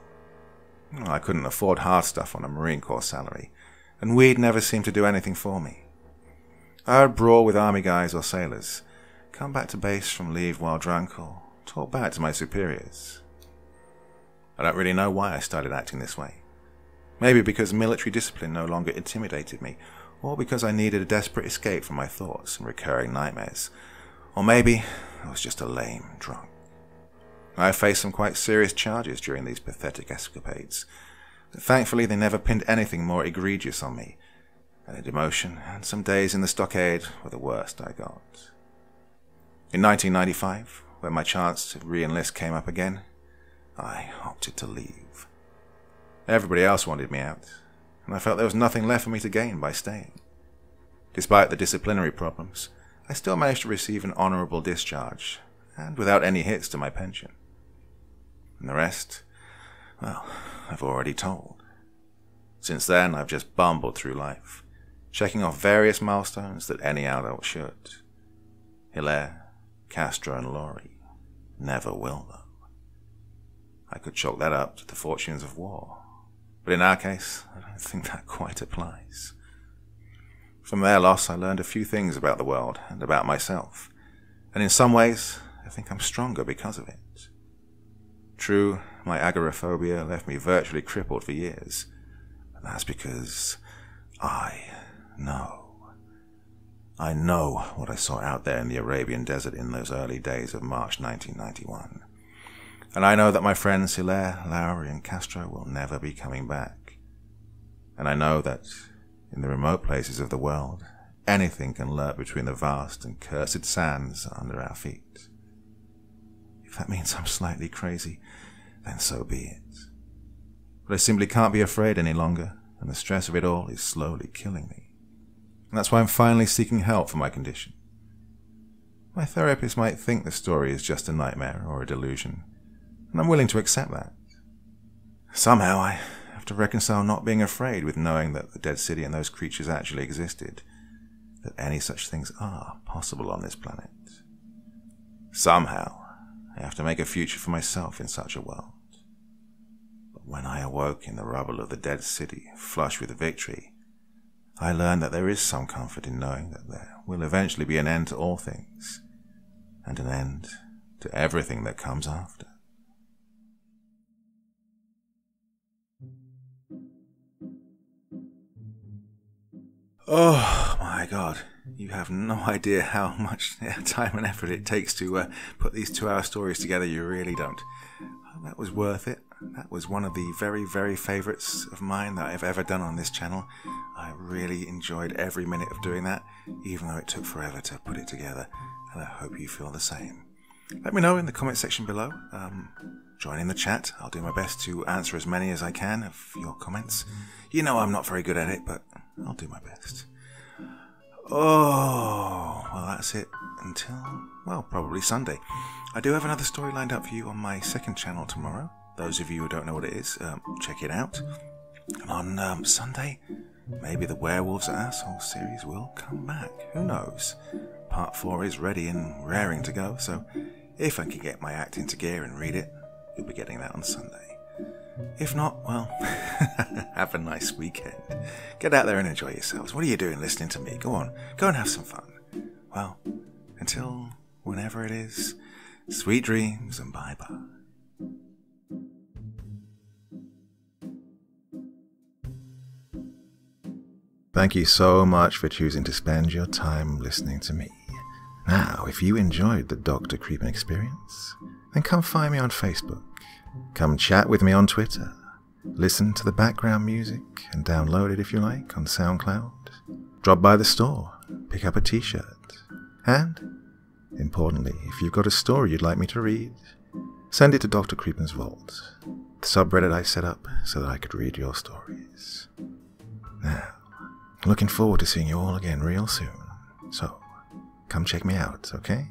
I couldn't afford hard stuff on a Marine Corps salary, and weed never seemed to do anything for me. I would brawl with army guys or sailors, come back to base from leave while drunk, or talk back to my superiors. I don't really know why I started acting this way. Maybe because military discipline no longer intimidated me, or because I needed a desperate escape from my thoughts and recurring nightmares. Or maybe I was just a lame drunk. I faced some quite serious charges during these pathetic escapades, but thankfully they never pinned anything more egregious on me, and a demotion and some days in the stockade were the worst I got. In 1995, when my chance to re-enlist came up again, I opted to leave. Everybody else wanted me out, and I felt there was nothing left for me to gain by staying. Despite the disciplinary problems, I still managed to receive an honourable discharge, and without any hits to my pension. And the rest, well, I've already told. Since then, I've just bumbled through life, checking off various milestones that any adult should. Hilaire, Castro and Laurie. never will, though. I could chalk that up to the fortunes of war, but in our case, I don't think that quite applies. From their loss, I learned a few things about the world and about myself, and in some ways, I think I'm stronger because of it. True, my agoraphobia left me virtually crippled for years, but that's because I know. I know what I saw out there in the Arabian desert in those early days of March 1991. And I know that my friends Hilaire, Lowry, and Castro will never be coming back. And I know that in the remote places of the world, anything can lurk between the vast and cursed sands under our feet. If that means I'm slightly crazy, then so be it. But I simply can't be afraid any longer, and the stress of it all is slowly killing me. And that's why I'm finally seeking help for my condition. My therapist might think the story is just a nightmare or a delusion, and I'm willing to accept that. Somehow I have to reconcile not being afraid with knowing that the dead city and those creatures actually existed, that any such things are possible on this planet. Somehow I have to make a future for myself in such a world. But when I awoke in the rubble of the dead city, flush with victory, I learned that there is some comfort in knowing that there will eventually be an end to all things, and an end to everything that comes after. Oh my God, you have no idea how much time and effort it takes to put these 2-hour stories together. You really don't. Oh, that was worth it. That was one of the very, very favorites of mine that I've ever done on this channel. I really enjoyed every minute of doing that, even though it took forever to put it together, and I hope you feel the same. Let me know in the comment section below. Join in the chat. I'll do my best to answer as many as I can of your comments. You know I'm not very good at it, but I'll do my best. Oh, well, that's it until, well, probably Sunday. I do have another story lined up for you on my second channel tomorrow. Those of you who don't know what it is, check it out. And on Sunday, maybe the Werewolves Are Asshole series will come back. Who knows? Part 4 is ready and raring to go, so if I can get my act into gear and read it, you'll be getting that on Sunday. If not, well, have a nice weekend. Get out there and enjoy yourselves. What are you doing listening to me? Go on, go and have some fun. Well, until whenever it is, sweet dreams and bye-bye. Thank you so much for choosing to spend your time listening to me. Now, if you enjoyed the Dr. Creepen experience, then come find me on Facebook. Come chat with me on Twitter. Listen to the background music and download it if you like on SoundCloud. Drop by the store, pick up a t-shirt. And, importantly, if you've got a story you'd like me to read, send it to Dr. Creepen's Vault, the subreddit I set up so that I could read your stories. Now, looking forward to seeing you all again real soon, so come check me out, okay?